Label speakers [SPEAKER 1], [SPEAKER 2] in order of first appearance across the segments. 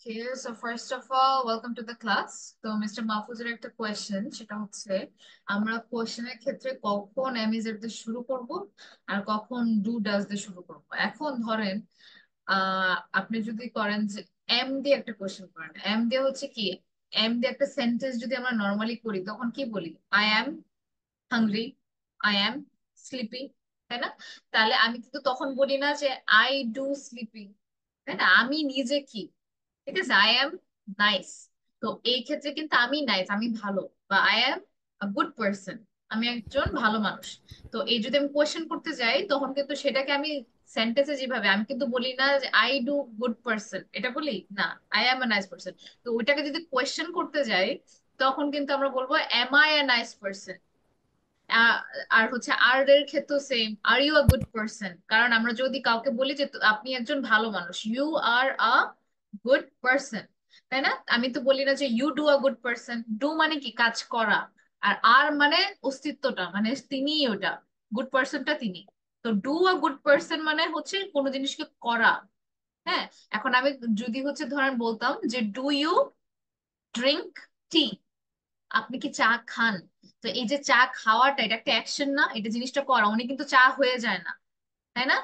[SPEAKER 1] Okay, so first of all, welcome to the class. তো mister মাহফুজের একটা question, সেটা হচ্ছে আমরা কোয়েশ্চেনের ক্ষেত্রে কখন এমইজেড দিয়ে শুরু করব আর কখন ডু ডাজ দিয়ে শুরু করব। এখন ধরেন আপনি যদি করেন যে এম দিয়ে একটা কোয়েশ্চেন করেন, এম দিয়ে হচ্ছে কি, এম দিয়ে একটা সেন্টেন্স যদি আমরা নর্মালি করি তখন কি বলি? I am hungry, I am sleepy, তাই না? তাহলে আমি কিন্তু তখন বলি না যে আই ডু স্লিপি, তাই না? আমি নিজে কি, ঠিক আছে, আই এম নাইস। তো এই ক্ষেত্রে কিন্তু আমি নাইস, আমি ভালো, বা আই এম গুড পার্সন, আমি একজন ভালো মানুষ। তো এই যদি আমি কোয়েশ্চেন করতে যাই তখন কিন্তু সেটাকে আমি সেন্টেন্সে যেভাবে, আমি কিন্তু বলি না যে আই ডু গুড পার্সন, এটা বলি না, I M A nice person. তো ওইটাকে যদি কোয়েশ্চেন করতে যাই তখন কিন্তু আমরা বলবো am I a nice person. আর হচ্ছে আর এর ক্ষেত্রেও same, are you a good person. কারণ আমরা যদি কাউকে বলি যে আপনি একজন ভালো মানুষ, you are a good person, তাই না? আমি তো বলি না যে you do a good person. Do মানে কি, কাজ করা। আর মানে অস্তিত্বটা, মানে তিনিই ওটা, গুড পার্সনটা তিনি। তো ডু আ গুড পার্সন মানে হচ্ছে কোনো জিনিসকে করা। হ্যাঁ, এখন আমি যদি হচ্ছে ধরেন বলতাম যে ডু ইউ ড্রিঙ্ক টি, আপনি কি চা খান? তো এই যে চা খাওয়াটা, এটা একটা অ্যাকশন না, এটা জিনিসটা করা, উনি কিন্তু চা হয়ে যায় না, তাই না?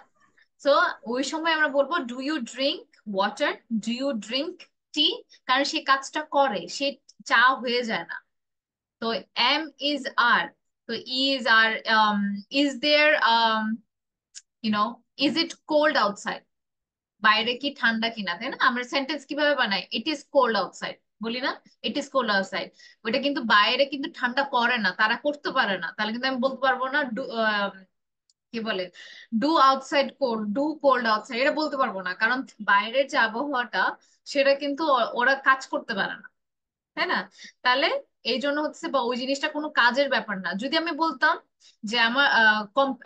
[SPEAKER 1] তো ওই সময় আমরা বলবো do you drink water, do you drink tea, কারণ সে কাজটা করে, সে চা হয়ে যায় না। তো এম ইজ আর, তো is are, is there, you know, is it cold outside, বাইরে কি ঠান্ডা কিনা, তাই না? আমরা সেন্টেন্স কিভাবে বানাই, ইট ইজ কোল্ড আউটসাইড, বলি না ইট ইজ কোল্ড আউটসাইড। ওইটা কিন্তু বাইরে কিন্তু ঠান্ডা করে না, তারা করতে পারে না, তাহলে কিন্তু আমি বলতে পারবো না কি বলে, do outside cold, do cold outside, এটা বলতে পারবো না, কারণ বাইরের যে আবহাওয়াটা সেটা কিন্তু ওরা কাজ করতে পারে না, তাই না? তাহলে এই জন্য হচ্ছে, বা ওই জিনিসটা কোনো কাজের ব্যাপার না। যদি আমি বলতাম যে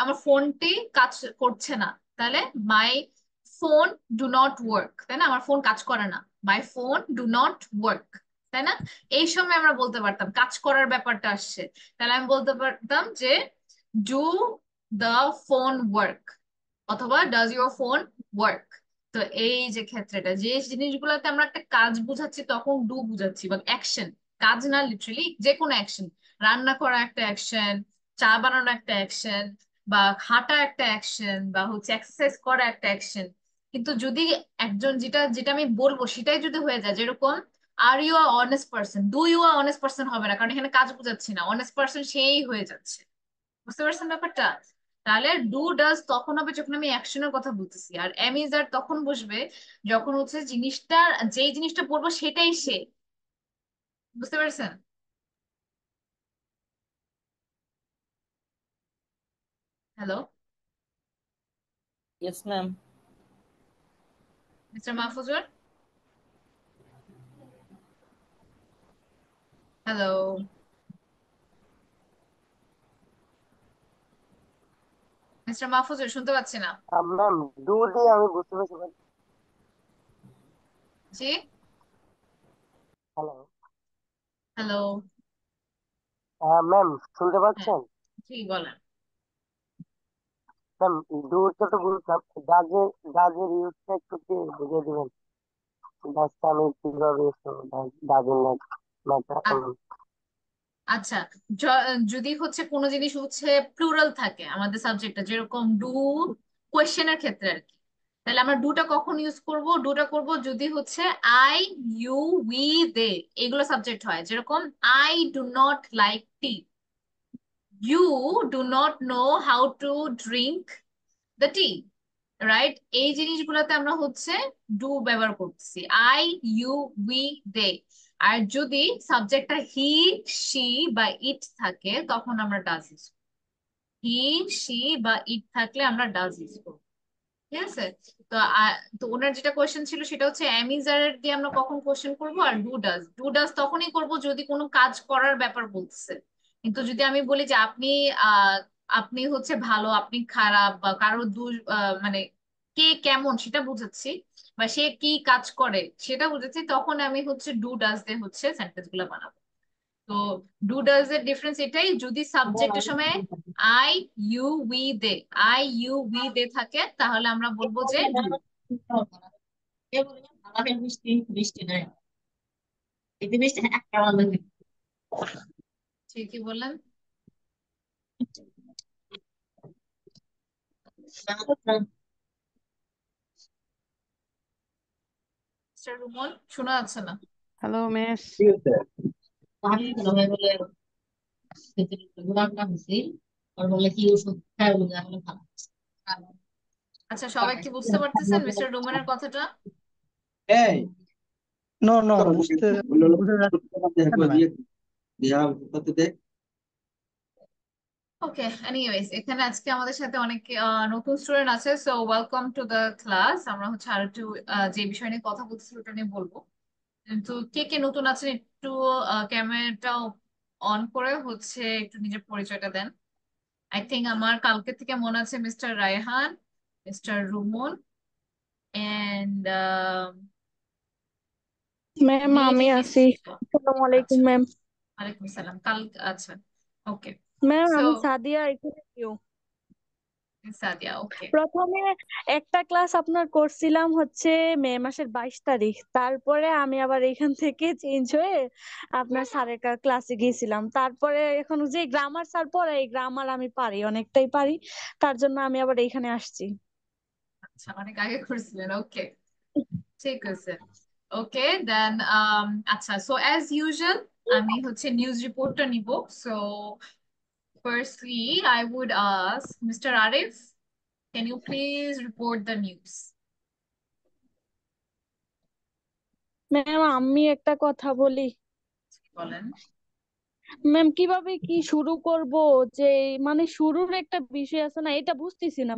[SPEAKER 1] আমার ফোনটি কাজ করছে না, তাহলে my phone do not work, তাই না? আমার ফোন কাজ করে না, my phone do not work, তাই না? এই সময় আমরা বলতে পারতাম, কাজ করার ব্যাপারটা আসছে, তাহলে আমি বলতে পারতাম যে ডু দ্য ফোন ওয়ার্ক, অথবা ডাজ ইউর ফোন ওয়ার্ক। তো এই যে ক্ষেত্রেটা, যে জিনিসগুলোতে আমরা একটা কাজ বুঝাচ্ছি তখন ডু বুঝাচ্ছি, বা অ্যাকশন, কাজ না লিটারেলি, যে কোনো অ্যাকশন, রান্না করা একটা অ্যাকশন, চা বানানো একটা অ্যাকশন, বা হাঁটা একটা অ্যাকশন, বা হচ্ছে এক্সারসাইজ করা একটা অ্যাকশন। কিন্তু যদি একজন, যেটা যেটা আমি বলবো সেটাই যদি হয়ে যায়, যেরকম are you a honest person, do you a honest person হবে না, কারণ এখানে কাজ বুঝাচ্ছি না, অনেস্ট পার্সন সেই হয়ে যাচ্ছে। বুঝতে পারছেন ব্যাপারটা? তাহলে ডু ডাজ তখন হবে যখন আমি অ্যাকশনের কথা বলতেছি, আর এম ইজ আর তখন বসবে যখন হচ্ছে জিনিসটা, যেই জিনিসটা বলবো সেটাই সে। বুঝতে পারছেন? Hello,
[SPEAKER 2] Yes, ma'am.
[SPEAKER 1] Mister Mahfuzur, hello, mister Mahfuzur, শুনতে পাচ্ছি না।
[SPEAKER 3] ম্যাম, ডু দিয়ে আমি বুঝতে পেরেছি ম্যাম।
[SPEAKER 1] জি,
[SPEAKER 3] হ্যালো।
[SPEAKER 1] হ্যালো,
[SPEAKER 3] ম্যাম, শুনতে
[SPEAKER 1] হ্যাঁ,
[SPEAKER 3] পাচ্ছেন?
[SPEAKER 1] জি বলেন।
[SPEAKER 3] ম্যাম, ডুটা তো বুঝলাম, ডাজের ডাজের ইউজটা একটু কি বুঝিয়ে দিবেন? ডাজটা আমি কিভাবে ইউজ করবো, ডাজের ম্যাটার।
[SPEAKER 1] আচ্ছা, যদি হচ্ছে কোনো জিনিস হচ্ছে প্লুরাল থাকে আমাদের সাবজেক্টটা, যেরকম ডু কোয়েশ্চেনের ক্ষেত্রে আর কি, তাহলে আমরা ডুটা কখন ইউজ করব? ডুটা করব যদি হচ্ছে আই, ইউ, উই, দে এগুলো সাবজেক্ট হয়, যেরকম I do not like tea, you do not know how to drink the tea, right? এই জিনিসগুলোতে আমরা হচ্ছে ডু ব্যবহার করতেছি, আই, ইউ, উই, দে। আর যদি সাবজেক্টটা হি, সি বা ইট থাকে তখন আমরা ডাজ ইউজ, হি, সি বা ইট থাকলে আমরা ডাজ ইউজ করবো। ঠিক আছে? তো তো ওনার যেটা কোয়েশ্চেন ছিল সেটা হচ্ছে অ্যামিজার দিয়ে আমরা কখন কোয়েশ্চেন করবো, আর ডু ডাজ, ডু ডাজ তখনই করব যদি কোনো কাজ করার ব্যাপার বলতেছে। কিন্তু যদি আমি বলি যে আপনি আহ আপনি হচ্ছে ভালো, আপনি খারাপ, বা কারো মানে কে কেমন সেটা বুঝাচ্ছি, বা সে কি কাজ করে সেটা বুঝাচ্ছি, তখন আমি হচ্ছে ডু ডাজ দিয়ে হচ্ছে সেন্টেন্স গুলো বানাবো। তো ডু ডাজ এর ডিফারেন্স এটাই, যদি সাবজেক্টের সময় I, you, we, they, I, you, we, they থাকে তাহলে আমরা বলবো যে ডু।
[SPEAKER 2] বাপের বৃষ্টি বৃষ্টি নয়, এই বৃষ্টি একটা ভালো লাগে।
[SPEAKER 1] ঠিকই বললেন। মিস্টার রুমন, শোনা যাচ্ছে না।
[SPEAKER 4] Hello miss.
[SPEAKER 3] ঠিক আছে।
[SPEAKER 2] পাহাড়ি ভালো হয় বলে গোলাপটা হয়েছি, আর বলে কি ওষুধ খায় বলে আসলে ভালো হচ্ছে।
[SPEAKER 1] আচ্ছা, সবাই কি বুঝতে পারতেছেন মিস্টার রুমনের কথাটা?
[SPEAKER 5] এই
[SPEAKER 4] নো নো,
[SPEAKER 5] তোরা
[SPEAKER 4] বুঝতে
[SPEAKER 5] বললো
[SPEAKER 4] বোঝা যাচ্ছে না।
[SPEAKER 5] দিয়া করতে দে।
[SPEAKER 1] ওকে, এনিওয়েজ এখানে আজকে আমাদের সাথে অনেক নতুন স্টুডেন্ট আছে, so welcome to the class. আমরা হচ্ছে আর একটু যে বিষয় নিয়ে কথা বলছি ওটা নিয়ে বলবো। কিন্তু কে কে নতুন আছেন একটু ক্যামেরাটা অন করে হচ্ছে একটু নিজের পরিচয়টা দেন। আই থিঙ্ক আমার কালকে থেকে মনে আছে mister Raihan, mister Ruman and
[SPEAKER 6] ma'am
[SPEAKER 1] maybe
[SPEAKER 6] আমি
[SPEAKER 1] মিস।
[SPEAKER 6] আছি। আসসালামু আলাইকুম
[SPEAKER 1] আচ্ছা,
[SPEAKER 6] ম্যাম।
[SPEAKER 1] ওয়ালাইকুম সালাম। কাল আচ্ছা, ওকে।
[SPEAKER 6] ম্যাম
[SPEAKER 1] সো
[SPEAKER 6] আমি সাদিয়া এখানে নিউ।
[SPEAKER 1] সাদিয়া, ওকে।
[SPEAKER 6] প্রথমে একটা ক্লাস আপনার করছিলাম হচ্ছে মে মাসের 22 তারিখ, তারপরে আমি আবার এখান থেকে চেঞ্জ হয়ে আপনার স্যারের ক্লাসে গিয়েছিলাম। তারপরে এখন যে গ্রামার স্যার পড়ে, এই গ্রামার আমি পারি, অনেকটাই পারি, তার জন্য আমি আবার এখানে আসছি।
[SPEAKER 1] আচ্ছা, অনেক আগে করছিলেন, ওকে, ঠিক আছে। ওকে দেন, আচ্ছা, সো অ্যাজ ইউজুয়াল আমি হচ্ছে নিউজ রিপোর্টটা নিব। So firstly I would ask mister Arif, can you please report the news?
[SPEAKER 6] Ma'am আমি একটা কথা বলি।
[SPEAKER 1] বলেন।
[SPEAKER 6] ম্যাম কিভাবে কি শুরু করব, যে মানে শুরুর একটা বিষয় আছে না, এটা বুঝতেছি না।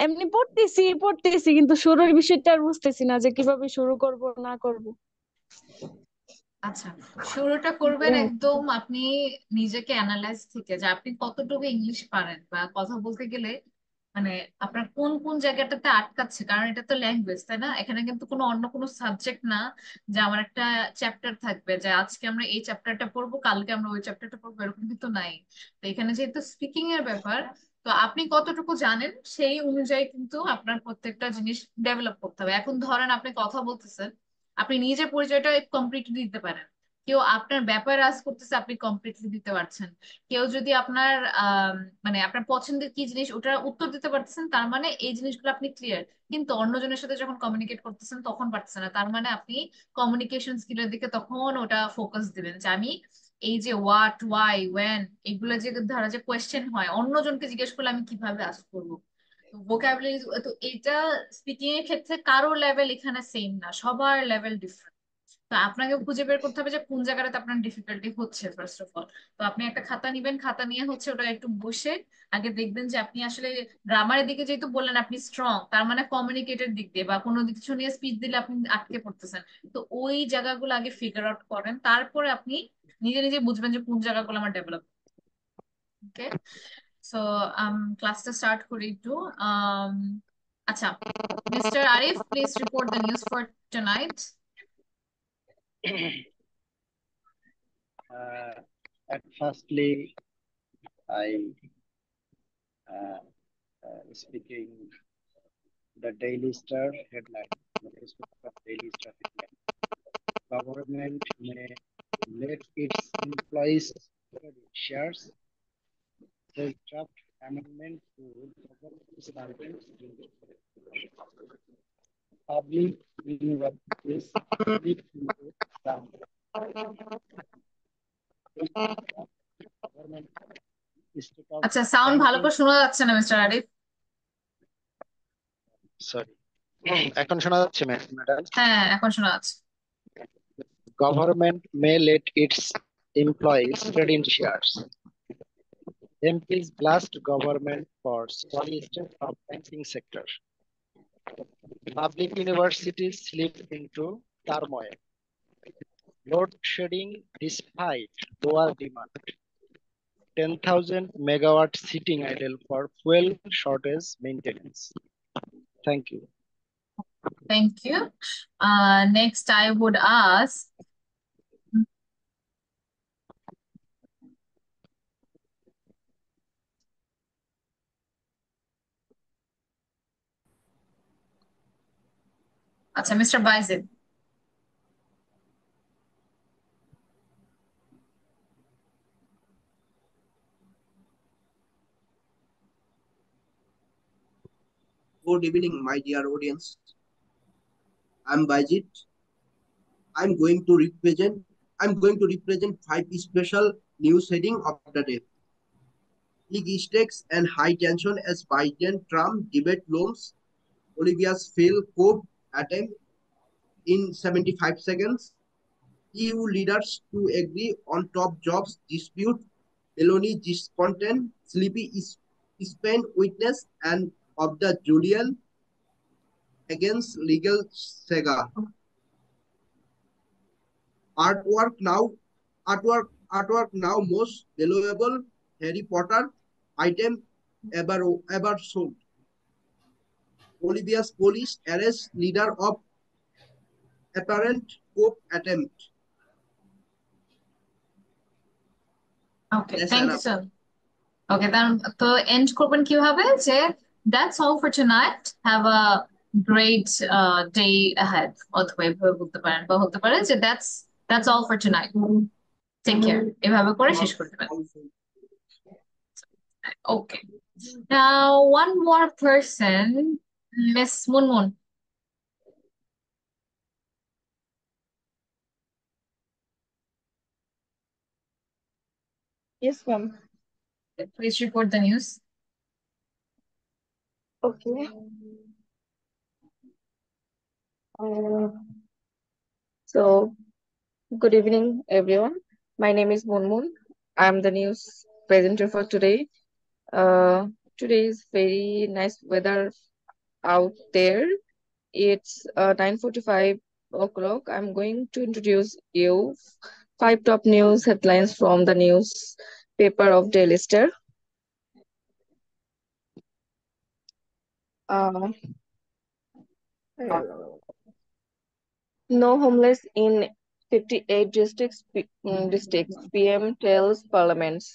[SPEAKER 6] এমনি পড়তেছি কিন্তু শুরুর বিষয়টা আর বুঝতেছি না যে কিভাবে শুরু করব না করব।
[SPEAKER 1] আচ্ছা, শুরুটা করবেন একদম আপনি নিজেকে অ্যানালাইজ থেকে, যে আপনি কতটুকু ইংলিশ পারেন, বা কথা বলতে গেলে মানে আপনার কোন কোন জায়গাটাতে আটকাচ্ছে। কারণ এটা তো ল্যাঙ্গুয়েজ, তাই না? এখানে কিন্তু কোনো অন্য কোনো সাবজেক্ট না যে আমার একটা চ্যাপ্টার থাকবে যে আজকে আমরা এই চ্যাপ্টারটা পড়বো, কালকে আমরা ওই চ্যাপ্টারটা পড়বো, এরকম কিন্তু নাই। তো এখানে যেহেতু স্পিকিং এর ব্যাপার, তো আপনি কতটুকু জানেন সেই অনুযায়ী কিন্তু আপনার প্রত্যেকটা জিনিস ডেভেলপ করতে হবে। এখন ধরেন আপনি কথা বলতেছেন, আপনি নিজের পরিচয়টা কমপ্লিটলি দিতে পারেন। কেউ আপনার ব্যাপারে আজ করতেছে, আপনি কমপ্লিটলি দিতে পারছেন। কেউ যদি আপনার মানে আপনার পছন্দের কি জিনিস ওটার উত্তর দিতে পারতেছেন, তার মানে এই জিনিসগুলো আপনি ক্লিয়ার। কিন্তু অন্যজনের সাথে যখন কমিউনিকেট করতেছেন তখন পারতেছেন না, তার মানে আপনি কমিউনিকেশন স্কিলের দিকে তখন ওটা ফোকাস দিবেন, যে আমি এই যে হোয়াট, ওয়াই, ওয়েন, এগুলো যে ধরা যে কোয়েশ্চেন হয় অন্যজনকে জিজ্ঞেস করলে আমি কিভাবে আস্ক করবো। তো ভোকাবুলারি, তো এটা স্পিকিং এর ক্ষেত্রে কারো লেভেল এখানে সেম না, সবার লেভেল ডিফারেন্ট। তো আপনাকে খুঁজে বের করতে হবে যে কোন জায়গাটাতে আপনার ডিফিকাল্টি হচ্ছে ফার্স্ট অফ অল। তো আপনি একটা খাতা নিবেন, খাতা নিয়ে হচ্ছে ওটা একটু বসে আগে দেখবেন যে আপনি আসলে গ্রামারের দিকে যেহেতু বললেন আপনি স্ট্রং, তার মানে কমিউনিকেটের দিক দিয়ে বা কোনো কিছু নিয়ে স্পিচ দিলে আপনি আটকে পড়তেছেন। তো ওই জায়গাগুলো আগে ফিগার আউট করেন, তারপরে আপনি নিজে নিজে বুঝবেন যে কোন জায়গাগুলো আমার ডেভেলপ। ওকে, সো ক্লাসটা স্টার্ট করি একটু। um আচ্ছা, mister Arif, please report the news for tonight.
[SPEAKER 5] At firstly, I speaking the Daily Star headline. The newspaper Daily Star headline. Government may let its employees shares. The draft amendment to government servants public universities need to some government state of
[SPEAKER 1] আচ্ছা, sound ভালো
[SPEAKER 5] banking.
[SPEAKER 1] করে শোনা যাচ্ছে না mister Arif.
[SPEAKER 5] Sorry. এখন শোনা যাচ্ছে madam?
[SPEAKER 1] হ্যাঁ, এখন শোনা যাচ্ছে।
[SPEAKER 5] Government may let its employees trade in shares. MPs blast government for solicitation of banking sector. Public universities slip into turmoil. Load shedding despite lower demand. 10,000 megawatt sitting idle for fuel shortage maintenance. Thank you.
[SPEAKER 1] Thank you. Next I would ask আচ্ছা mister Bayezid.
[SPEAKER 7] Good evening, my dear audience. I'm Bajit. I'm going to represent. I'm going to represent five special news heading of the day. Big stakes and high tension as Biden-Trump debate looms. Olivia's failed coup attempt in 75 seconds. EU leaders to agree on top jobs dispute. Meloni discontent. Sleepy is Spain witness and of the Julian against legal saga. Artwork now most valuable Harry Potter item ever sold. Bolivia's police arrest leader of apparent coup attempt.
[SPEAKER 1] Okay
[SPEAKER 7] That's
[SPEAKER 1] thank you
[SPEAKER 7] enough.
[SPEAKER 1] Sir. Okay তো end করবেন কিভাবে যে that's all for tonight, have a great day ahead, অথবা এভাবে বলতে পারেন, বা বলতে পারেন যে that's all for tonight, take care, এভাবে করে শেষ করে দেবেন। Okay, now one more person, miss Munmun.
[SPEAKER 8] Yes, ma'am.
[SPEAKER 1] Please report the news.
[SPEAKER 8] Okay. So, good evening, everyone. My name is Munmun. I'm the news presenter for today. Today is very nice weather out there. It's 9:45 o'clock. I'm going to introduce you five top news headlines from the newspaper of Daily Star. Uh, No homeless in 58 districts, PM tells parliaments.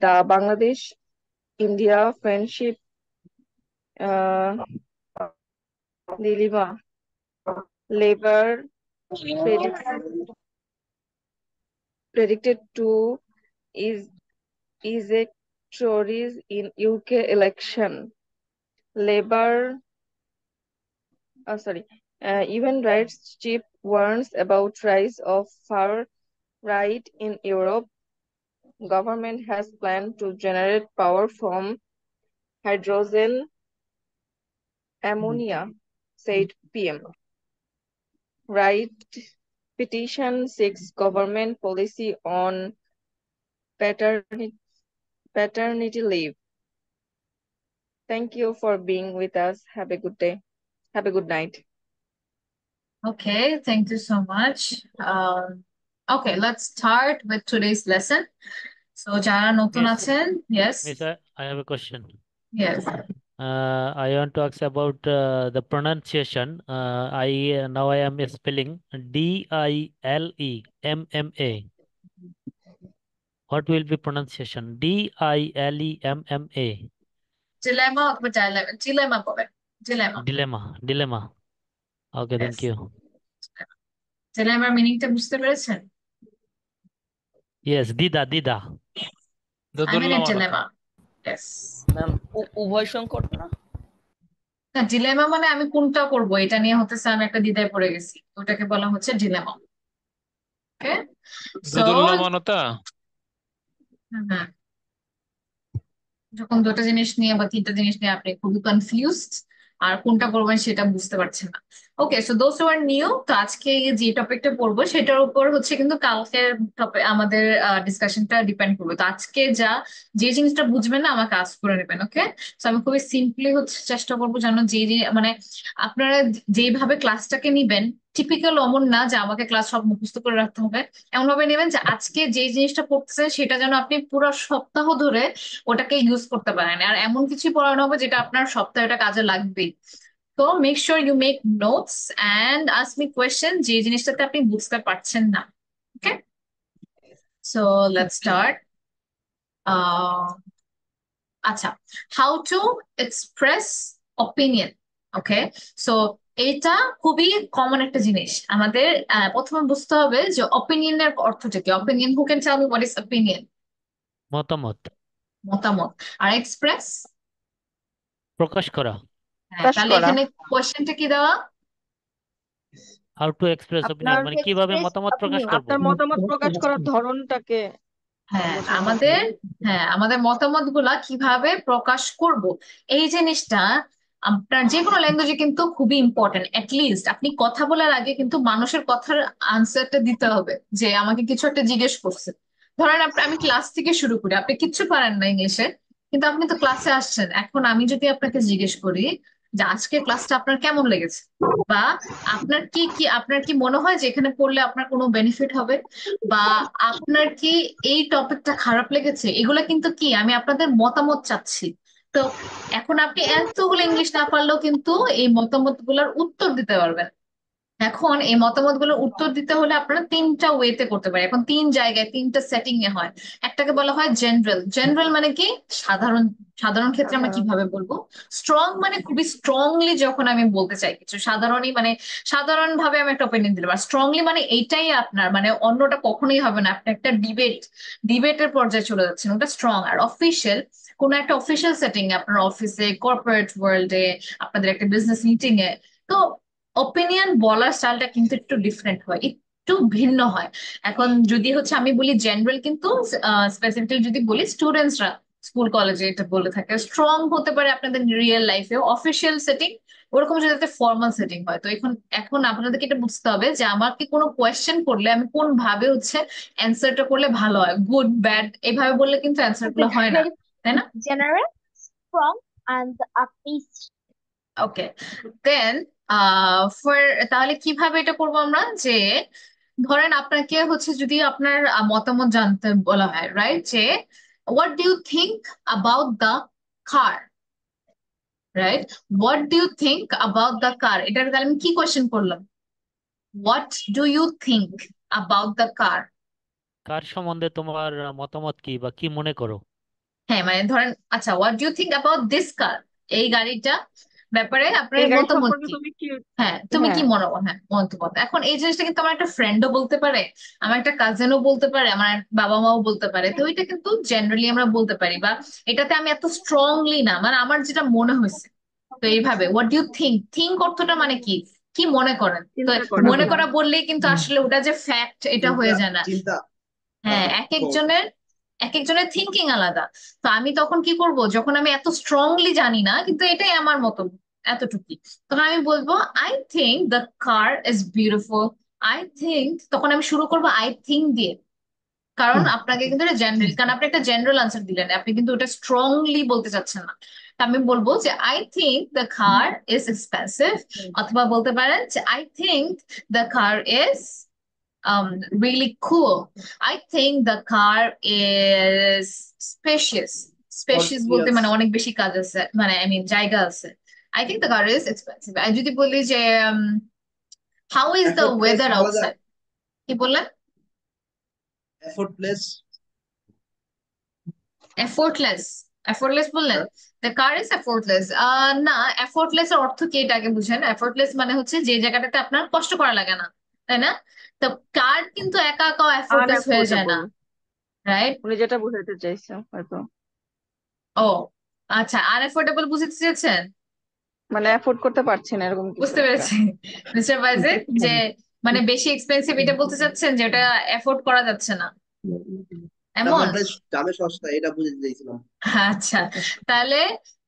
[SPEAKER 8] The Bangladesh-India friendship dilemma. Labour predicted to eject Tories in UK election. Human rights chief warns about rise of far right in Europe. Government has planned to generate power from hydrogen ammonia, said PM. Right petition seeks government policy on paternity leave. Thank you for being with us. Have a good day. Have a good night.
[SPEAKER 1] Okay, thank you so much. Okay, let's start with today's lesson. So, যারা নতুন
[SPEAKER 9] Miss,
[SPEAKER 1] আছেন, yes,
[SPEAKER 9] Miss, I have a question.
[SPEAKER 1] yes.
[SPEAKER 9] I want to ask about the pronunciation. Now I am spelling Dilemma. What will be pronunciation? Dilemma.
[SPEAKER 1] Dilemma অথবা dilemma বলেন,
[SPEAKER 9] Dilemma. Okay,
[SPEAKER 1] yes.
[SPEAKER 9] thank you.
[SPEAKER 1] Dilemma মিনিংটা বুঝতে পেরেছেন?
[SPEAKER 9] Yes, Dida.
[SPEAKER 1] I'm in a dilemma. Yes.
[SPEAKER 2] Ma'am উভয় সংকট না?
[SPEAKER 1] না, dilemma মানে আমি কোনটা করব এটা নিয়ে হতেছে আমি একটা দ্বিধায় পড়ে গেছি, ওটাকে বলা হচ্ছে ডিলেমা। ওকে, সো যখন দুটো জিনিস নিয়ে বা তিনটা জিনিস নিয়ে আপনি খুবই কনফিউজড আর কোনটা করবেন সেটা বুঝতে পারছেন না। Okay, so those who are new, তো আজকে যে টপিকটা পড়বো সেটার উপর হচ্ছে কিন্তু কালকের আমাদের ডিসকাশনটা ডিপেন্ড করবে। তো আজকে যে জিনিসটা বুঝবেন না আমাকে আস্ক করে নেবেন। ওকে, সো আমি খুবই সিম্পলি হচ্ছে চেষ্টা করবো যেন মানে আপনারা যেইভাবে ক্লাসটাকে নিবেন টিপিক্যাল অমন না যে আমাকে ক্লাস সব মুখস্থ করে রাখতে হবে, এমন ভাবে নেবেন যে আজকে যে জিনিসটা পড়তেছেন সেটা যেন আপনি পুরো সপ্তাহ ধরে ওটাকে ইউজ করতে পারেন, আর এমন কিছু পড়ানো হবে যেটা আপনার সপ্তাহে ওটা কাজে লাগবে। তো make sure you make notes and ask me question যে জিনিসটাতে আপনি বুঝতে পারছেন না। Okay, so let's start. আচ্ছা, how to express opinion. Okay, so এটা খুবই কমন একটা জিনিস আমাদের। প্রথমে বুঝতে হবে যে অপিনিয়নের অর্থটা কি। Opinion, who can tell me what is opinion?
[SPEAKER 9] মতামত
[SPEAKER 1] মতামত। আর এক্সপ্রেস?
[SPEAKER 9] প্রকাশ করা।
[SPEAKER 1] হ্যাঁ,
[SPEAKER 8] প্রকাশ
[SPEAKER 1] তাহলে
[SPEAKER 8] করা।
[SPEAKER 1] এখানে কোয়েশ্চেনটা কি দেওয়া?
[SPEAKER 9] হাউ টু এক্সপ্রেস
[SPEAKER 8] আপনার
[SPEAKER 9] অপিনিয়ন মানে কিভাবে মতামত প্রকাশ করব।
[SPEAKER 8] আপনার মতামত প্রকাশ করার ধরনটাকে
[SPEAKER 1] হ্যাঁ
[SPEAKER 8] বোঝানো।
[SPEAKER 1] আমাদের মতামত গুলা কিভাবে প্রকাশ করব, এই জিনিসটা আপনার যে কোনো ল্যাঙ্গুয়েজে কিন্তু খুবই ইম্পর্টেন্ট। লিস্ট আপনি কথা বলার আগে কিন্তু মানুষের কথার আনসারটা দিতে হবে। যে আমাকে কিছু একটা জিজ্ঞেস করছে, ধরেন আমি ক্লাস থেকে শুরু করি, আপনি কিচ্ছু পারেন না ইংলিশে, কিন্তু আপনি তো ক্লাসে আসছেন। এখন আমি যদি আপনাকে জিজ্ঞেস করি যে আজকে ক্লাসটা আপনার কেমন লেগেছে, বা আপনার কি মনে হয় যে এখানে পড়লে আপনার কোনো বেনিফিট হবে, বা আপনার কি এই টপিকটা খারাপ লেগেছে, এগুলো কিন্তু কি আমি আপনাদের মতামত চাচ্ছি। তো এখন আপনি এতগুলো ইংলিশ না পারলেও কিন্তু এই মতামত গুলার উত্তর দিতে পারবেন। এখন এই মতামতগুলোর উত্তর দিতে হলে আপনারা তিনটা ওয়েতে করতে পারেন। এখন তিন জায়গায় তিনটা সেটিং এ হয়। একটাকে বলা হয় জেনারেল। জেনারেল মানে কি? সাধারণ। সাধারণ ক্ষেত্রে আমরা
[SPEAKER 8] সাধারণ।
[SPEAKER 1] কিভাবে বলবো? স্ট্রং মানে খুবই স্ট্রংলি যখন আমি বলতে চাই কিছু। সাধারণই মানে সাধারণ ভাবে আমি একটা ওপিনিয়ন দিলাম। আর স্ট্রংলি মানে এইটাই আপনার, মানে অন্যটা কখনোই হবে না। আপনি একটা ডিবেটের পর্যায়ে চলে যাচ্ছেন, ওটা স্ট্রং। আর অফিসিয়াল, কোনো একটা অফিসিয়াল সেটিং এ, আপনার অফিসে, কর্পোরেট ওয়ার্ল্ডে, আপনাদের একটা বিজনেস মিটিং এ, তো অপিনিয়ন বলার স্টাইলটা কিন্তু একটু ডিফারেন্ট হয়, একটু ভিন্ন হয়। এখন যদি হচ্ছে আমি বলি জেনারেল, কিন্তু স্পেসিফিক্যালি যদি বলি স্টুডেন্টসরা স্কুল কলেজে এটা বলে থাকে। স্ট্রং হতে পারে আপনাদের রিয়েল লাইফে, অফিসিয়াল সেটিং ওরকম যদি একটা ফর্মাল সেটিং হয়। তো এখন এখন আপনাদেরকে এটা বুঝতে হবে যে আমাকে কোনো কোয়েশ্চেন করলে আমি কোন ভাবে হচ্ছে অ্যান্সারটা করলে ভালো হয়। গুড, ব্যাড এইভাবে বললে কিন্তু অ্যান্সার গুলো হয় না, তাই না?
[SPEAKER 10] General, strong, and upbeat.
[SPEAKER 1] Okay, then for তাহলে কিভাবে এটা করবো আমরা? যে ধরেন আপনাকে হচ্ছে যদি আপনার মতামত জানতে বলা হয়, রাইট, যে what do you think about the car, right, what do you think about the car, এটার তাহলে আমি কি কোয়েশ্চেন করলাম? What do you think about the car.
[SPEAKER 9] Car সম্বন্ধে তোমার মতামত কি বা কি মনে করো।
[SPEAKER 1] হ্যাঁ, মানে ধরেন আচ্ছা, what do you think about this car, এই গাড়িটা ব্যাপারে আপনার
[SPEAKER 8] এই গাড়ি
[SPEAKER 1] মতামত
[SPEAKER 8] সম্পর্কে
[SPEAKER 1] কি?
[SPEAKER 8] তুমি কি?
[SPEAKER 1] হ্যাঁ, তুমি কি
[SPEAKER 8] হ্যাঁ,
[SPEAKER 1] মনে করো? হ্যাঁ, মন্তব্য। এখন এই জিনিসটা কিন্তু আমার একটা ফ্রেন্ডও বলতে পারে, আমার একটা কাজিনও বলতে পারে, আমার বাবা মাও বলতে পারে। তো এটা কিন্তু জেনারেলি আমরা বলতে পারি, বা এটাতে আমি এত স্ট্রংলি না, মানে আমার যেটা মনে হয়েছে। তো এইভাবে what do you think, think অর্থটা মানে কি, কি মনে করেন। তো
[SPEAKER 8] চিন্তা করা।
[SPEAKER 1] মনে করা বললেই কিন্তু আসলে ওটা যে ফ্যাক্ট এটা
[SPEAKER 7] চিন্তা
[SPEAKER 1] হয়ে যায় না।
[SPEAKER 7] চিন্তা
[SPEAKER 1] হ্যাঁ, এক একজনের থিঙ্কিং আলাদা। তো আমি তখন কি করব, যখন আমি এত স্ট্রংলি জানি না কিন্তু এটাই আমার মতো এতটুকুই, তখন আমি বলবো I think the car is beautiful. I think, তখন আমি শুরু করবো আই থিঙ্ক দিয়ে। কারণ আপনাকে কিন্তু এটা জেনারেল, কারণ আপনি একটা জেনারেল আনসার দিলেন, আপনি কিন্তু ওটা স্ট্রংলি বলতে চাচ্ছেন না। তা আমি বলবো যে I think the car is expensive, অথবা বলতে পারেন যে I think the car is really cool. I think the car is spacious. Spacious বলতে
[SPEAKER 7] স্পর্টিয়াস
[SPEAKER 1] মানে অনেক বেশি কাজ আছে, মানে আই মিন জায়গা আছে। I think the car is expensive. আর যদি বলি যে how is the
[SPEAKER 7] effortless
[SPEAKER 1] weather
[SPEAKER 7] বলা যায়।
[SPEAKER 1] outside, কি বললেন?
[SPEAKER 7] এফোর্টলেস
[SPEAKER 1] effortless, effortless বললেন? the car is effortless, না, effortless এর অর্থ কি এটা আগে বুঝেন। effortless মানে হচ্ছে যে জায়গাটাতে আপনার কষ্ট করা লাগে না, তাই না? তো কার কিন্তু একা একা effortless হয়ে যায় না,
[SPEAKER 8] আনএফোর্ডেবল।
[SPEAKER 1] রাইট?
[SPEAKER 8] উনি যেটা বুঝাতে চাইছেন হয়তো,
[SPEAKER 1] ও আচ্ছা, আনএফোর্ডেবল বুঝতে চেয়েছেন?
[SPEAKER 8] মানে অ্যাফোর্ড করতে পারছি না এরকম কিছু
[SPEAKER 1] বুঝতে
[SPEAKER 8] একটা।
[SPEAKER 1] পেরেছি মিস্টার বাইজেদ, যে মানে বেশি এক্সপেন্সিভ এটা বলতে চাচ্ছেন যে এটা এফোর্ড করা যাচ্ছে না, এমন?
[SPEAKER 7] দামে দামে সস্তা এটা বুঝতে চাইছিলাম।
[SPEAKER 1] আচ্ছা, তাহলে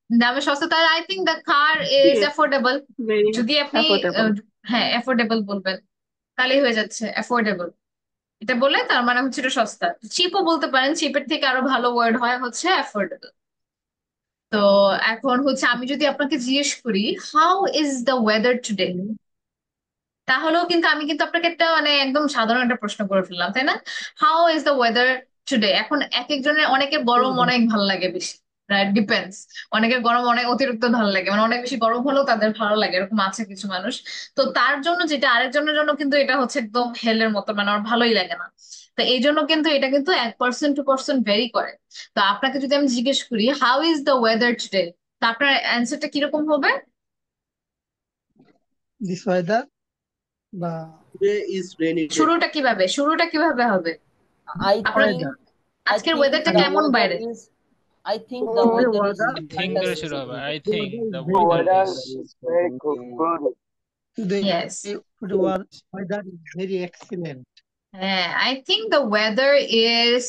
[SPEAKER 1] দামে সস্তা, তাহলে I think the car is affordable.
[SPEAKER 8] Very
[SPEAKER 1] যদি আপনি
[SPEAKER 8] অ্যাফোর্ডেবল।
[SPEAKER 1] হ্যাঁ অ্যাফোর্ডেবল বলবেন, তাহলেই হয়ে যাচ্ছে অ্যাফোর্ডেবল। এটা বললে তার মানে হচ্ছে এটা সস্তা। চিপও বলতে পারেন, চিপের থেকে আরো ভালো ওয়ার্ড হয় হচ্ছে অ্যাফোর্ডেবল। তো এখন হচ্ছে আমি যদি আপনাকে জিজ্ঞেস করি how is the weather today, তাহলেও কিন্তু আমি কিন্তু আপনাকে একটা মানে একদম সাধারণ একটা প্রশ্ন করে ফেললাম, তাই না? How is the weather today. এখন এক একজনের, অনেকের গরম অনেক ভালো লাগে বেশি, রাইট, ডিপেন্ডস। অনেকের গরম অনেক অতিরিক্ত ভালো লাগে, মানে অনেক বেশি গরম হলেও তাদের ভালো লাগে, এরকম আছে কিছু মানুষ। তো তার জন্য যেটা আরেকজনের জন্য কিন্তু এটা হচ্ছে একদম হেলের মতো, মানে আমার ভালোই লাগে না। তো এই জন্য কিন্তু এটা কিন্তু এক পার্সন টু পার্সন ভেরি করে। তো আপনাকে যদি আমি জিজ্ঞেস করি how is the weather today, তা আপনার অ্যান্সারটা কিরকম হবে?
[SPEAKER 4] this weather বা
[SPEAKER 7] Today is rainy day.
[SPEAKER 1] শুরুটা কিভাবে হবে
[SPEAKER 2] I
[SPEAKER 1] আপনার
[SPEAKER 2] think I
[SPEAKER 1] আজকের
[SPEAKER 2] think
[SPEAKER 1] ওয়েদারটা
[SPEAKER 2] the
[SPEAKER 1] কেমন
[SPEAKER 2] weather
[SPEAKER 1] বাইরে
[SPEAKER 2] is I think the
[SPEAKER 3] Oh,
[SPEAKER 2] weather is
[SPEAKER 3] weather
[SPEAKER 11] think there
[SPEAKER 2] fantastic.
[SPEAKER 11] should have. I
[SPEAKER 3] the
[SPEAKER 11] think the
[SPEAKER 3] weather
[SPEAKER 11] weather
[SPEAKER 3] is
[SPEAKER 11] is
[SPEAKER 3] very good.
[SPEAKER 4] the
[SPEAKER 1] Yes.
[SPEAKER 4] weather is very excellent.
[SPEAKER 1] I think the weather is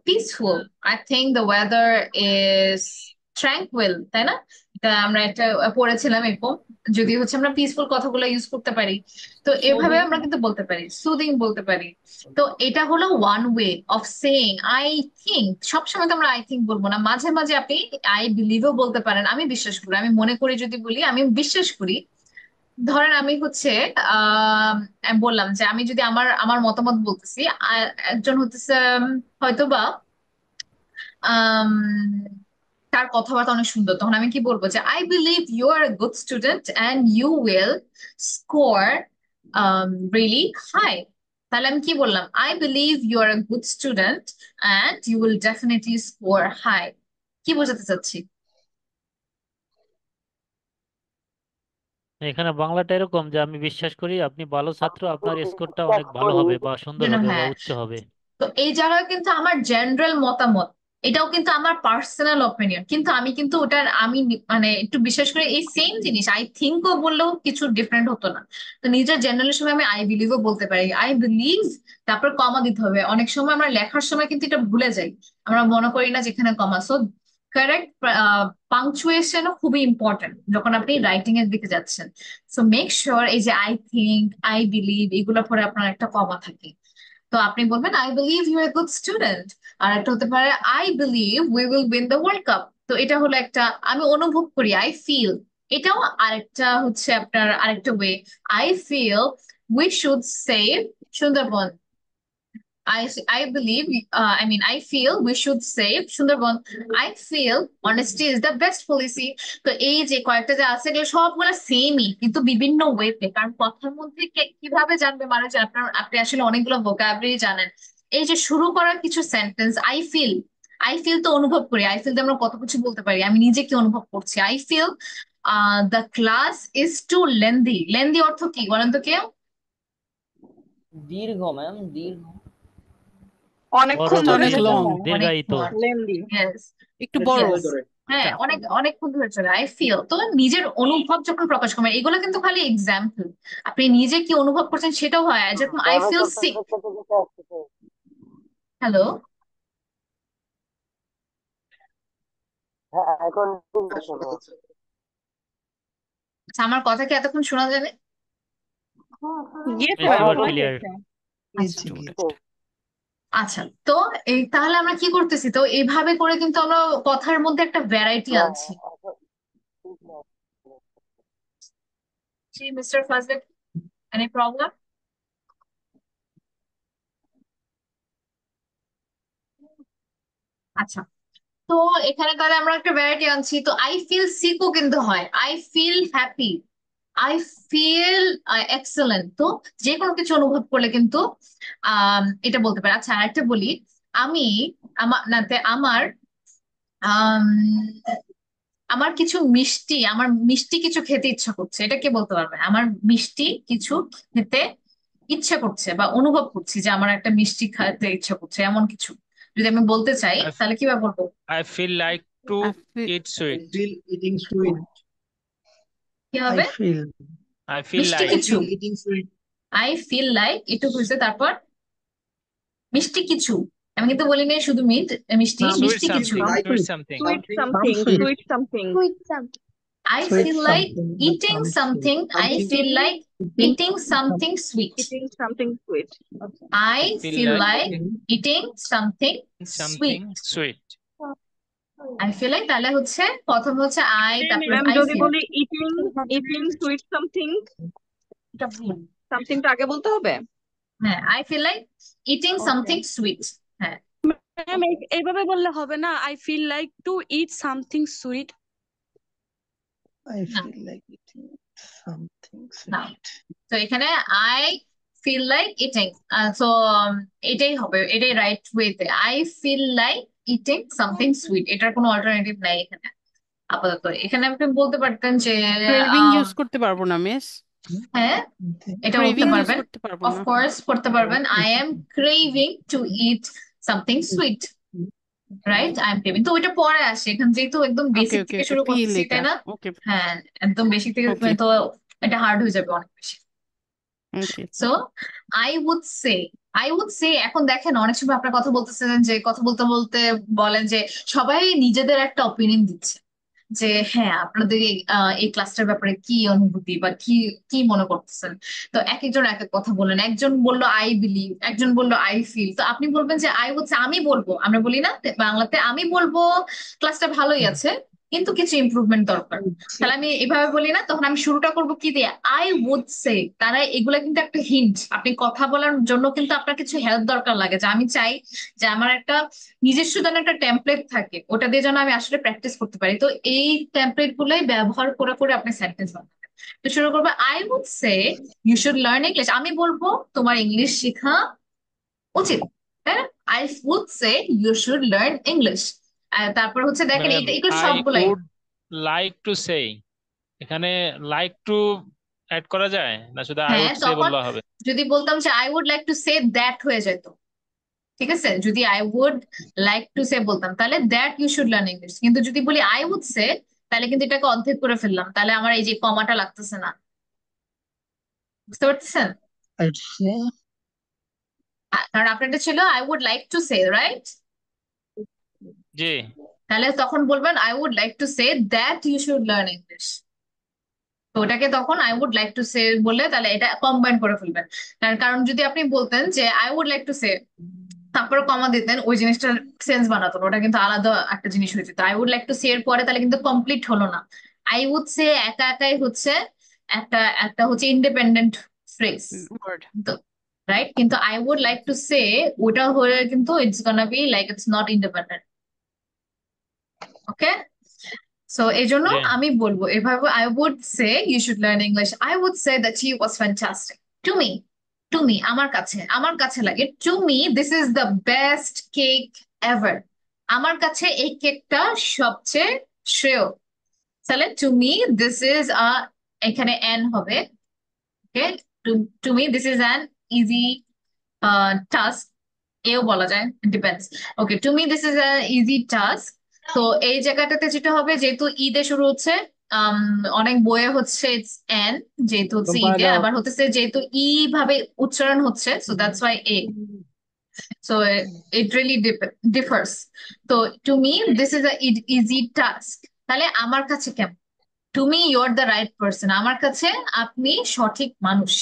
[SPEAKER 1] peaceful. I think the weather is tranquil, তাই না? এটা আমরা একটা পড়েছিলাম এরকম যদি হচ্ছে আমরা পিসফুল কথাগুলো ইউজ করতে পারি তো এভাবে
[SPEAKER 2] Soothing.
[SPEAKER 1] আমরা কিন্তু বলতে পারি সুদিং বলতে পারি তো এটা হলো one way of saying I think সবসময় তো আমরা আই থিঙ্ক বলবো না মাঝে মাঝে আপনি আই বিলিভও বলতে পারেন আমি বিশ্বাস করি আমি মনে করি যদি বলি আমি বিশ্বাস করি ধরেন আমি হচ্ছে আমি বললাম যে আমি যদি আমার আমার মতামত বলতেছি একজন হতেছে হয়তোবা আম, তার কথাবার্তা অনেক সুন্দর তখন আমি কি বলবো যে I believe you are a good student and you will score really high তাহলে আমি কি বললাম I believe you are a good student and you will definitely score high কি বোঝাতে চাচ্ছি
[SPEAKER 9] এখানে বাংলাটা এরকম যে আমি বিশ্বাস করি আপনি ভালো ছাত্র আপনার স্কোরটা
[SPEAKER 3] বিশ্বাস
[SPEAKER 9] অনেক ভালো
[SPEAKER 3] করি
[SPEAKER 9] হবে বা সুন্দর
[SPEAKER 1] যেন
[SPEAKER 9] হবে বা
[SPEAKER 1] হ্যাঁ
[SPEAKER 9] উচ্চ হবে
[SPEAKER 1] তো এই জায়গায় কিন্তু আমার জেনারেল মতামত এটাও কিন্তু আমার পার্সোনাল অপিনিয়ন কিন্তু আমি কিন্তু ওটার আমি মানে একটু বিশেষ করে এই সেম জিনিস আই থিঙ্কও বললেও কিছু ডিফারেন্ট হতো না তো নিজের জেনারেল সময় আমি আই বিলিভও বলতে পারি আই বিলিভ তারপর কমা দিতে হবে অনেক সময় আমরা লেখার সময় কিন্তু এটা ভুলে যাই আমরা মনে করি না যেখানে কমা সো কারেক্ট পাংচুয়েশনও খুবই ইম্পর্টেন্ট যখন আপনি রাইটিং এর দিকে যাচ্ছেন সো মেক শিওর এই যে আই থিঙ্ক আই বিলিভ এগুলো পরে আপনার একটা কমা থাকে তো আপনি বলবেন I believe you are good student আর একটা হতে পারে I believe we will win the world cup তো এটা হলো একটা আমি অনুভব করি আই ফিল এটাও আরেকটা হচ্ছে আপনার আরেকটা way I feel we should save Sundarbans I believe, I mean, I feel we should save Sundarban. I feel honesty is the best policy. তো এই যে কয়েকটা যে আছে এগুলো সবগুলো সেমই কিন্তু বিভিন্ন ওয়েতে কারণ কথার মধ্যে কিভাবে জানবে মানুষ যে আপনি আসলে অনেকগুলো ভোকাবুলারি জানেন এই যে শুরু করার কিছু সেন্টেন্স আই ফিল তো অনুভব করি আই ফিল আমরা কত কিছু বলতে পারি আমি নিজে কি অনুভব করছি I feel the class is too lengthy অর্থ কি বলেন তো কেউ
[SPEAKER 2] দীর্ঘ ম্যাম দীর্ঘ
[SPEAKER 6] অনেকক্ষণ
[SPEAKER 9] বড়
[SPEAKER 6] ধরে
[SPEAKER 4] অনেক
[SPEAKER 6] চলে
[SPEAKER 4] long,
[SPEAKER 9] দীর্ঘায়িত
[SPEAKER 6] লেন্দি
[SPEAKER 1] Yes.
[SPEAKER 6] একটু
[SPEAKER 7] Let's
[SPEAKER 6] বড়
[SPEAKER 7] go direct.
[SPEAKER 1] হ্যাঁ অনেকক্ষণ ধরে চলে আই ফিল তো নিজের অনুভব যখন প্রকাশ করবেন এগুলো কিন্তু খালি এক্সাম্পল আপনি নিজে কি অনুভব করছেন সেটাও হয় যেরকম আই
[SPEAKER 3] তবে
[SPEAKER 1] ফিল
[SPEAKER 3] তো
[SPEAKER 1] সিক
[SPEAKER 3] তোদের সাথে যেতে আসতেছে
[SPEAKER 1] হ্যালো
[SPEAKER 3] হ্যাঁ এখন ঠিক আছে ভাইয়া।
[SPEAKER 1] আচ্ছা আমার কথা কি এতক্ষণ শোনা যাবে
[SPEAKER 6] yes
[SPEAKER 9] Yes,
[SPEAKER 6] ma'am
[SPEAKER 9] you are
[SPEAKER 6] শোনা
[SPEAKER 9] clear.
[SPEAKER 6] যাচ্ছে
[SPEAKER 4] Yes, yes.
[SPEAKER 1] আচ্ছা তো এই তাহলে আমরা কি করতেছি তো এইভাবে করে কিন্তু আমরা কথার মধ্যে একটা ভ্যারাইটি
[SPEAKER 3] হ্যাঁ
[SPEAKER 1] আনছি
[SPEAKER 3] এখন ঠিক আছে।
[SPEAKER 1] জি মিস্টার ফাজলে এনি প্রবলেম আচ্ছা তো এখানে তাহলে আমরা একটা ভ্যারাইটি আনছি তো আই ফিল সিকও কিন্তু হয় I feel happy I feel excellent তো যে কোনো কিছু অনুভব করলে কিন্তু এটা বলতে পারি আচ্ছা আরেকটা বলি আমি আমার আম, আমার কিছু আমার মিষ্টি কিছু খেতে ইচ্ছা করছে এটা কে বলতে পারবে আমার মিষ্টি কিছু খেতে ইচ্ছা করছে বা অনুভব করছি যে আমার একটা মিষ্টি খেতে ইচ্ছা করছে এমন কিছু যদি আমি বলতে চাই
[SPEAKER 11] I, f-
[SPEAKER 1] তাহলে কিভাবে বলবো
[SPEAKER 11] I feel like to
[SPEAKER 4] I feel,
[SPEAKER 11] eat
[SPEAKER 7] I
[SPEAKER 11] sweet.
[SPEAKER 7] feel eating sweet.
[SPEAKER 1] কি
[SPEAKER 4] I
[SPEAKER 1] হবে
[SPEAKER 4] feel,
[SPEAKER 11] I feel
[SPEAKER 1] মিষ্টি
[SPEAKER 11] like
[SPEAKER 7] I
[SPEAKER 1] কিছু
[SPEAKER 7] feel eating sweet.
[SPEAKER 1] I feel like একটু হয়েছে তারপর মিষ্টি কিছু আমি কিন্তু বলিনি শুধু মিষ্টি
[SPEAKER 11] sweet
[SPEAKER 1] মিষ্টি কিছু
[SPEAKER 11] something.
[SPEAKER 7] Like
[SPEAKER 11] Sweet something.
[SPEAKER 6] Sweet
[SPEAKER 7] something,
[SPEAKER 6] something
[SPEAKER 4] sweet.
[SPEAKER 6] Sweet something
[SPEAKER 10] Sweet something.
[SPEAKER 1] I
[SPEAKER 4] sweet
[SPEAKER 1] feel like
[SPEAKER 4] something,
[SPEAKER 1] eating
[SPEAKER 4] some sweet.
[SPEAKER 1] something. I
[SPEAKER 7] something,
[SPEAKER 1] feel like eating something sweet.
[SPEAKER 6] Eating something sweet
[SPEAKER 1] I
[SPEAKER 11] Feel
[SPEAKER 1] feel
[SPEAKER 11] like
[SPEAKER 1] like eating something
[SPEAKER 11] something
[SPEAKER 1] sweet.
[SPEAKER 11] sweet.
[SPEAKER 1] I feel like তাহলে হচ্ছে প্রথম হচ্ছে I তারপর
[SPEAKER 6] ma'am
[SPEAKER 1] I
[SPEAKER 6] যদি
[SPEAKER 1] feel
[SPEAKER 6] বলি eating sweet something
[SPEAKER 1] এটা ভুল
[SPEAKER 6] সামথিংটা আগে বলতে হবে
[SPEAKER 1] হ্যাঁ I feel like eating
[SPEAKER 6] okay
[SPEAKER 1] something sweet হ্যাঁ
[SPEAKER 6] ম্যাম এইভাবে বললে হবে না I feel like to eat something sweet
[SPEAKER 4] I
[SPEAKER 1] না
[SPEAKER 4] feel like eating something
[SPEAKER 1] না
[SPEAKER 4] sweet.
[SPEAKER 1] তো এখানে I feel like eating so এটাই হবে এটাই রাইট ওয়েতে I feel like eating something sweet এটার কোনো অল্টারনেটিভ নাই এখানে আপাতত এখানে আপনি বলতে পারতেন যে
[SPEAKER 12] ক্রেভিং ইউজ করতে পারবো না মিস,
[SPEAKER 1] হ্যাঁ এটা বলতে
[SPEAKER 12] ক্রেভিং ইউজ
[SPEAKER 1] পারবেন,
[SPEAKER 12] করতে পারবো
[SPEAKER 1] অফ
[SPEAKER 12] না।
[SPEAKER 1] কোর্স করতে পারবেন। I am craving to eat something sweet, right? I am craving, তো ওইটা পরে আসে, এখন যেহেতু একদম
[SPEAKER 12] ওকে
[SPEAKER 1] বেসিক
[SPEAKER 12] ওকে
[SPEAKER 1] থেকে
[SPEAKER 12] ওকে,
[SPEAKER 1] শুরু
[SPEAKER 12] ফিল
[SPEAKER 1] করতেছি,
[SPEAKER 12] এটা।
[SPEAKER 1] তাই না?
[SPEAKER 12] ওকে
[SPEAKER 1] হ্যাঁ একদম বেসিক থেকে,
[SPEAKER 12] ওকে
[SPEAKER 1] তো এটা হার্ড হয়ে যাবে অনেক বেশি।
[SPEAKER 12] ওকে।
[SPEAKER 1] সো আই উড সে, এখন দেখেন অনেক সময় আপনার কথা বলতেছেন যে কথা বলতে বলতে বলেন যে সবাই নিজেদের একটা অপিনিয়ন দিচ্ছে, যে হ্যাঁ আপনাদের এই ক্লাসটার ব্যাপারে কি অনুভূতি বা কি কি মনে করতেছেন। তো এক একজন এক এক কথা বলেন, একজন বললো আই বিলিভ, একজন বললো আই ফিল, তো আপনি বলবেন যে আই হচ্ছে আমি বলবো, আমরা বলি না বাংলাতে, আমি বলবো ক্লাসটা ভালোই আছে কিন্তু কিছু ইমপ্রুভমেন্ট দরকার। তাহলে আমি এভাবে বলি না, তখন আমি শুরুটা করবো কি দিয়ে, আই উড সে। তারা এগুলা কিন্তু একটা হিন্ট, আপনি কথা বলার জন্য কিন্তু আপনার কিছু হেল্প দরকার লাগে, যে আমি চাই যে আমার একটা নিজস্ব যেন একটা টেমপ্লেট থাকে, ওটা দিয়ে যেন আমি আসলে প্র্যাকটিস করতে পারি। তো এই টেমপ্লেট গুলাই ব্যবহার করে করে আপনি সেন্টেন্স বানাবেন। তো শুরু করবো, I would say you should learn English, আমি বলবো তোমার ইংলিশ শেখা উচিত, তাই না? I would say you should learn English. তারপর হচ্ছে দেখেন
[SPEAKER 11] ম্যাম,
[SPEAKER 1] এগুলো
[SPEAKER 11] আই
[SPEAKER 1] সবগুলাই।
[SPEAKER 11] উড লাইক টু সে, এখানে লাইক টু অ্যাড করা যায় না, শুধু আই
[SPEAKER 1] হ্যাঁ
[SPEAKER 11] উড সে
[SPEAKER 1] তখন
[SPEAKER 11] বললে হবে?
[SPEAKER 1] যদি বলতাম যে I would like to say that হয়ে যেত, ঠিক আছে? যদি I would like to say বলতাম তাহলে that you should learn English, কিন্তু যদি বলি আই উড সে তাহলে কিন্তু এটাকে অর্ধেক করে ফেললাম, তাহলে আমার এই যে কমাটা লাগতেছে না, বুঝতে পারতেছেন?
[SPEAKER 4] আচ্ছা,
[SPEAKER 1] কারণ আপনারটা ছিল I would like to say, right?
[SPEAKER 11] জি
[SPEAKER 1] তাহলে তখন বলবেন I would like to say that you should learn English, তো ওটাকে তখন I would like to say বললে তাহলে এটা কম্বাইন করে ফেলবেন। তার কারণ যদি আপনি বলতেন যে I would like to say তারপরে কমা দিতেন, ওই জিনিসটার সেন্স বানাতো না, ওটা কিন্তু আলাদা একটা জিনিস হয়ে যেত। I would like to say এর পরে তাহলে কিন্তু কমপ্লিট হলো না। আই উড সে একা একাই হচ্ছে একটা একটা হচ্ছে ইন্ডিপেন্ডেন্ট ফ্রেজ,
[SPEAKER 12] ওয়ার্ড।
[SPEAKER 1] তো রাইট, কিন্তু I would like to say ওটা হয়ে কিন্তু it's gonna be like it's not independent. Okay, so এই জন্য
[SPEAKER 11] জি
[SPEAKER 1] আমি বলবো এভাবে, I would say you should learn English, I would say that he was fantastic to me, আমার কাছে লাগে, to me this is the best cake ever, আমার কাছে এই কেকটা সবচেয়ে শ্রেয়। তাহলে টু মি দিস ইজ এখানে এন হবে, okay, to me this is an easy task, এও বলা যায়, depends. Okay, to me this is an easy task. তো এই জায়গাটাতে যেটা হবে, যেহেতু ই দিয়ে শুরু হচ্ছে, আম, অনেক বইয়ে হচ্ছে ইটস এন, যেহেতু হচ্ছে ই দিয়ে, আবার হচ্ছে যেহেতু ই ভাবে উচ্চারণ হচ্ছে, so that's Y A. So it really differs. So to me, this is a easy task. তাহলে আমার কাছে কেমন, to me you're the right person, আমার কাছে আপনি সঠিক মানুষ।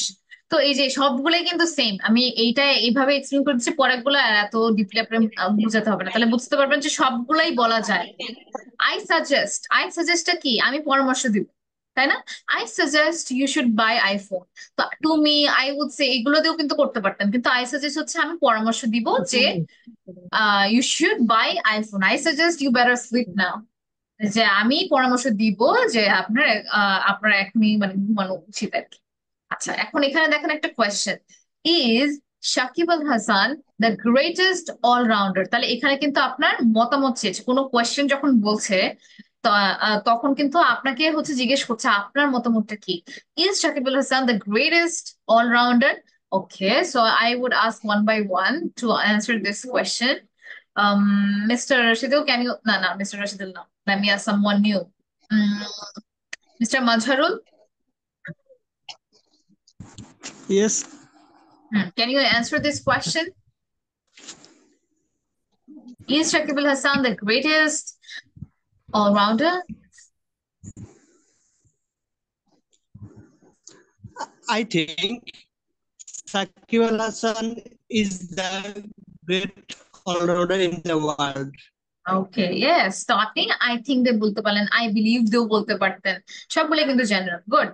[SPEAKER 1] তো এই যে সবগুলাই কিন্তু সেম, আমি এইটা এইভাবে এক্সপ্লেন করছি, পরেরগুলো আর এত ডিপলি আপনি বুঝাতে হবে না, তাহলে বুঝতে পারবেন যে সবগুলাই বলা যায়। আই সাজেস্টটা কি, আমি পরামর্শ দিব, তাই না? I suggest you should buy iPhone. তো to me I would say এগুলো দিয়েও কিন্তু করতে পারতেন, কিন্তু আই সাজেস্ট হচ্ছে আমি পরামর্শ দিব যে you should buy iPhone, I suggest you better sleep now, যে আমি পরামর্শ দিব যে আপনার এখনই মানে ঘুমানো উচিত আর কি। আচ্ছা, এখন এখানে দেখেন একটা question, is Shakib Al Hasan the greatest allrounder? তাহলে এখানে কিন্তু আপনার মতামত চেয়েছে, কোনো কোয়েশ্চেন যখন বলছে তখন কিন্তু আপনাকে হচ্ছে জিজ্ঞেস করছে আপনার মতামতটা কি। Is Shakib Al Hasan the greatest allrounder? Okay, so I would ask one by one to answer this question. Mr. Rashidul, can you? No, no, Mr. Rashidul, no. Let me ask someone new. Mm, Mr. Mazharul,
[SPEAKER 4] yes,
[SPEAKER 1] can you answer this question? Is Shakib Al Hassan the greatest all-rounder?
[SPEAKER 13] I think Sakib Al Hasan is the great all-rounder in the world.
[SPEAKER 1] Okay, yes. তো আপনি I think দিয়ে বলতে পারলেন, I believe দিয়েও বলতে পারতেন, সবগুলো কিন্তু general. Good.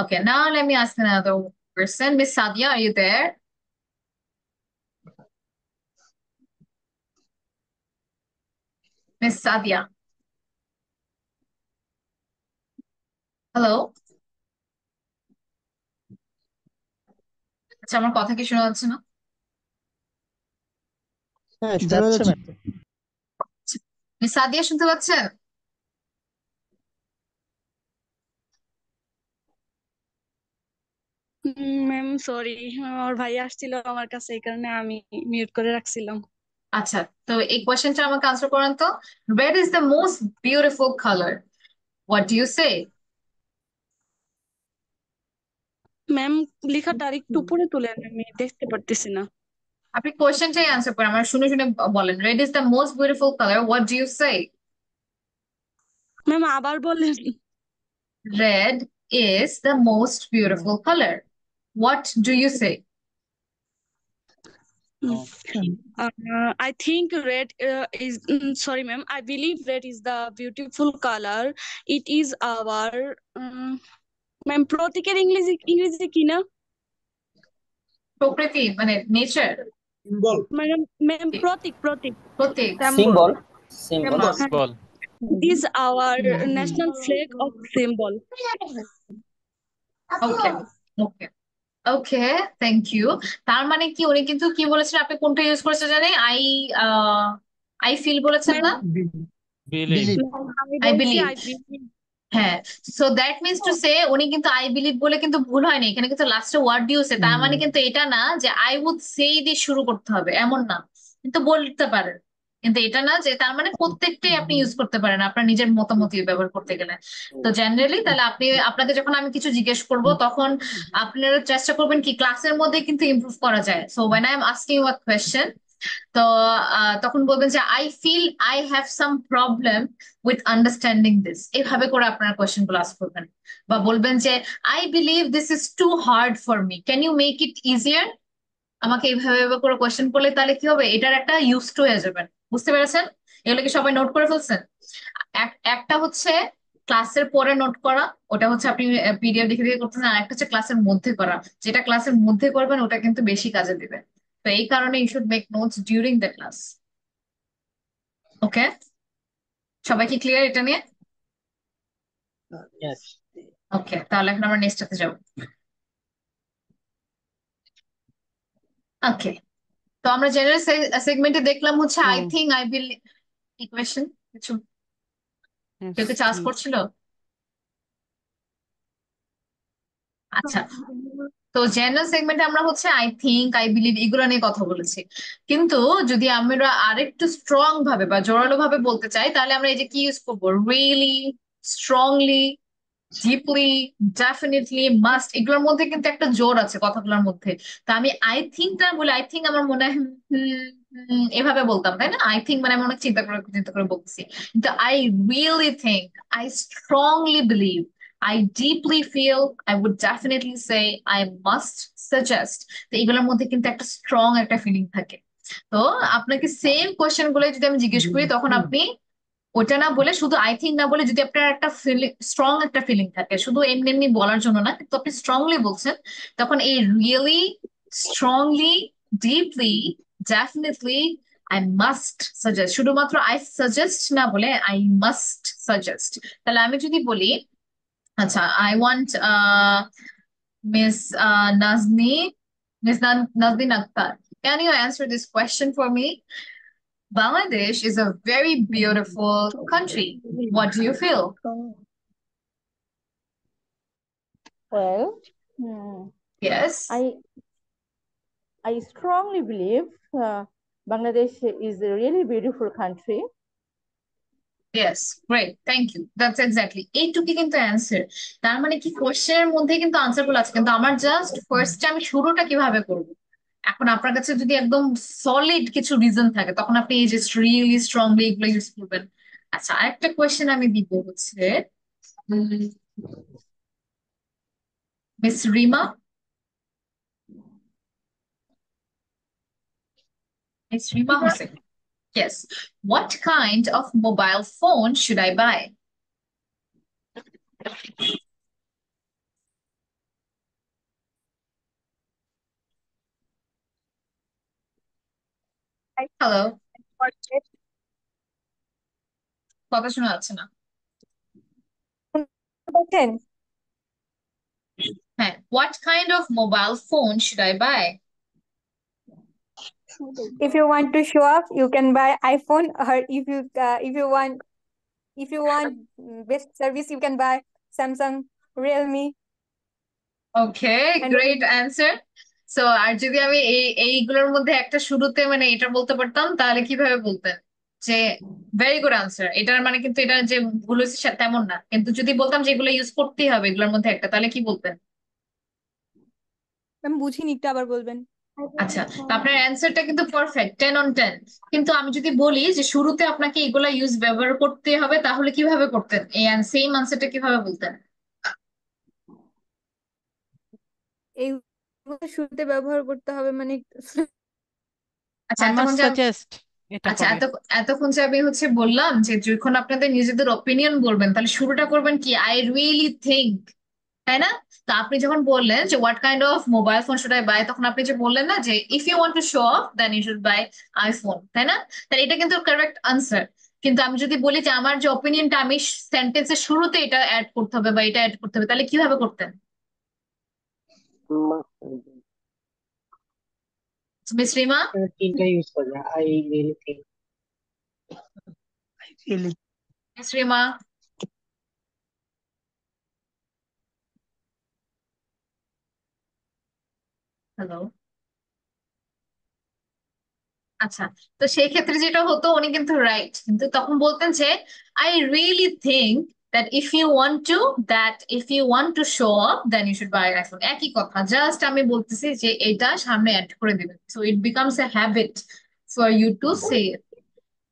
[SPEAKER 1] Okay, now let me ask another person. Miss Sadia, are you there? Miss Sadia. Hello? আচ্ছা, আমার কথা কি শোনা যাচ্ছে না?
[SPEAKER 4] হ্যাঁ শোনা
[SPEAKER 13] যাচ্ছে
[SPEAKER 4] যাচ্ছে।
[SPEAKER 13] ম্যাম।
[SPEAKER 1] মিস সাদিয়া শুনতে পাচ্ছেন?
[SPEAKER 6] ম্যাম সরি, আমার ভাই আসছিল আমার কাছে, এই কারণে আমি মিউট করে রাখছিলাম।
[SPEAKER 1] আচ্ছা, তো এই কোয়েশ্চেনটা আমাকে আনসার করেন তো। Red is the most beautiful colour, what do you say?
[SPEAKER 6] Ma'am লেখাটা আর একটু উপরে তুলেন, আমি দেখতে পারতেছি না।
[SPEAKER 1] আপনি কোয়েশ্চেনটাই আনসার করেন, আমার শুনে শুনে বলেন। Red is the most beautiful colour, what do you say?
[SPEAKER 6] Ma'am আবার বলেন।
[SPEAKER 1] Red is the most beautiful color. What do you say?
[SPEAKER 6] I think red is sorry ma'am, I believe red is the beautiful color. It is our ma'am প্রতীকের ইংরেজি কি না?
[SPEAKER 1] প্রকৃতি মানে nature.
[SPEAKER 7] Symbol
[SPEAKER 6] ma'am প্রতীক
[SPEAKER 1] প্রতীক
[SPEAKER 14] Symbol.
[SPEAKER 11] Symbol.
[SPEAKER 6] is our national flag of symbol.
[SPEAKER 1] Okay okay okay, thank you. তার মানে কি উনি কিন্তু কি বলেছেন, আপনি কোনটা ইউজ করেছেন জানেন? আই ফিল বলেছেন না?
[SPEAKER 11] Believe.
[SPEAKER 1] I believe. হ্যাঁ, so that means to say উনি কিন্তু আই বিলিভ বলে কিন্তু ভুল হয়নি, এখানে কিন্তু লাস্টে ওয়ার্ড দিয়েছে। তার মানে কিন্তু এটা না যে আই উড সে দিয়ে শুরু করতে হবে, এমন না, কিন্তু বলতে পারেন। কিন্তু এটা না যে তার মানে প্রত্যেকটাই আপনি ইউজ করতে পারেন আপনার নিজের মতামত ব্যবহার করতে গেলে। তো জেনারেলি তাহলে আপনাকে যখন আমি কিছু জিজ্ঞেস করব তখন আপনারা চেষ্টা করবেন কি ক্লাসের মধ্যে কিন্তু ইমপ্রুভ করা যায়। So when I am asking you a question, তো তখন বলবেন যে I feel I have some problem with understanding this, এভাবে করে আপনারা কোয়েশ্চেন গুলো আস্ক করবেন। বা বলবেন যে I believe this is too hard for me, can you make it easier? আমাকে এইভাবে এভাবে করে কোয়েশ্চেন করলে তাহলে কি হবে, এটার একটা ইউজ টু হয়ে যাবেন। বুঝতে পেরেছেন? এগুলো কি সবাই নোট করে ফেলছেন? একটা হচ্ছে ক্লাসের পরে নোট করা, ওটা হচ্ছে আপনি পিডিএফ দেখে দেখে করতেছেন। আর একটা হচ্ছে ক্লাসের মধ্যে করা, যেটা ক্লাসের মধ্যে করবেন ওটা কিন্তু বেশি কাজে দিবে। তো এই কারণে you should make notes during the class. Okay, সবাই কি ক্লিয়ার এটা নিয়ে?
[SPEAKER 14] Yes.
[SPEAKER 1] ওকে, তাহলে এখন আমরা নেক্সটটাতে যাব। ওকে, তো আমরা জেনারেল সেগমেন্টে দেখলাম হচ্ছে আই থিঙ্ক, আই বিলিভ। কি কোয়েশ্চেন? কিছু কেউ কি চার্জ করছিল? আচ্ছা, তো জেনারেল সেগমেন্টে আমরা হচ্ছে আই থিঙ্ক, আই বিলিভ এগুলো নিয়ে কথা বলেছি। কিন্তু যদি আমরা আরেকটু স্ট্রং ভাবে বা জোরালো ভাবে বলতে চাই, তাহলে আমরা এই যে কি ইউজ করবো, really, strongly, deeply, definitely, must, এগুলোর মধ্যে কিন্তু একটা জোর আছে কথাগুলোর মধ্যে। তো আমি আই থিঙ্কটা বলে, আই থিঙ্ক আমার মনে হয় এভাবে বলতাম, তাই না? আই থিঙ্ক মানে আমি অনেক চিন্তা করে বলতেছি। কিন্তু I really think, I strongly believe, I deeply feel, I would definitely say, I must suggest. তো এগুলোর মধ্যে কিন্তু একটা স্ট্রং একটা ফিলিং থাকে। তো আপনাকে সেম কোয়েশ্চেন গুলো যদি আমি জিজ্ঞেস করি, তখন আপনি ওটা না বলে, শুধু আই থিঙ্ক না বলে, যদি আপনার একটা ফিলিং, স্ট্রং একটা ফিলিং থাকে, শুধু এমনি এমনি বলার জন্য না, কিন্তু আপনি স্ট্রংলি বলছেন, তখন এই really, strongly, deeply, definitely, I must suggest, শুধুমাত্র আই সাজেস্ট না বলে আই মাস্ট সাজেস্ট। তাহলে আমি যদি বলি, আচ্ছা, I want miss Nazneen, Nazneen Akhtar, can you answer this question for me? Bangladesh is a very beautiful country. What do you feel?
[SPEAKER 15] Well,
[SPEAKER 1] Yes.
[SPEAKER 15] I strongly believe Bangladesh is a really beautiful country.
[SPEAKER 1] Yes, great, thank you. That's exactly এইটুকুই কিন্তু answer. তার মানে কি কোশ্চেনের মধ্যে কিন্তু answer গুলো আছে, কিন্তু আমার জাস্ট ফার্স্টে আমি শুরুটা কিভাবে করব। এখন আপনার কাছে যদি একদম সলিড কিছু রিজন থাকে, তখন আপনি এই যে রিয়েলি, স্ট্রংলি এগুলো ইউজ করবেন। আচ্ছা, আরেকটা কোয়েশ্চেন আমি দিব হচ্ছে miss Rima. Miss Rima Hussain. Yes. What kind of mobile phone should I buy? Hello. কথা শোনা যাচ্ছে না। হ্যাঁ, what kind of mobile phone should I buy?
[SPEAKER 16] If you want to show off, you can buy iPhone, or if you want best service, you can buy Samsung, Realme.
[SPEAKER 1] Okay,
[SPEAKER 16] And
[SPEAKER 1] great answer. So আর যদি আমি এইগুলোর মধ্যে একটা শুরুতে মানে এটা বলতে পারতাম তাহলে কিভাবে বলতেন যে ভেরি গুড আনসার, এটার মানে কিন্তু এটা যে ভুল হয়েছে তেমন না, কিন্তু যদি বলতাম যে এগুলো ইউজ করতেই হবে এগুলোর মধ্যে একটা, তাহলে কি বলতেন?
[SPEAKER 16] আমি বুঝিনি, একটু আবার বলবেন।
[SPEAKER 1] আচ্ছা, তো আপনার অ্যান্সারটা কিন্তু পারফেক্ট, 10 on 10। কিন্তু আমি যদি বলি যে শুরুতে আপনাকে এগুলা ব্যবহার করতে হবে, তাহলে কিভাবে করতেন? এই সেম আনসারটা কিভাবে বলতেন?
[SPEAKER 16] এই শুরুতে ব্যবহার করতে হবে মানে
[SPEAKER 1] আচ্ছা
[SPEAKER 12] আই
[SPEAKER 1] এতক্ষণ
[SPEAKER 12] মাস্ট
[SPEAKER 1] যে
[SPEAKER 12] সাজেস্ট এটা
[SPEAKER 1] আচ্ছা
[SPEAKER 12] হবে।
[SPEAKER 1] এতক্ষণ যে আমি বললাম যে যখন আপনাদের নিজেদের ওপিনিয়ন বলবেন তাহলে শুরুটা করবেন কি আই রিয়েলি থিঙ্ক, তাই না? তো আপনি যখন বললেন যে what kind of mobile phone should I buy, তখন আপনি যে বললেন না যে if you want to show off then you should buy iPhone, তাই না? তাহলে এটা কিন্তু কারেক্ট আনসার। কিন্তু আমি যদি বলি যে আমার যে ওপিনিয়নটা আমি সেন্টেন্সের শুরুতে এটা অ্যাড করতে হবে বা এটা অ্যাড করতে হবে, তাহলে কিভাবে করতেন? মিস রিমা?
[SPEAKER 3] তিনটা ইউজ করবে, I really think,
[SPEAKER 4] Really.
[SPEAKER 1] Miss Rima? Hello? আচ্ছা, তো সেই ক্ষেত্রে যেটা হতো উনি কিন্তু রাইট, কিন্তু তখন বলতেন যে I really think if you want to show up then you should buy an iPhone, একই কথা, জাস্ট আমি বলতেছি যে এটা সামনে অ্যাড করে দিবেন, so it becomes a habit for you to say.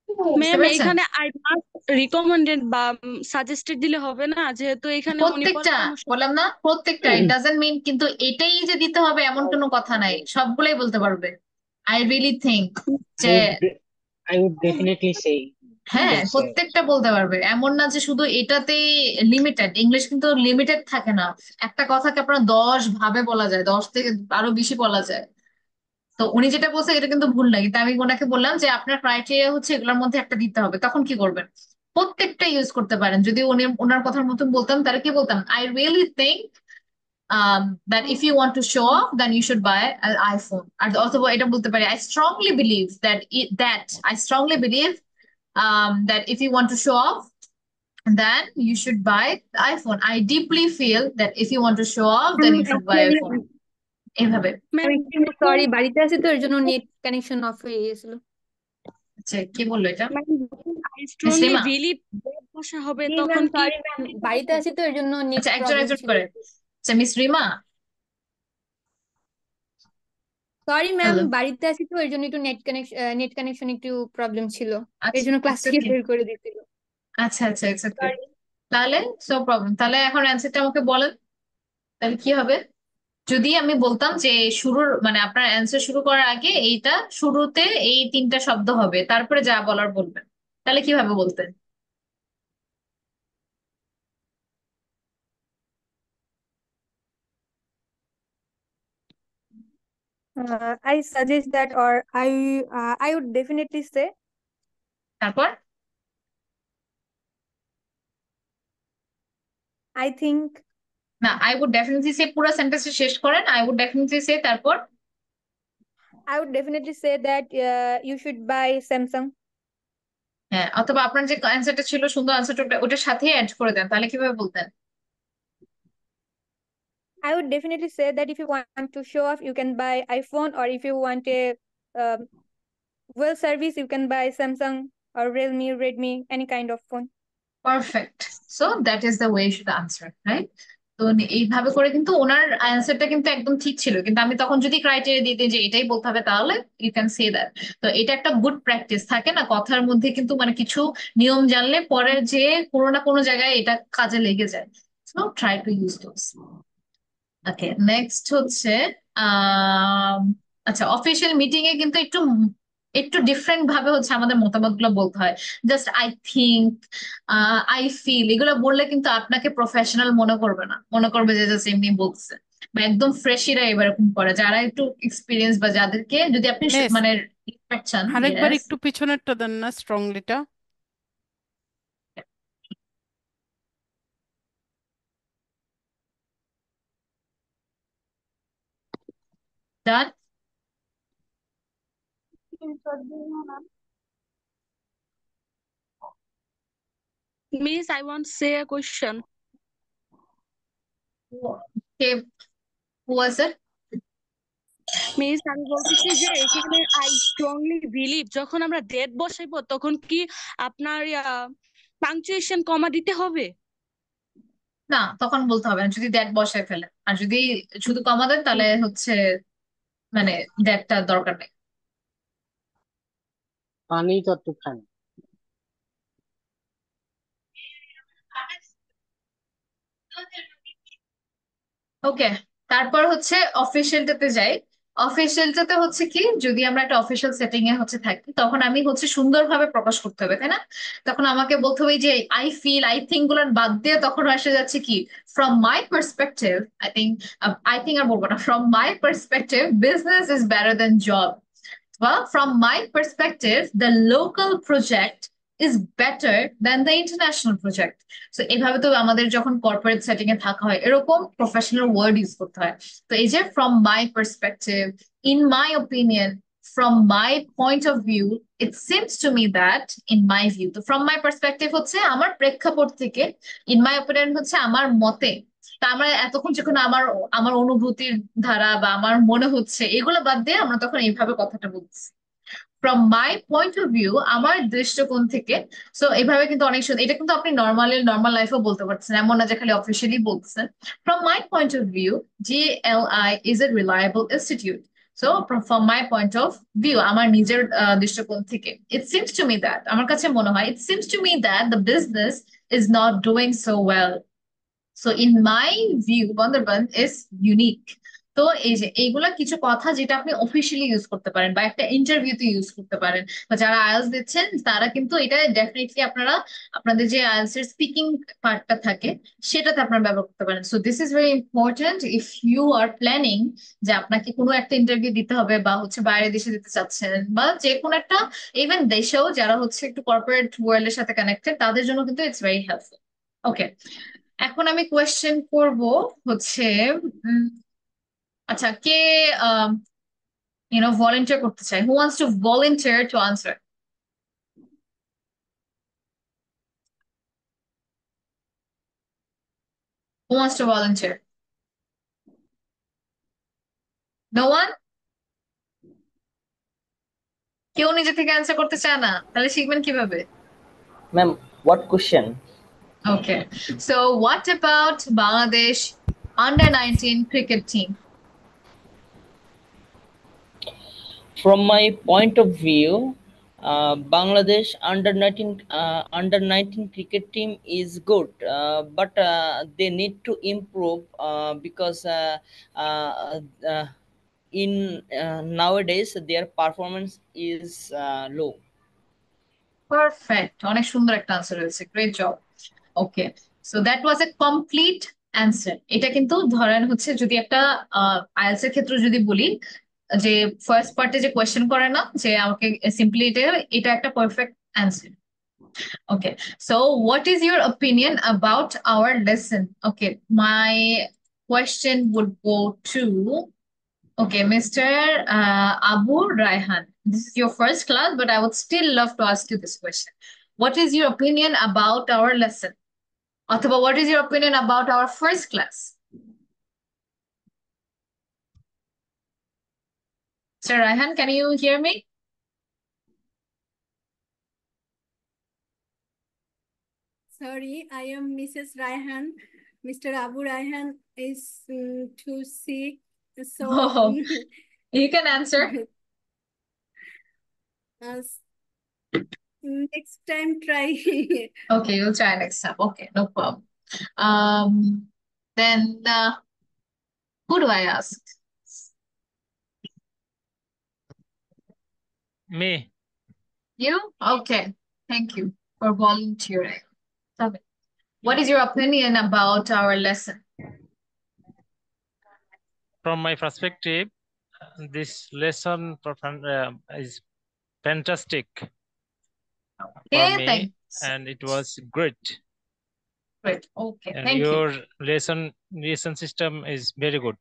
[SPEAKER 1] বুঝতে
[SPEAKER 6] ম্যাম
[SPEAKER 1] পেরেছেন?
[SPEAKER 6] এখানে আই মাস্ট রিকমেন্ডেড বা সাজেস্টেড দিলে হবে না, যেহেতু এখানে উনি
[SPEAKER 1] প্রত্যেকটা,
[SPEAKER 6] পরামর্শ।
[SPEAKER 1] বললাম না প্রত্যেকটা, ইট ডাজন্ট মিন কিন্তু এটাই যে দিতে হবে এমন কোনো কথা নাই, সবগুলাই বলতে পারবে। আই রিয়েলি থিঙ্ক যে
[SPEAKER 3] I would definitely say.
[SPEAKER 1] হ্যাঁ,
[SPEAKER 3] Yes, sir.
[SPEAKER 1] প্রত্যেকটা বলতে পারবে, এমন না যে শুধু এটাতেই লিমিটেড। ইংলিশ কিন্তু লিমিটেড থাকে না, একটা কথাকে আপনার 10 ভাবে বলা যায়, 10 থেকে আরো বেশি বলা যায়। তো উনি যেটা বলছে এটা কিন্তু ভুল না, কিন্তু আমি ওনাকে বললাম যে আপনার ক্রাইটেরিয়া হচ্ছে এগুলোর মধ্যে একটা দিতে হবে, তখন কি করবেন? প্রত্যেকটা ইউজ করতে পারেন। যদি উনি ওনার কথার মতন বলতাম তাহলে কি বলতাম? I really think that if you want to show off then you should buy an iPhone, আর অথবা এটা বলতে পারি I strongly believe that if you want to show off then you should buy the iPhone. I deeply feel that if you want to show off then you should buy iPhone, এইভাবে।
[SPEAKER 6] Ma'am
[SPEAKER 16] sorry, বাড়িতে আছি তো এর জন্য net connection off হয়ে গেছিল।
[SPEAKER 1] আচ্ছা, কি বললো এটা?
[SPEAKER 6] I
[SPEAKER 1] miss
[SPEAKER 6] strongly
[SPEAKER 1] Rima?
[SPEAKER 6] Really বসা হবে
[SPEAKER 16] জি
[SPEAKER 6] তখন
[SPEAKER 16] ম্যাম,
[SPEAKER 6] কি?
[SPEAKER 16] সরি ম্যাম, বাড়িতে আছি তো এর জন্য নেট
[SPEAKER 1] আচ্ছা, একজন
[SPEAKER 16] প্রবলেম
[SPEAKER 1] একজন
[SPEAKER 16] ছিল।
[SPEAKER 1] করে। আচ্ছা, miss Rima?
[SPEAKER 16] Sorry ma'am,
[SPEAKER 1] hello?
[SPEAKER 16] বাড়িতে আছি তো এর জন্য একটু নেট কানেকশন একটু প্রবলেম ছিল, এর
[SPEAKER 1] আচ্ছা,
[SPEAKER 16] জন্য ক্লাস
[SPEAKER 1] it's
[SPEAKER 16] থেকে
[SPEAKER 1] okay.
[SPEAKER 16] বের করে দিছিল।
[SPEAKER 1] আচ্ছা আচ্ছা, ইটস ওকে।
[SPEAKER 16] সরি।
[SPEAKER 1] তাহলে সো প্রবলেম, তাহলে এখন অ্যান্সারটা আমাকে বলেন, তাহলে কি হবে? যদি আমি বলতাম যে শুরুর মানে আপনার অ্যান্সার শুরু করার আগে এইটা শুরুতে এই 3টা শব্দ হবে, তারপরে যা বলার বলবেন, তাহলে কিভাবে বলতেন?
[SPEAKER 16] I suggest that, or I would definitely say,
[SPEAKER 1] তারপর?
[SPEAKER 16] I think,
[SPEAKER 1] না, আই উড ডেফিনেটলি সে পুরো সেন্টেন্সটা শেষ করেন, আই উড ডেফিনেটলি সে, তারপর?
[SPEAKER 16] that you should buy Samsung.
[SPEAKER 1] হ্যাঁ, অথবা আপনার যে অ্যান্সারটা ছিল সুন্দর অ্যান্সারটা ওটার সাথে অ্যাড করে দেন, তাহলে কিভাবে বলতেন?
[SPEAKER 16] I would definitely say that if you want to show off, you can buy iPhone, or if you want a um, well service, you can buy Samsung or Realme, Redmi, any kind of phone.
[SPEAKER 1] Perfect. So that is the way should answer, right? তো এইভাবে করে কিন্তু ওনার অ্যান্সারটা কিন্তু একদম ঠিক ছিল, কিন্তু আমি তখন যদি ক্রাইটেরিয়া দিতে যে এটাই বলতে হবে তাহলে ইউ ক্যান সে দ্যাট। তো এটা একটা গুড প্র্যাকটিস থাকে না কথার মধ্যে, কিন্তু মানে কিছু নিয়ম জানলে পরে যে কোনো না কোনো জায়গায় এটা কাজে লেগে যায়। So try to use those. Okay, next হচ্ছে আহ আচ্ছা, অফিসিয়াল মিটিং এ কিন্তু একটু একটু ডিফারেন্ট ভাবে হচ্ছে আমাদের মতামত গুলো বলতে হয়। Just I think, I feel, এগুলো বললে কিন্তু আপনাকে প্রফেশনাল মনে করবে না, মনে করবে যে জাস্ট এমনি বলছে। বা একদম ফ্রেশিরা এরকম করে, যারা একটু এক্সপিরিয়েন্স বা যাদেরকে যদি আপনি
[SPEAKER 12] মিস
[SPEAKER 1] মানে respect চান।
[SPEAKER 12] আরেকবার
[SPEAKER 1] Yes.
[SPEAKER 12] একটু পিছনেরটা দেন না, স্ট্রংলিটা।
[SPEAKER 1] Done?
[SPEAKER 6] Miss, I want to say a question.
[SPEAKER 1] Okay, Who was it?
[SPEAKER 6] Miss আমি বলতেছি যে এখানে আই স্ট্রংলি বিলিভ যখন আমরা ডেট বসাইবো তখন কি আপনার পাংচুয়েশন কমা দিতে হবে?
[SPEAKER 1] না, তখন বলতে হবে না যদি দ্যাট বসায় ফেলে। আর যদি শুধু কমা দেন তাহলে হচ্ছে মানে দ্যাটটা দরকার নেই।
[SPEAKER 4] পানি তো খান।
[SPEAKER 1] ওকে, তারপর হচ্ছে অফিসিয়ালটাতে যাই। অফিসিয়ালটাতে হচ্ছে কি, যদি আমরা একটা অফিসিয়াল সেটিং এ হচ্ছে থাকি তখন আমি হচ্ছে সুন্দরভাবে প্রকাশ করতে হবে, তাই না? তখন আমাকে বলতে হবে যে আই ফিল আই থিঙ্ক গুলো বাদ দিয়ে তখন আসে যাচ্ছে কি, from my perspective I think আর বলবো না, from my perspective business is better than job. Well, from my perspective, the local project is better than the international project. So এইভাবে তো আমাদের যখন কর্পোরেট সেটিং এ থাকা হয় এরকম প্রফেশনাল ওয়ার্ড ইউজ করতে হয়। তো এই যে from my perspective, in my opinion, from my point of view, it seems to me that in my view, তো from my perspective হচ্ছে আমার প্রেক্ষাপট থেকে, in my opinion হচ্ছে আমার মতে। তা আমরা এতক্ষণ যখন আমার আমার অনুভূতির ধারা বা আমার মনে হচ্ছে এগুলো বাদ দিয়ে আমরা তখন এইভাবে কথাটা বলছি, from my point of view, আমার দৃষ্টিকোণ থেকে। সো এইভাবে কিন্তু অনেক সুন্দর, এটা কিন্তু আপনি নর্মাল লাইফেও বলতে পারছেন, এমন না যে খালি অফিসিয়ালি বলছেন। From my point of view, GLI is a reliable institute. So from my point of view, আমার নিজের দৃষ্টিকোণ থেকে, ইট সিমস টু মি দ্যাট, আমার কাছে মনে হয়, ইট seems to me that the business is not doing so well. So in my view Bandarban is unique. তো এই যে এইগুলা কিছু কথা যেটা আপনি অফিসিয়ালি ইউজ করতে পারেন বা একটা ইন্টারভিউতে ইউজ করতে পারেন, বা যারা আইএলটিএস দিচ্ছেন তারা কিন্তু এটা ডেফিনেটলি আপনারা আপনাদের যে আইএলটিএস এর স্পিকিং পার্টটা থাকে সেটাতে আপনারা ব্যবহার করতে পারেন। So this is very important if you are planning যে আপনাকে কোনো একটা ইন্টারভিউ দিতে হবে বা হচ্ছে বাইরে দেশে দিতে চাচ্ছেন বা যে কোনো একটা, ইভেন দেশেও যারা হচ্ছে একটু কর্পোরেট ওয়ার্ল্ডের সাথে কানেক্টেড তাদের জন্য কিন্তু ইটস ভেরি হেল্পফুল। ওকে, এখন আমি কোয়েশ্চেন করব হচ্ছে উম, আচ্ছা কে ভলেন্টিয়ার করতে চায়? Who wants to volunteer to answer? Who wants to volunteer? No one? কেউ নিজে থেকে অ্যান্সার করতে চায় না, তাহলে শিখবেন কিভাবে?
[SPEAKER 14] Ma'am, what question?
[SPEAKER 1] Okay, so what about Bangladesh under 19 cricket team?
[SPEAKER 14] From my point of view, Bangladesh under 19 cricket team is good, but they need to improve because in nowadays their performance is low.
[SPEAKER 1] Perfect, অনেক সুন্দর একটা answer হয়েছে, great job. Okay, so that was A complete answer. এটা কিন্তু ধরেন হচ্ছে যদি একটা আইএলটিএস এর ক্ষেত্রে যদি বলি যে ফার্স্ট পার্টে যে কোয়েশ্চেন করে না যে আমাকে সিম্পলি এটা একটা perfect answer. Okay, so what is your opinion about our lesson? Okay, my question would go to, okay, Mr. Abu Raihan. This is your first class, but I would still love to ask you this question. What is your opinion about our lesson? Athaba, what is your opinion about our first class? Mr. Raihan, can you hear me?
[SPEAKER 17] Sorry, I am Mrs. Raihan. Mr. Abu Raihan is too sick, so
[SPEAKER 1] Oh, you can answer.
[SPEAKER 17] Next time try.
[SPEAKER 1] Okay, you'll try next time. Okay, no problem. Then who do I ask?
[SPEAKER 11] Me.
[SPEAKER 1] You? Okay. Thank you for volunteering. Tell me, what is your opinion about our lesson?
[SPEAKER 11] From my perspective, this lesson is fantastic for
[SPEAKER 1] Okay,
[SPEAKER 11] me,
[SPEAKER 1] thanks.
[SPEAKER 11] and it was great.
[SPEAKER 1] Great. Okay,
[SPEAKER 11] And
[SPEAKER 1] thank you.
[SPEAKER 11] your lesson system is very good.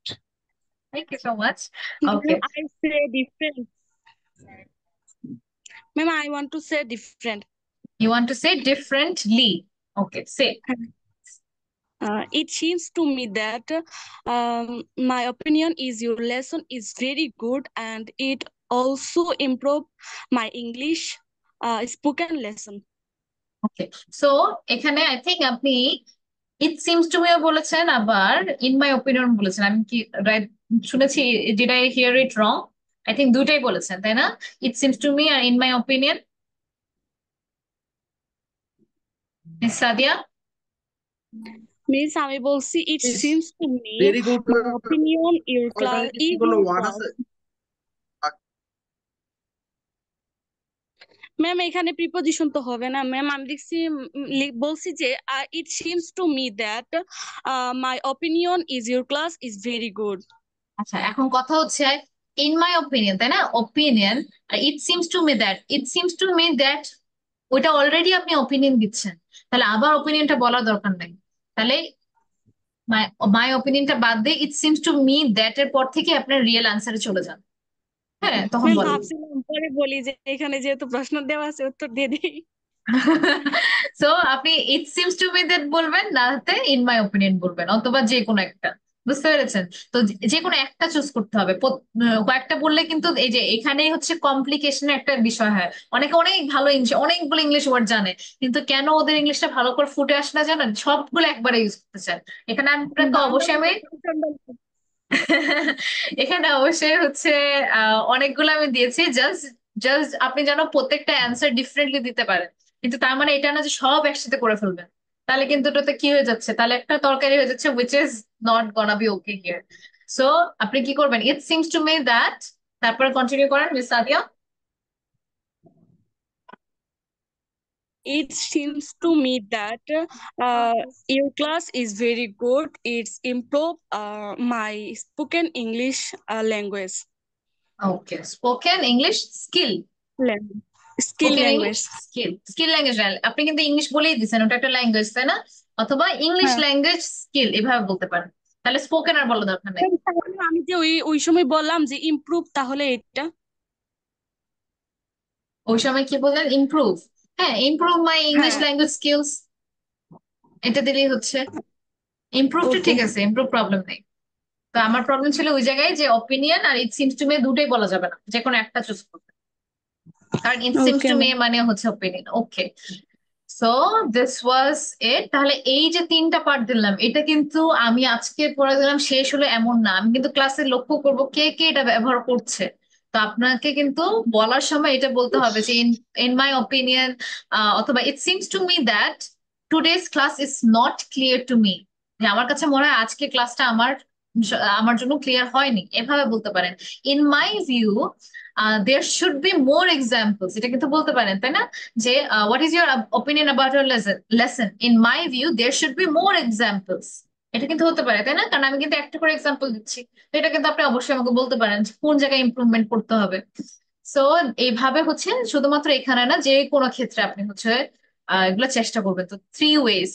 [SPEAKER 1] Thank you so much.
[SPEAKER 6] Ma'am,
[SPEAKER 1] Okay.
[SPEAKER 6] I say different. Ma'am, I want to say different.
[SPEAKER 1] You want to say differently. Okay, say.
[SPEAKER 6] It seems to me that my opinion is your lesson is very good and it also improve my English spoken lesson.
[SPEAKER 1] Okay, so এখানে I think আপনি ইট seems two মিও বলেছেন, আবার in my opinion বলেছেন। আমি কি right শুনেছি? Did I hear it wrong? I think দুইটাই বলেছেন, তাই না? ইট সিমস টু মি আর in my opinion. Miss Sadia?
[SPEAKER 6] Miss, আমি বলছি it
[SPEAKER 7] Yes,
[SPEAKER 6] seems to me
[SPEAKER 7] very good.
[SPEAKER 6] my opinion your class
[SPEAKER 7] ওখানে কি
[SPEAKER 6] is
[SPEAKER 7] কোনো
[SPEAKER 6] your
[SPEAKER 7] ওয়ার্ড
[SPEAKER 6] class.
[SPEAKER 7] আছে?
[SPEAKER 6] ম্যাম এখানে প্রিপোজিশন তো হবে না ম্যাম। আমি দেখছি বলছি যে it seems to me that my opinion is your class is very good.
[SPEAKER 1] আচ্ছা, এখন কথা হচ্ছে ইন মাই ওপিনিয়ন, তাই না? ওপিনিয়ন আর it seems to me that, it seems to me that ওইটা অলরেডি আপনি ওপিনিয়ন দিচ্ছেন, তাহলে আবার ওপিনিয়নটা বলার দরকার নাই। তাহলে মাই মাই ওপিনিয়নটা বাদ দিয়ে ইট সিমস টু মি দ্যাট এর পর থেকে আপনার রিয়েল আনসারে চলে যান। হ্যাঁ, তখন
[SPEAKER 6] ম্যাম
[SPEAKER 1] বলেন।
[SPEAKER 6] ভাবছিলাম পরে বলি যে এখানে যেহেতু প্রশ্ন দেওয়া আছে উত্তর দিয়ে দিই।
[SPEAKER 1] সো আপনি ইট সিমস টু মি দ্যাট বলবেন, নাতে ইন মাই ওপিনিয়ন বলবেন, অথবা যে কোনো একটা। বুঝতে পেরেছেন? তো যে কোনো একটা চুজ করতে হবে। কয়েকটা বললে কিন্তু এই যে এখানেই হচ্ছে কমপ্লিকেশনের একটা বিষয় হয়। অনেকে অনেক ভালো ইংলিশ, অনেকগুলো ইংলিশ ওয়ার্ড জানে, কিন্তু কেন ওদের ইংলিশটা ভালো করে ফুটে আসে না জানেন? সবগুলো একবারে ইউজ করতে চান। এখানে আপনাকে অবশ্যই আমি এখানে অবশ্যই হচ্ছে অনেকগুলো আমি দিয়েছি, জাস্ট জাস্ট আপনি যেন প্রত্যেকটা অ্যান্সার ডিফারেন্টলি দিতে পারেন। কিন্তু তার মানে এটা না যে সব একসাথে করে ফেলবেন, তাহলে কিন্তু ওটাতে কি হয়ে যাচ্ছে, তাহলে একটা তরকারি হয়ে যাচ্ছে, which is not গনা B okay here. So আপনি কি করবেন? ইট সিমস টু মি দ্যাট, তারপরে কন্টিনিউ করেন miss Sadia.
[SPEAKER 6] It seems to me that your class is very good. It's improve my spoken English language.
[SPEAKER 1] Okay, spoken English skill,
[SPEAKER 6] Skill
[SPEAKER 1] spoken English
[SPEAKER 6] language.
[SPEAKER 1] Skill, skill language. আপনি কিন্তু English বলেই দিচ্ছেন, ওটা একটা language, তাই না? অথবা ইংলিশ
[SPEAKER 6] হ্যাঁ
[SPEAKER 1] ল্যাঙ্গুয়েজ স্কিল এভাবে বলতে পারেন, তাহলে স্পোকেন আর বলা দরকার নেই।
[SPEAKER 6] ম্যাম, তাহলে আমি যে ওই ওই সময় বললাম যে ইমপ্রুভ, তাহলে এটা
[SPEAKER 1] ওই সময় কি বললেন? ইমপ্রুভ। হ্যাঁ, ইমপ্রুভ মাই ইংলিশ
[SPEAKER 6] হ্যাঁ
[SPEAKER 1] ল্যাঙ্গুয়েজ স্কিলস, এটা দিলেই হচ্ছে। ইমপ্রুভটা
[SPEAKER 6] ওকে
[SPEAKER 1] ঠিক আছে, ইমপ্রুভ প্রবলেম নেই। তো আমার প্রবলেম ছিল ওই জায়গায় যে অপিনিয়ন আর ইট সিমস টু মি দুটোই বলা যাবে না, যে কোনো একটা চুজ করতে, কারণ it seems
[SPEAKER 6] okay
[SPEAKER 1] to me
[SPEAKER 6] ma'am.
[SPEAKER 1] মানে হচ্ছে opinion. Okay, so this was it. তাহলে এই যে তিনটা পার্ট দিলাম, এটা কিন্তু আমি আজকে পড়ে দিলাম, শেষ হলো এমন না। আমি কিন্তু ক্লাসে লক্ষ্য করব কে কে এটা ব্যবহার করছে। তো আপনাকে কিন্তু বলার সময় এটা বলতে হবে যে ইন মাই ওপিনিয়ন, অথবা ইট seems to me that today's class is not clear to me, যে আমার কাছে মনে হয় আজকে ক্লাসটা আমার জন্য ক্লিয়ার হয়নি, এভাবে বলতে পারেন। In my view there should be more examples, এটা কিন্তু বলতে পারেন, তাই না? যে what is your opinion about your lesson, in my view there should be more examples, এটা কিন্তু হতে পারে, তাই না? কারণ আমি কিন্তু একটা করে এক্সাম্পল দিচ্ছি। তো এটা কিন্তু আপনি অবশ্যই আমাকে বলতে পারেন যে কোন জায়গায় ইমপ্রুভমেন্ট করতে হবে। সো এইভাবে হচ্ছে শুধুমাত্র এখানে না, যে কোনো ক্ষেত্রে আপনি হচ্ছে এগুলো চেষ্টা করবেন। তো 3 ওয়েজ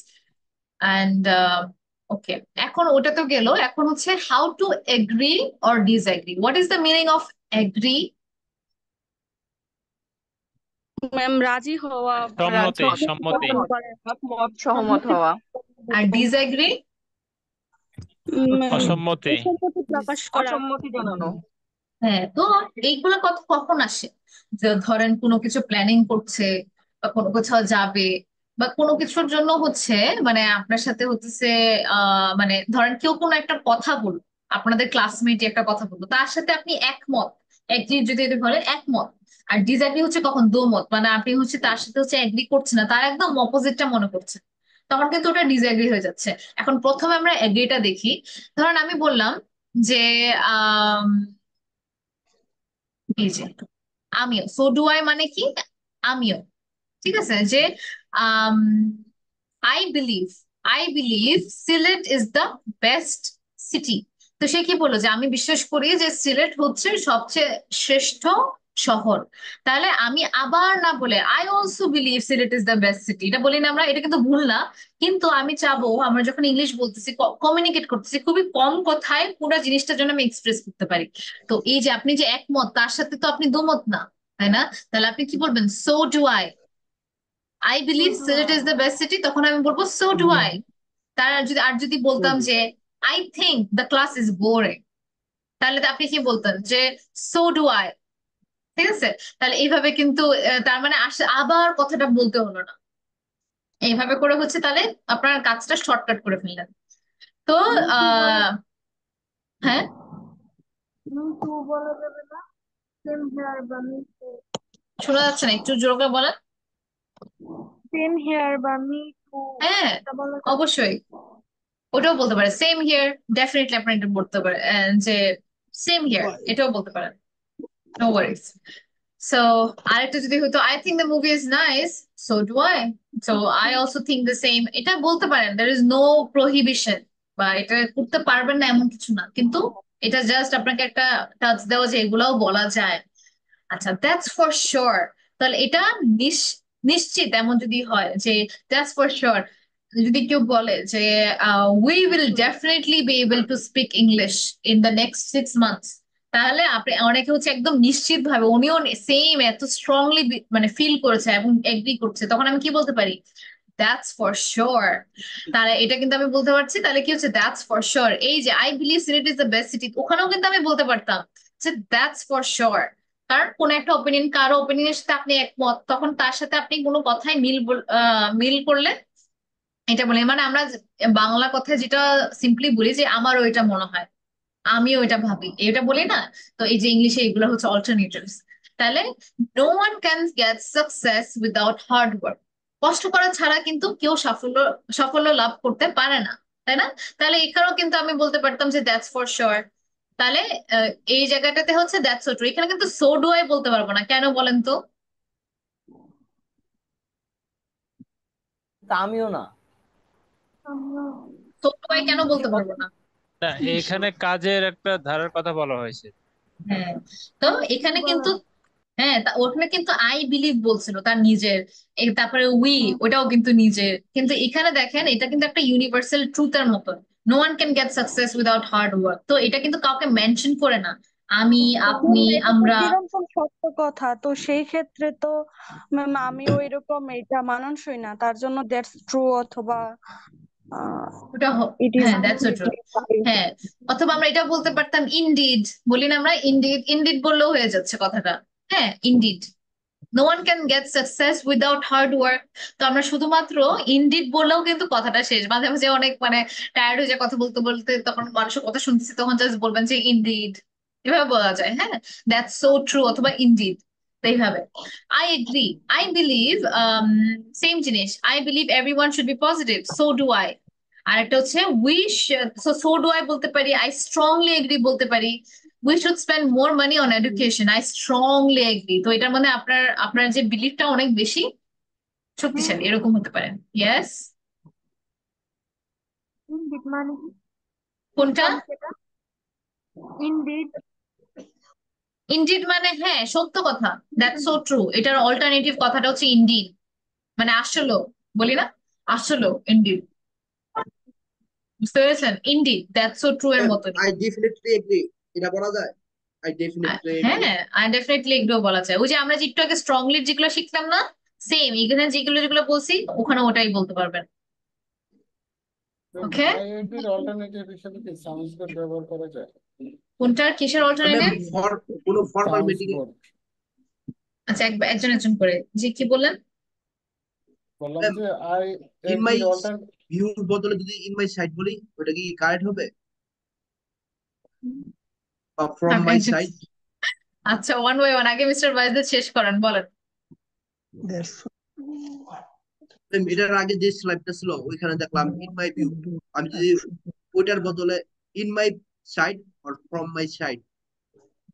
[SPEAKER 1] অ্যান্ড ওকে, এখন ওটা তো গেল, এখন হচ্ছে how to agree or disagree. What is the meaning of agree?
[SPEAKER 6] Ma'am রাজি হওয়া,
[SPEAKER 11] সম্মতি
[SPEAKER 6] সম্মতি
[SPEAKER 11] সম্মতি
[SPEAKER 6] প্রদান করা,
[SPEAKER 8] একমত সহমত
[SPEAKER 6] সম্মতি
[SPEAKER 8] হওয়া,
[SPEAKER 1] আর ডিসএগ্রি?
[SPEAKER 11] অসম্মতি
[SPEAKER 6] অসম্মতি প্রকাশ করা।
[SPEAKER 8] অসম্মতি জানানো।
[SPEAKER 1] হ্যাঁ, তো এইগুলা কখন আসে? যে ধরেন কোনো কিছু প্ল্যানিং করছে, বা কোনো কোথাও যাবে, বা কোনো কিছুর জন্য হচ্ছে মানে আপনার সাথে হচ্ছে মানে ধরেন কেউ কোনো একটা কথা বললো, আপনাদের ক্লাসমেট একটা কথা বললো, তার সাথে আপনি একমত, এগ্রি যদি বলেন একমত। আর ডিসএগ্রি হচ্ছে কখন দোমত, মানে আপনি হচ্ছে তার সাথে হচ্ছে এগ্রি করছেন না, তার একদম অপোজিটটা মনে করছেন, তখন কিন্তু ওটা ডিসএগ্রি হয়ে যাচ্ছে। এখন প্রথমে আমরা এগ্রিটা দেখি। ধরেন আমি বললাম যে আহ এই যে আমিও, সো ডু আই মানে কি? আমিও, ঠিক আছে, যে um I believe, Sylhet is the best city. তো সে কি বললো? যে আমি বিশ্বাস করি যে সিলেট হচ্ছে সবচেয়ে শ্রেষ্ঠ শহর। তাহলে আমি আবার না বলে I also believe Sylhet is the best city, এটা বলি না আমরা? এটা কিন্তু ভুল না। কিন্তু আমি চাবো আমরা যখন ইংলিশ বলতেছি, কমিউনিকেট করতেছি, খুবই কম কথায় পুরো জিনিসটার জন্য আমি এক্সপ্রেস করতে পারি। তো এই যে আপনি যে একমত, তার সাথে তো আপনি দুমত না, তাই না? তাহলে আপনি কি বলবেন? So do I believe Sylhet is the best city, তখন আমি বলবো সো ডু আই। যদি বলতাম যে I think the class is boring, তাহলে তো আপনি কি বলতেন যে সো ডু আই। ঠিক আছে, তাহলে এইভাবে কিন্তু তার মানে আবার কথাটা বলতে হলো না, এইভাবে করে হচ্ছে তাহলে আপনার কাজটা শর্টকাট করে ফেললেন। তো আহ হ্যাঁ, শোনা যাচ্ছে না, একটু জোর করে বলেন।
[SPEAKER 6] সেম হেয়ার বা মি টু,
[SPEAKER 1] হ্যাঁ অবশ্যই, ওটাও বলতে পারে। সেম হিয়ার, ডেফিনেটলি আপনি এটা বলতে পারেন যে সেম হিয়ার, এটাও বলতে পারেন, নো ওয়ারিজ। সো আরেকটা যদি হতো I think the movie is nice, so do I, so I also think the same, এটা বলতে পারেন। দের ইজ নো প্রহিবিশন, বা এটা করতে পারবেন না এমন কিছু না, কিন্তু এটা জাস্ট আপনাকে একটা টাচ দেওয়া যে এগুলাও বলা যায়। আচ্ছা, দ্যাটস ফর শিওর, তাহলে এটা নিশ্চিত এমন যদি হয় যে দ্যাটস ফর শিওর, যদি কেউ বলে যে we will definitely be able to speak English in the next 6 months, তাহলে আপনি অনেকে হচ্ছে একদম নিশ্চিত ভাবে, উনিও সেম এত স্ট্রংলি মানে ফিল করেছে এবং এগ্রি করছে, তখন আমি কি বলতে পারি? That's for sure. তাহলে এটা কিন্তু আমি বলতে পারছি, তাহলে কি হচ্ছে দ্যাটস ফর শিওর। এই যে I believe Sylhet is the best city, ওখানেও কিন্তু আমি বলতে পারতাম যে দ্যাটস ফর শিওর। কারণ কোন একটা ওপিনিয়ন, কারো ওপিনিয়নের সাথে আপনি একমত, তখন তার সাথে আপনি কোনো কথাই মিল করলে এটা বলে, মানে আমরা বাংলা কথায় যেটা সিম্পলি বলি যে আমারও এটা মনে হয়, আমিও এটা ভাবি, এটা বলি না। তো এই যে ইংলিশে এগুলো হচ্ছে অল্টারনেটিভস। তাহলে no one can get success without hard work, কষ্ট করা ছাড়া কিন্তু কেউ সাফল্য লাভ করতে পারে না, তাই না? তাহলে এখানেও কিন্তু আমি বলতে পারতাম যে দ্যাটস ফর শিওর। তাহলে এই জায়গাটাতে হচ্ছে দ্যাটস সো ট্রু, এখানে কিন্তু সো ডু আই বলতে পারবো না, কেন বলেন তো?
[SPEAKER 14] তা আমিও না।
[SPEAKER 1] সো ডু আই কেন বলতে পারবো না?
[SPEAKER 11] না, এখানে কাজের একটা ধারার কথা বলা হয়েছে।
[SPEAKER 1] হ্যাঁ, তো এখানে কিন্তু হ্যাঁ, ওখানে কিন্তু আই বিলিভ বলছিল তার নিজের, তারপরে উই, ওটাও কিন্তু নিজের। কিন্তু এখানে দেখেন, এটা কিন্তু একটা ইউনিভার্সাল ট্রুথের মতো, no one can get success without hard work. তো এটা কিন্তু কাউকে মেনশন করে না, আমি, আপনি,
[SPEAKER 6] এটা তো
[SPEAKER 1] আমরা।
[SPEAKER 6] চিরন্তন সত্য কথা, তো সেই ক্ষেত্রে তো ম্যাম আমিও এরকম, এটা মানানসই না, তার জন্য দ্যাটস ট্রু অথবা ইট ইজ
[SPEAKER 1] হ্যাঁ দ্যাটস সো ট্রু। হ্যাঁ, অথবা আমরা এটা বলতে পারতাম ইনডিড, বলি না আমরা ইনডিড, ইনডিড বললেও হয়ে যাচ্ছে কথাটা। হ্যাঁ, indeed, no one can get success without hard work. তো আমরা শুধুমাত্র ইনডিড বললেও কিন্তু কথাটা শেষ। মাঝে মাঝে অনেক মানে টায়ার্ড হয়ে যায় কথা বলতে বলতে, তখন মানুষের কথা শুনতেছি, তখন জাস্ট বলবেন যে ইনডিড, এভাবে বলা যায়। হ্যাঁ, দ্যাটস সো ট্রু অথবা ইনডিড, এইভাবে। I agree, I believe, same জিনিস, I believe everyone should be positive, so do I. আর একটা হচ্ছে উইশ, সো ডু আই বলতে পারি, আই স্ট্রংলি এগ্রি বলতে পারি, we should spend more money on education, I strongly agri. তো এটার মধ্যে আপনার আপনার যে বিলিফটা অনেক বেশি শক্তিশালী, এরকম হতে পারে। ইয়েস, কোনটা? ইনডিড মানে হ্যাঁ সত্য কথা, দ্যাটস সো ট্রু, এটার অল্টারনেটিভ কথাটা হচ্ছে ইনডিড, মানে আসলে, বলি না আসলে, ইনডিড, বুঝতে পেরেছেন? ইনডিড, দ্যাটস সো ট্রু এর মতনই।
[SPEAKER 7] I definitely agree. এটা বলা যায়? I definitely agree.
[SPEAKER 1] হ্যাঁ, আই ডেফিনেটলি এগুলো বলা যায়। ওই যে আমরা যে একটু আগে স্ট্রংলি যেগুলো শিখলাম না, সেম এখানে যেগুলো যেগুলো বলছি ওখানে ওটাই বলতে পারবেন। ওকে,
[SPEAKER 18] আইআইটির অল্টারনেটিভ হিসেবে কি সংস্কৃত ব্যবহার করা যায়?
[SPEAKER 1] কোনটার কিসের অল্টারনেটিভ?
[SPEAKER 7] কোনো ফর্মাল মিটিং এ
[SPEAKER 1] আচ্ছা, একজন একজন করে, যে কি বললেন?
[SPEAKER 18] বললাম যে
[SPEAKER 7] ইন মাই
[SPEAKER 18] আইআইটির অল্টারনেটিভ
[SPEAKER 7] ভিউর বদলে যদি ইন মাই সাইড বলি, ওটা কি কারেক্ট হবে? বা ফ্রম মাই সাইড?
[SPEAKER 1] আচ্ছা, ওয়ান বাই ওয়ান, আগে মিস্টার বাইজেদ শেষ করেন, বলেন।
[SPEAKER 7] এটার আগে যে স্লাইডটা ছিল ওইখানে দেখলাম ইন মাই ভিউ, আমি যদি ওইটার বদলে in my side or from my side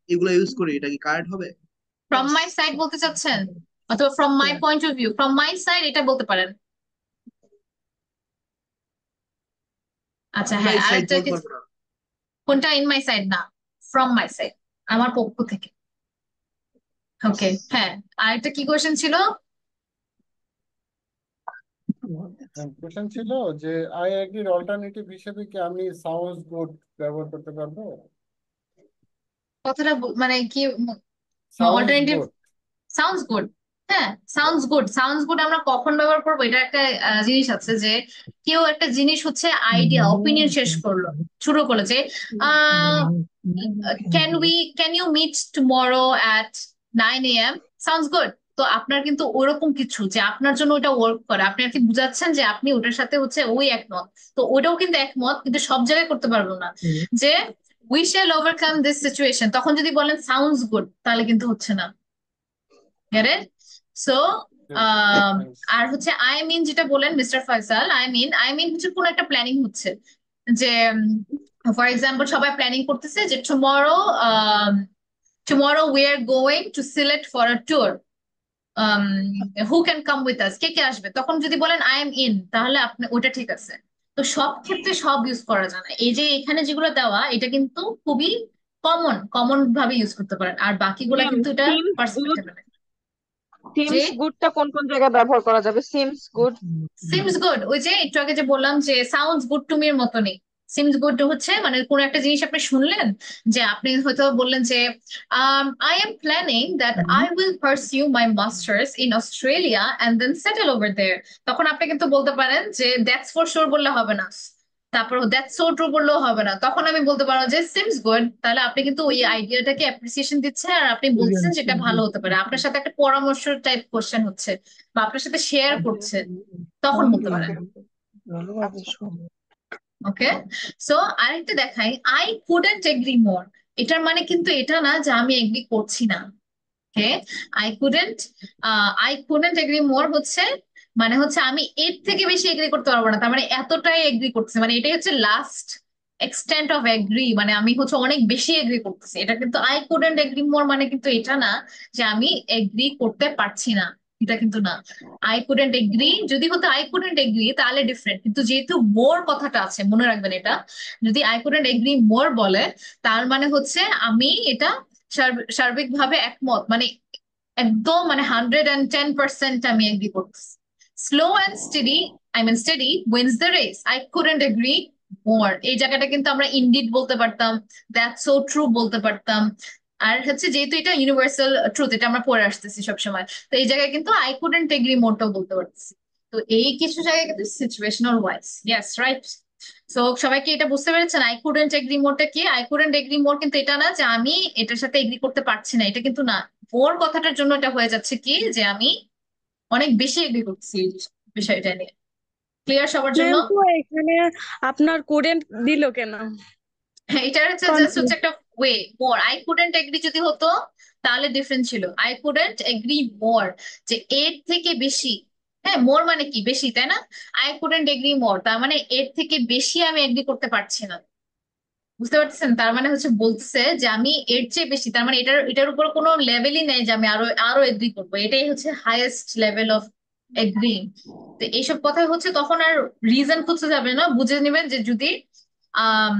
[SPEAKER 7] এগুলো ইউজ করি, এটা কি কারেক্ট হবে?
[SPEAKER 1] ফ্রম মাই সাইড বলতে চাচ্ছেন, অথবা from my point of view? From my side এটা বলতে পারেন। আচ্ছা, হ্যাঁ, আরেকটা কোনটা? ইন মাই সাইড না, ফ্রম মাই সাইড, আমার পক্ষ থেকে। ওকে, হ্যাঁ, আরেকটা কি কোয়েশ্চেন ছিল?
[SPEAKER 18] কোশ্চেন ছিল যে আইআইটির অল্টারনেটিভ হিসেবে কি আমি সাউন্ডস গুড ব্যবহার করতে পারবো?
[SPEAKER 1] কথাটা মানে কি?
[SPEAKER 18] Sounds
[SPEAKER 1] alternative
[SPEAKER 18] good.
[SPEAKER 1] Sounds good, হ্যাঁ, সাউন্ডস গুড আমরা কখন ব্যবহার করবো, এটা একটা জিনিস আছে যে কেউ একটা জিনিস হচ্ছে আইডিয়া ওপিনিয়ন শেষ করলো, শুরু করলো যে can you meet tomorrow at 9 AM, sounds good. তো আপনার কিন্তু ওরকম কিছু যে আপনার জন্য ওটা ওয়ার্ক করে, আপনি আর কি বুঝাচ্ছেন যে আপনি ওটার সাথে হচ্ছে ওই একমত। তো ওটাও কিন্তু একমত, কিন্তু সব জায়গায় করতে পারবো না যে we shall overcome this situation, তখন যদি বলেন সাউন্ডস গুড তাহলে কিন্তু হচ্ছে না। Get it? সো আর হচ্ছে আই মিন যেটা বলেন মিস্টার ফয়সাল, আই মিন হচ্ছে কোন একটা প্ল্যানিং হচ্ছে যে ফর এক্সাম্পল সবাই প্ল্যানিং করতেছে যে tomorrow we are going to select for a tour, who can come with us, কে কে আসবে, তখন যদি বলেন আই এম ইন তাহলে আপনি ওটা ঠিক আছে। তো সব ক্ষেত্রে সব ইউজ করা যায় না, এই যে এখানে যেগুলো দেওয়া এটা কিন্তু খুবই কমন ভাবে ইউজ করতে পারেন, আর বাকিগুলা কিন্তু এটা পার্সপেক্টিভ।
[SPEAKER 8] সিমস গুডটা কোন কোন জায়গায় ব্যবহার করা যাবে?
[SPEAKER 1] সিমস গুড ওই যে একটু আগে যে বললাম যে সাউন্ডস গুড টু মির মতনই। সিমস গুড হচ্ছে মানে কোন একটা জিনিস আপনি শুনলেন, যে আপনি হয়তো বললেন যে I am planning that I will pursue my masters in Australia and then settle over there, তখন আপনি কিন্তু বলতে পারেন যে দ্যাটস ফর শিওর বললে হবে না, তারপর দ্যাটস সো ট্রু বললেও হবে না, তখন আমি বলতে পারবো যে সিমস গুড। তাহলে আপনি কিন্তু ওই আইডিয়াটাকে অ্যাপ্রিসিয়েশন দিচ্ছেন, আর আপনি বলছেন যেটা ভালো হতে পারে, আপনার সাথে একটা পরামর্শ টাইপ কোশ্চেন হচ্ছে বা আপনার সাথে শেয়ার করছে, তখন বলতে পারেন। ওকে, সো আরেকটা দেখাই, আই কুডন্ট এগ্রি মোর, এটার মানে কিন্তু এটা না যে আমি এগ্রি করছি না। ওকে, আই কুডন্ট এগ্রি মোর হচ্ছে মানে হচ্ছে আমি এর থেকে বেশি এগ্রি করতে পারবো না, তার মানে এতটাই এগ্রি করতেছে, মানে এটাই হচ্ছে লাস্ট এক্সটেন্ট অফ এগ্রি, মানে আমি হচ্ছে অনেক বেশি এগ্রি করতেছি। এটা কিন্তু আই কুডন্ট এগ্রি মোর মানে কিন্তু এটা না যে আমি এগ্রি করতে পারছি না, এটা কিন্তু না। আই কুডন্ট এগ্রি যদি হতো আই কুডন্ট এগ্রি তাহলে ডিফারেন্ট, কিন্তু যেহেতু মোর কথাটা আছে মনে রাখবেন, এটা যদি আই কুডন্ট এগ্রি মোর বলে তার মানে হচ্ছে আমি এটা সার্বিকভাবে একমত, মানে একদম মানে 110% আমি এগ্রি করতেছি। Slow and steady wins the race, I couldn't agree more, এই জায়গাটা কিন্তু আমরা ইনডিড বলতে পারতাম, দ্যাটস সো ট্রু বলতে পারতাম। আর হচ্ছে যেহেতু এটা ইউনিভার্সাল ট্রুথ, এটা আমরা পড়ে আসতেছি সবসময়, তো এই জায়গায় কিন্তু আই কুডন্ট এগ্রি মোরটাও বলতে পারতেছি। তো এই কিছু জায়গায় কিন্তু situational wise. Yes, right. So সবাইকে এটা বুঝতে পেরেছেন আই কুডন্ট এগ্রি মোরটা কি? আই কুডন্ট এগ্রি মোর কিন্তু এটা না যে আমি এটার সাথে এগ্রি করতে পারছি না, এটা কিন্তু না। মোর কথাটার জন্য এটা হয়ে যাচ্ছে কি যে আমি অনেক বেশি এগ্রি করছি এই বিষয়টা নিয়ে। ক্লিয়ার সবার জন্য?
[SPEAKER 6] কিন্তু এখানে আপনার কুডেন্ট দিল কেন?
[SPEAKER 1] এটা হচ্ছে জাস্ট হচ্ছে একটা way. More I couldn't agree যদি হতো তাহলে ডিফারেন্ট ছিল। আই কুডন্ট এগ্রি মোর যে এর থেকে বেশি, হ্যাঁ মোর মানে কি বেশি, তাই না? আই কুডন্ট এগ্রি মোর তার মানে এর থেকে বেশি আমি এগ্রি করতে পারছি না, বুঝতে পারছেন? তার মানে হচ্ছে বলতেছে যে আমি এর চেয়ে বেশি, তার মানে এটার উপর কোনো লেভেলই নেই যে আমি আরো আরো এগ্রি করবো, এটাই হচ্ছে হাইয়েস্ট লেভেল অফ এগ্রি। তো এইসব কথা হচ্ছে তখন আর রিজন খুঁজতে যাবে না, বুঝে নেবেন যে যদি আম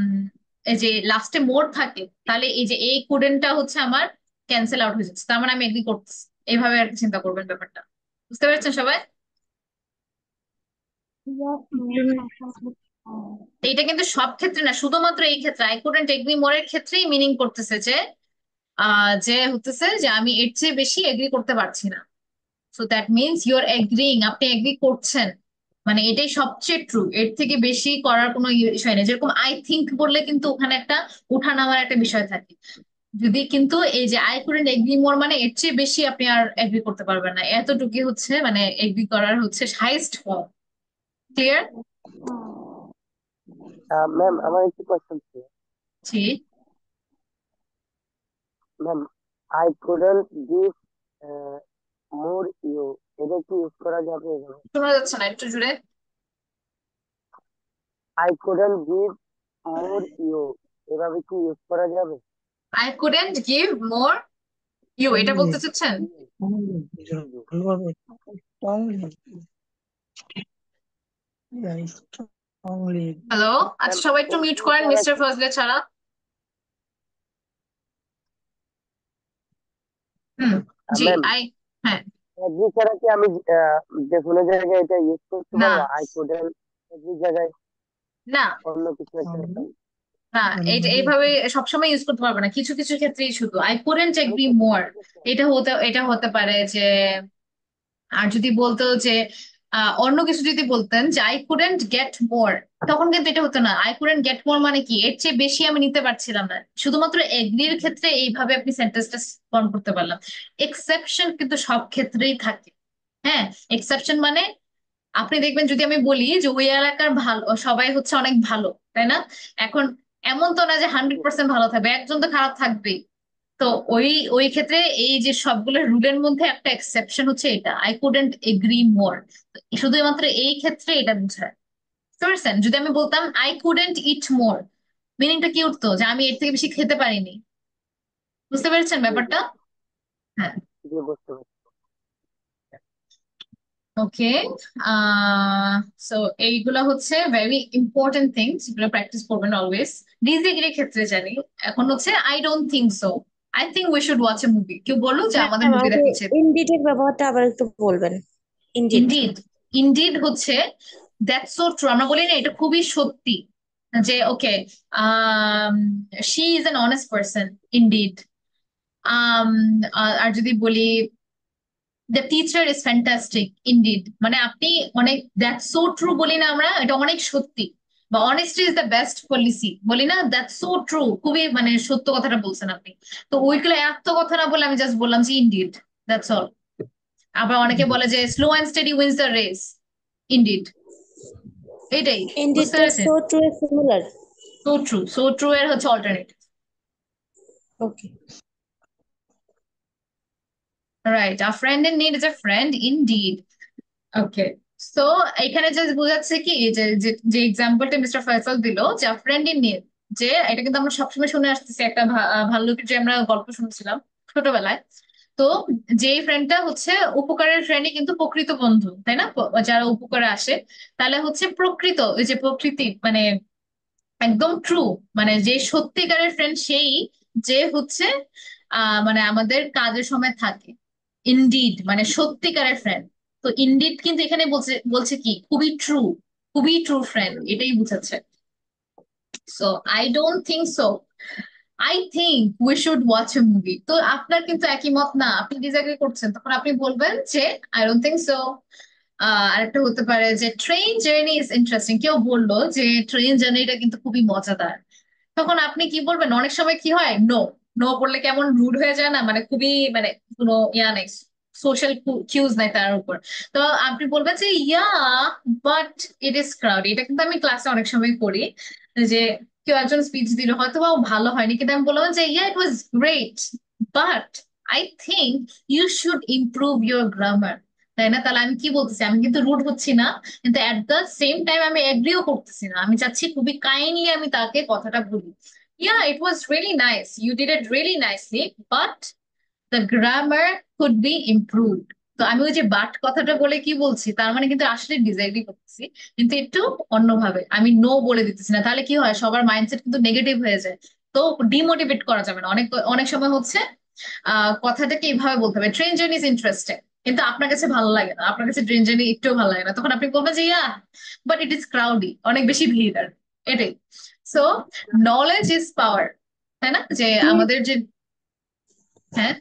[SPEAKER 1] এই যে লাস্টে মোর থাকে তাহলে এই যে এই কুডেনটা হচ্ছে আমার ক্যান্সেল আউট হয়ে যাচ্ছে, তার মানে আমি এগ্রি করতেছি, এইভাবে আর কি চিন্তা করবেন ব্যাপারটা। বুঝতে পেরেছেন সবাই? এটা কিন্তু সব ক্ষেত্রে না, শুধুমাত্র এই ক্ষেত্রে আই কুডন্ট এগ্রি মোর এর ক্ষেত্রেই মিনিং করতেছে যে যে হতেছে যে আমি এর চেয়ে বেশি এগ্রি করতে পারছি না। So that means you are agreeing, আপনি এগ্রি করছেন, মানে এটাই সবচেয়ে ট্রু, এর থেকে বেশি করার কোনো বিষয় নেই। যেরকম আই থিঙ্ক বললে কিন্তু ওখানে একটা উঠানামার একটা বিষয় থাকে, যদি কিন্তু এই যে আই কুডন্ট এগ্রি মোর মানে এর চেয়ে বেশি আপনি আর এগ্রি করতে পারবেন না, এতটুকুই হচ্ছে মানে এগ্রি করার হচ্ছে হাইয়েস্ট ফর্ম। ক্লিয়ার?
[SPEAKER 3] ম্যাম আমার একটু কোয়েশ্চেন ছিল।
[SPEAKER 1] জি
[SPEAKER 3] ma'am, I couldn't give more you, এটা কি ইউজ করা যাবে এভাবে?
[SPEAKER 1] শোনা যাচ্ছে না, একটু জুড়ে।
[SPEAKER 3] I couldn't give more you, এভাবে কি ইউজ করা যাবে?
[SPEAKER 1] I couldn't give more you, এটা বলতে চাচ্ছেন? হ্যালো, আচ্ছা সবাই একটু মিউট করেন মিস্টার ফজলে ছাড়া। জি
[SPEAKER 3] ম্যাম,
[SPEAKER 1] হ্যাঁ
[SPEAKER 3] এগ্রি ছাড়া কি আমি যে কোনো জায়গায় এটা ইউজ করতে
[SPEAKER 1] না
[SPEAKER 3] পারবো? আই কুডন্ট এগ্রি জায়গায়
[SPEAKER 1] না
[SPEAKER 3] অন্য কিছু একটা
[SPEAKER 1] না, এইভাবে সবসময় ইউজ করতে পারবে না, কিছু কিছু ক্ষেত্রেই শুধু আই কুডন্ট এগ্রি মোর। এটা হতে পারে যে আর যদি বলতো যে অন্য কিছু যদি বলতেন যে আই কুডেন্ট গেট মোর, তখন কিন্তু এটা হতো না। আই কুডেন্ট গেট মোর মানে কি, এর চেয়ে বেশি আমি নিতে পারছিলাম না। শুধুমাত্র এগ্রির ক্ষেত্রে এইভাবে আপনি সেন্টেন্সটা ফর্ম করতে পারলাম। এক্সেপশন কিন্তু সব ক্ষেত্রেই থাকে। হ্যাঁ, এক্সেপশন মানে আপনি দেখবেন যদি আমি বলি যে ওই এলাকার ভালো সবাই হচ্ছে অনেক ভালো, তাই না? এখন এমন তো না যে 100% ভালো থাকবে, একজন তো খারাপ থাকবেই। তো ওই ওই ক্ষেত্রে এই যে সবগুলো রুলের মধ্যে একটা এক্সেপশন হচ্ছে এটা, আই কুডেন্ট এগ্রি মোর। শুধুমাত্র এই ক্ষেত্রে এটা বোঝায়। বুঝতে পারছেন? যদি আমি বলতাম আই কুডেন্ট ইট মোর, মিনিংটা কি উঠতো, যে আমি এর থেকে বেশি খেতে পারিনি। বুঝতে পেরেছেন ব্যাপারটা? হ্যাঁ,
[SPEAKER 3] জি বুঝতে পারছি।
[SPEAKER 1] ওকে। সো এইগুলা হচ্ছে ভেরি ইম্পর্টেন্ট থিংস, যেগুলো প্র্যাকটিস করবেন অলওয়েজ। ডিসএগ্রির ক্ষেত্রে জানি, এখন হচ্ছে I don't think so, I think we should watch A movie. কেউ বললো যে আমাদের
[SPEAKER 6] ম্যাম
[SPEAKER 1] মুভি
[SPEAKER 6] আমাকে
[SPEAKER 1] দেখা উচিত।
[SPEAKER 6] ইনডিড এর ব্যবহারটা আবার একটু বলবেন। ইনডিড।
[SPEAKER 1] ইনডিড, ইনডিড হচ্ছে দ্যাটস সো ট্রু। আমরা বলি না এটা খুবই সত্যি, যে okay she is an honest person, indeed. আর যদি বলি the teacher is fantastic, indeed মানে আপনি অনেক, দ্যাটস সো ট্রু বলি না আমরা, এটা অনেক সত্যি। বা honesty is the best policy বলি না, দ্যাটস সো ট্রু, খুবই মানে সত্য কথাটা বলছেন আপনি। তো ওইগুলো এত কথা না বলে আমি জাস্ট বললাম যে ইনডিড, দ্যাটস অল। আবার অনেকে বলে যে slow and steady wins the race, indeed. এটাই, বুঝতে
[SPEAKER 6] ইনডিডটা
[SPEAKER 1] পেরেছেন?
[SPEAKER 6] সো ট্রু এর সিমিলার।
[SPEAKER 1] সো ট্রু, সো ট্রু এর হচ্ছে alternative.
[SPEAKER 6] Okay.
[SPEAKER 1] Right, a friend in need is a friend indeed. Okay. So এখানে জাস্ট বোঝাচ্ছে কি, যে যে এক্সাম্পলটা মিস্টার ফয়সাল দিল, যে আ ফ্রেন্ড ইন নিড, যে এটা কিন্তু আমরা সবসময় শুনে আসতেছি, একটা ভাল্লুকের যে আমরা গল্প শুনছিলাম ছোটবেলায়। তো যে ফ্রেন্ডটা হচ্ছে উপকারের ফ্রেন্ডই কিন্তু প্রকৃত বন্ধু, তাই না? যারা উপকারে আসে, তাহলে হচ্ছে প্রকৃত, ওই যে প্রকৃতি মানে একদম ট্রু, মানে যে সত্যিকারের ফ্রেন্ড সেই, যে হচ্ছে মানে আমাদের কাজের সময় থাকে। ইনডিড মানে সত্যিকারের ফ্রেন্ড। তো ইনডিড কিন্তু এখানে বলছে বলছে কি, খুবই ট্রু, খুবই ট্রু ফ্রেন্ড, এটাই বুঝাচ্ছে। So I don't think so, I think we should watch A movie. তো আপনার কিন্তু একই মত না, আপনি ডিসএগ্রি করছেন, তখন আপনি বলবেন যে আই ডোন্ট থিঙ্ক সো। আরেকটা হতে পারে যে ট্রেন জার্নি ইজ ইন্টারেস্টিং, কেউ বললো যে ট্রেন জার্নিটা কিন্তু খুবই মজাদার, তখন আপনি কি বলবেন? অনেক সময় কি হয়, নো, নো বললে কেমন রুড হয়ে যায় না, মানে খুবই মানে কোনো ইয়া নেই, সোশ্যাল কিউজ নাই তার উপর। তো আপনি বলবেন যে ইয়া, বাট ইট ইজ ক্রাউড। এটা কিন্তু আমি ক্লাসে অনেক সময় করি, যে কেউ একজন স্পিচ দিল, হয়তো বা ও ভালো হয়নি, কিন্তু আমি বললাম যে yeah it was great, but I think you should improve your grammar. তাই না? তাহলে আমি কি বলতেছি, আমি কিন্তু রুড হচ্ছি না, কিন্তু এট দ্য সেম টাইম আমি এগ্রিও করতেছি না, আমি চাচ্ছি খুবই কাইন্ডলি আমি তাকে কথাটা বলি, yeah, it was really nice, you did it really nicely, but the grammar could be improved. তো আমি ওই যে বাট কথাটা বলে কি বলছি, তার মানে কিন্তু আসলে ডিসএগ্রি করতেছি, কিন্তু একটু অন্যভাবে আমি নো বলে দিতেছি না। তাহলে কি হয়, সবার মাইন্ডসেট কিন্তু নেগেটিভ হয়ে যায়। তো ডিমোটিভেট করা যাবে না। অনেক অনেক সময় হচ্ছে কথাটাকে এইভাবে বলতে হবে, ট্রেন জার্নি ইজ ইন্টারেস্টিং, কিন্তু আপনার কাছে ভালো লাগে না, আপনার কাছে ট্রেন জার্নি একটু ভালো লাগে না, তখন আপনি বলবেন যে ইয়া, বাট ইট ইজ ক্রাউডি, অনেক বেশি ভিড় আর, এটাই। সো নলেজ ইজ পাওয়ার, তাই না? যে আমাদের যে, হ্যাঁ,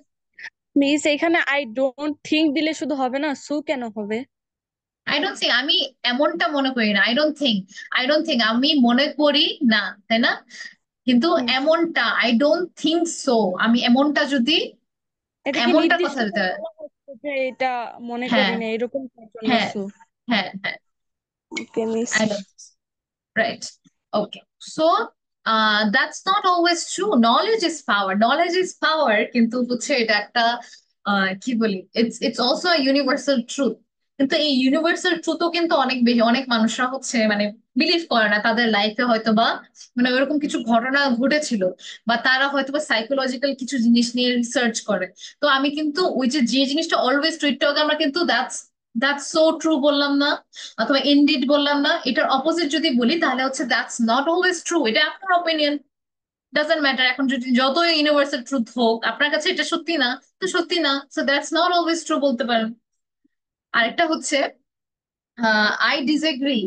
[SPEAKER 6] মিস এখানে আই ডোন্ট থিংক দিলে শুধু হবে না, সু কেন হবে?
[SPEAKER 1] আই ডোন্ট থিঙ্ক, আমি এমনটা মনে করি না। I don't think, I don't think আমি মনে করি না, তাই না? কিন্তু এমনটা, আই ডোন্ট থিঙ্ক সো, আমি এমনটা যদি,
[SPEAKER 6] এটা কি
[SPEAKER 1] এমনটা
[SPEAKER 6] নির্দিষ্ট
[SPEAKER 1] কথা দিতে
[SPEAKER 6] করে
[SPEAKER 1] হয়।
[SPEAKER 6] বলা হচ্ছে যে এটা মনে করি
[SPEAKER 1] হ্যাঁ,
[SPEAKER 6] না এরকম তার জন্য
[SPEAKER 1] হ্যাঁ,
[SPEAKER 6] সু?
[SPEAKER 1] হ্যাঁ, হ্যাঁ,
[SPEAKER 6] ওকে miss.
[SPEAKER 1] I don't, right, okay. So that's not always true. Knowledge is power, knowledge is power, কিন্তু হচ্ছে এটা একটা কি বলি, it's also a universal truth। কিন্তু এই ইউনিভার্সাল ট্রুথও কিন্তু অনেক বেশি, অনেক মানুষরা হচ্ছে মানে বিলিভ করে না, তাদের লাইফে হয়তো বা মানে ওরকম কিছু ঘটনা ঘটেছিল, বা তারা হয়তো বা সাইকোলজিক্যাল কিছু জিনিস নিয়ে রিসার্চ করে। তো আমি কিন্তু ওই যে যে জিনিসটা অলওয়েজ টুইটকে আমরা কিন্তু দ্যাটস সো ট্রু বললাম না, অথবা ইনডিড বললাম না, এটার অপোজিট যদি বলি তাহলে হচ্ছে দ্যাটস নট অলওয়েজ ট্রু। এটা আপনার অপিনিয়ন, ডাজন্ট ম্যাটার। এখন যদি যতই ইউনিভার্সাল ট্রুথ হোক, আপনার কাছে এটা সত্যি না, তো সত্যি না, so that's not always true বলতে পারেন। আরেকটা হচ্ছে আই ডিসএগ্রি,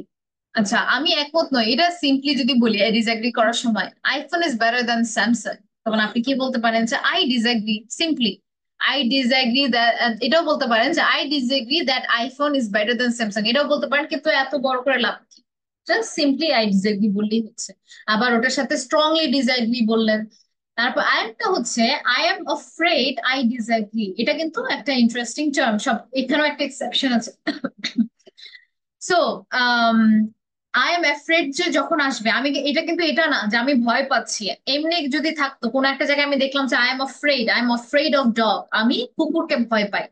[SPEAKER 1] আচ্ছা আমি একমত নই, এটা সিম্পলি যদি বলি আই ডিসএগ্রি করার সময়, iPhone is better than Samsung, তখন আপনি কি বলতে পারেন যে I disagree, simply I disagree that, এটাও বলতে পারেন যে I disagree that iPhone is better then Samsung, এটাও বলতে পারেন, কিন্তু এত বড় করে লাভ কি? জাস্ট সিম্পলি আই ডিসএগ্রি বললেই হচ্ছে। আবার ওটার সাথে স্ট্রংলি ডিসএগ্রি বললেন। তারপর আরেকটা হচ্ছে I am afraid I disagree, এটা কিন্তু একটা ইন্টারেস্টিং টার্ম, সব এখানেও একটা এক্সেপশন আছে। সো আই এম অ্যাফ্রেড যে যখন আসবে, আমি এটা কিন্তু এটা না যে আমি ভয় পাচ্ছি, এমনি যদি থাকতো কোনো একটা জায়গায় আমি দেখলাম যে আই এম অফ্রেড অফ ডগ, আমি কুকুরকে ভয় পাই,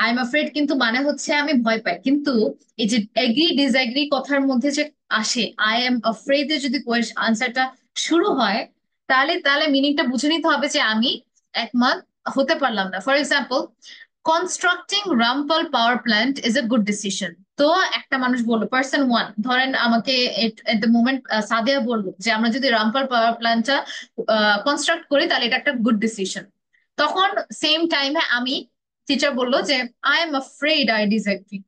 [SPEAKER 1] আই এম অ্যাফ্রেড কিন্তু মানে হচ্ছে আমি ভয় পাই। কিন্তু এই যে এগ্রি ডিসএগ্রি কথার মধ্যে যে আসে আই এম অফ্রেড এর যদি আনসারটা শুরু হয়, তাহলে তাহলে মিনিংটা বুঝে নিতে হবে যে আমি একমত হতে পারলাম না। For example, constructing Rampal power plant is a good decision. তো একটা মানুষ বললো, পার্সন ওয়ান ধরেন আমাকে এট দ্য মোমেন্ট সাদিয়া বললো যে আমরা যদি রামপাল পাওয়ার প্ল্যান্টটা কনস্ট্রাক্ট করি তাহলে এটা একটা গুড ডিসিশন। তখন সেম টাইমে আমি, টিচার বললো যে I am afraid I disagree,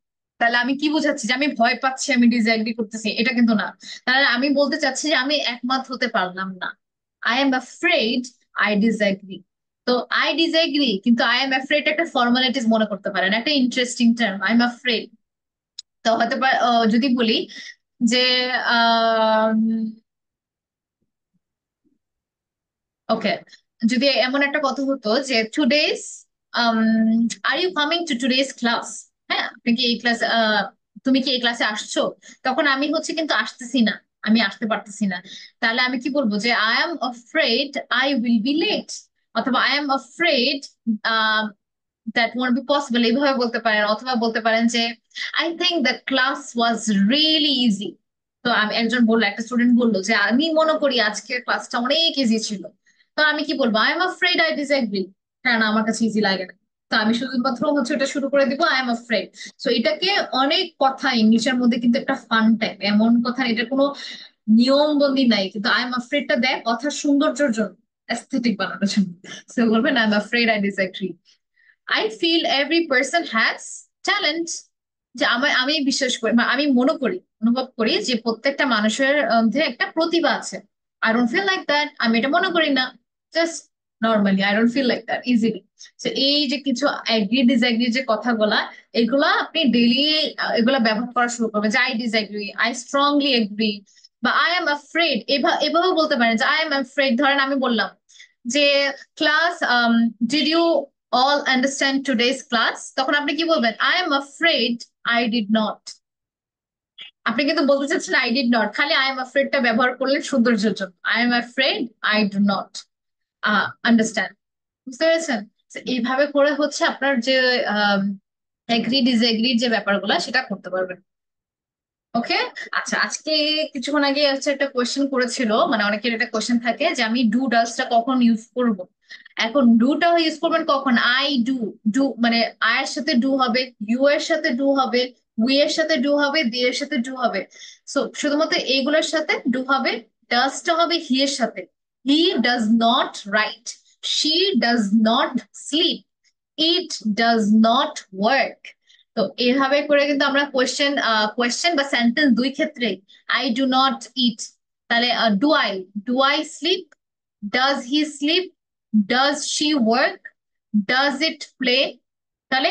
[SPEAKER 1] তাহলে আমি কি বোঝাচ্ছি যে আমি ভয় পাচ্ছি, আমি ডিসএগ্রি করতেছি? এটা কিন্তু না। তাহলে আমি বলতে চাচ্ছি যে আমি একমত হতে পারলাম না। I am afraid I disagree. তো আই ডিসএগ্রি কিন্তু আই এম অ্যাফ্রেড একটা ফর্মালিটিস মনে করতে পারেন, একটা interesting term I am afraid. তো হতে পারে যদি বলি যে ওকে, যদি এমন একটা কথা হতো যে today's are you coming to today's class, হ্যাঁ আপনি কি এই ক্লাস, তুমি কি এই ক্লাসে আসছো? তখন আমি হচ্ছে কিন্তু আসতেছি না, আমি আসতে পারতেছি না। তাহলে আমি কি বলবো যে I am afraid I will be late, অথবা I am afraid that won't be possible, এইভাবে বলতে পারেন। অথবা বলতে পারেন যে I think the class was really easy. তো আমি একজন বললো, একটা স্টুডেন্ট বললো যে আমি মনে করি আজকের ক্লাসটা অনেক ইজি ছিল। তো আমি কি বলবো? I am afraid I disagree, কারণ আমার কাছে ইজি লাগে না। তো আমি শুধুমাত্র হচ্ছে এটা শুরু করে দিব আই এম আফ্রেড। সো এটাকে অনেক কথা ইংলিশের মধ্যে কিন্তু একটা ফান টাইপ, এমন কথা এটা কোনো নিয়ম বন্দী নাই, কিন্তু আই এম আফ্রেডটা দেয় কথার সৌন্দর্যের জন্য, অ্যাস্থেটিক বানানোর জন্য। সো বলবেন I am afraid I disagree. I feel every person has talent, যে আমি বিশ্বাস করি বা আমি মনে করি, অনুভব করি যে প্রত্যেকটা মানুষের মধ্যে একটা প্রতিভা আছে। I don't feel like that, আমি এটা মনে করি না, just normally I don't feel like that easily. তো এই যে কিছু এগ্রি ডিসএগ্রি যে কথাগুলা, এগুলা আপনি ডেইলি এগুলা ব্যবহার করা শুরু করবেন, যে I disagree, I strongly agri, বা আই এম আফ্রেড। এভাবে বলতে পারেন যে আই এম আফ্রেড। ধরেন আমি বললাম যে class, did you all understand today's class, তখন আপনি কি বলবেন? I am afraid I did not. আপনি কিন্তু বলতে চাচ্ছেন আই ডিড নট, খালি আই এম আফ্রেডটা ব্যবহার করলেন সৌন্দর্যের জন্য। I am afraid I do not understand. বুঝতে পেরেছেন? So, এইভাবে করে হচ্ছে আপনার যে এগ্রি ডিসএগ্রি যে ব্যাপারগুলো সেটা করতে পারবেন। ওকে, আচ্ছা আজকে কিছুক্ষণ আগে হচ্ছে একটা কোয়েশ্চেন করেছিল, মানে অনেকের একটা কোয়েশ্চেন থাকে যে আমি ডু ডাজটা কখন ইউজ করব। এখন ডুটা ইউজ করবেন কখন? আই ডু, ডু মানে আই এর সাথে ডু হবে, ইউ এর সাথে ডু হবে, উই এর সাথে ডু হবে, দি এর সাথে ডু হবে। সো শুধুমাত্র এইগুলোর সাথে ডু হবে। ডাজটা হবে হি এর সাথে, he does not right, she does not slip, it does not work. তো এভাবে করে কিন্তু আমরা কোয়েশ্চেন বা সেন্টেন্স দুই ক্ষেত্রে আই ডু নট ইট, তাহলে do I sleep, does he sleep, does she work, does it play. তাহলে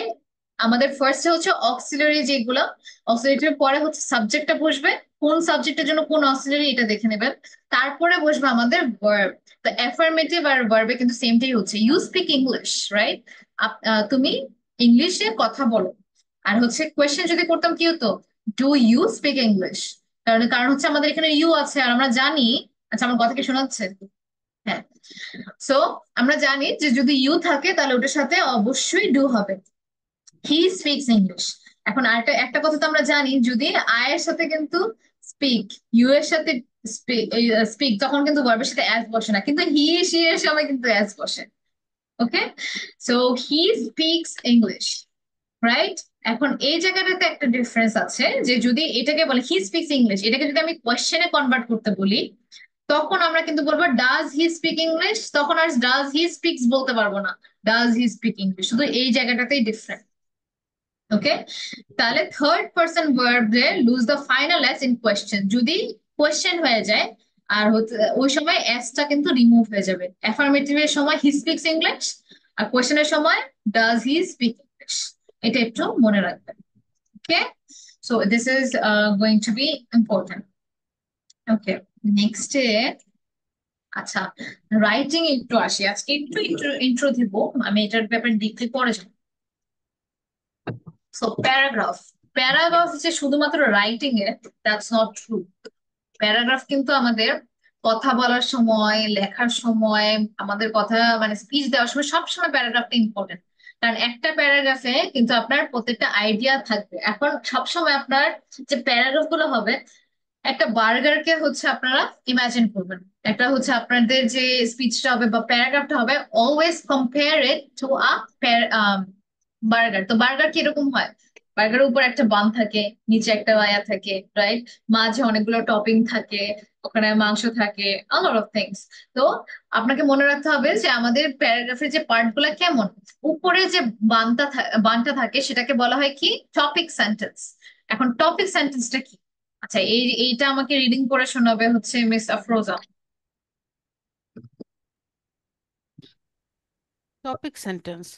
[SPEAKER 1] আমাদের ফার্স্টে হচ্ছে অক্সিলারি, যেগুলো অক্সিলারির পরে হচ্ছে সাবজেক্টটা বসবে, কোন সাবজেক্টের জন্য কোন অক্সিলারি এটা দেখে নেবেন। তারপরে বসবে আমাদের ভার্ব। তো অ্যাফার্মেটিভ আর ভার্বে কিন্তু সেমটাই হচ্ছে, ইউ স্পিক ইংলিশ রাইট, তুমি ইংলিশে কথা বলো। আর হচ্ছে কোয়েশ্চেন যদি করতাম কি হতো? ডু ইউ স্পিক ইংলিশ, কারণ কারণ হচ্ছে আমাদের এখানে ইউ আছে আর আমরা জানি। আচ্ছা আমার কথা কি শোনা যাচ্ছে? হ্যাঁ। সো আমরা জানি যে যদি ইউ থাকে তাহলে ওটার সাথে অবশ্যই ডু হবে, হি স্পিক্স ইংলিশ। এখন আরেকটা একটা কথা তো আমরা জানি, যদি আই এর সাথে কিন্তু স্পিক, ইউ এর সাথে স্পিক, তখন কিন্তু ভার্বের সাথে অ্যাজ বসে না, কিন্তু হি শি এর সময় কিন্তু অ্যাজ বসে। Okay, so he speaks English right. এখন এই জায়গাটাতে একটা ডিফারেন্স আছে, যে যদি এটাকে বলে হি স্পিক্স ইংলিশ, এটাকে যদি আমি কোয়েশ্চেনে কনভার্ট করতে বলি, তখন আমরা কিন্তু বলবো ডাজ হি স্পিক ইংলিশ, তখন আর ডাজ হি স্পিক্স বলতে পারবো না, ডাজ হি স্পিক ইংলিশ, শুধু এই জায়গাটাতেই ডিফারেন্ট। ওকে, তাহলে থার্ড পারসন ভার্বে lose the final S in question, যদি কোয়েশ্চেন হয়ে যায় আর ওই সময় এসটা কিন্তু রিমুভ হয়ে যাবে। অ্যাফার্মেটিভ এর সময় হি স্পিক্স ইংলিশ, আর কোয়েশ্চেনের সময় ডাজ হি স্পিক ইংলিশ, এটা একটু মনে রাখবেন। Okay, so this is going to be important. Okay, নেক্সটে আচ্ছা রাইটিং একটু আসি, আজকে একটু ইন্ট্রো দিব, আমি এটার ব্যাপারে ডিপলি পরে যাব। সো প্যারাগ্রাফ যে শুধুমাত্র writing A, that's not true. Paragraph কিন্তু আমাদের কথা বলার সময়, লেখার সময়, আমাদের কথা মানে স্পিচ দেওয়ার সময় সবসময় প্যারাগ্রাফটা ইম্পর্টেন্ট। কারণ একটা প্যারাগ্রাফে কিন্তু আপনার প্রত্যেকটা আইডিয়া থাকবে। এখন সবসময় আপনার যে প্যারাগ্রাফ গুলো হবে, একটা বার্গারকে হচ্ছে আপনারা ইমাজিন করবেন, একটা হচ্ছে আপনাদের যে স্পিচটা হবে বা প্যারাগ্রাফটা হবে, always compare it to a burger. তো বার্গার কিরকম হয়? বার্গারের উপর একটা বান থাকে, নিচে একটা আয়া থাকে, রাইট? মাঝে অনেকগুলো টপিং থাকে, ওখানে মাংস থাকে, a lot of things। তো আপনাকে মনে রাখতে হবে যে আমাদের প্যারাগ্রাফের যে পার্ট গুলা কেমন, উপরে যে বানটা থাকে সেটাকে বলা হয় কি? Topic sentence. এখন টপিক সেন্টেন্সটা কি? আচ্ছা এইটা আমাকে রিডিং করে শোনাবে হচ্ছে miss Afroza.
[SPEAKER 12] Topic sentence.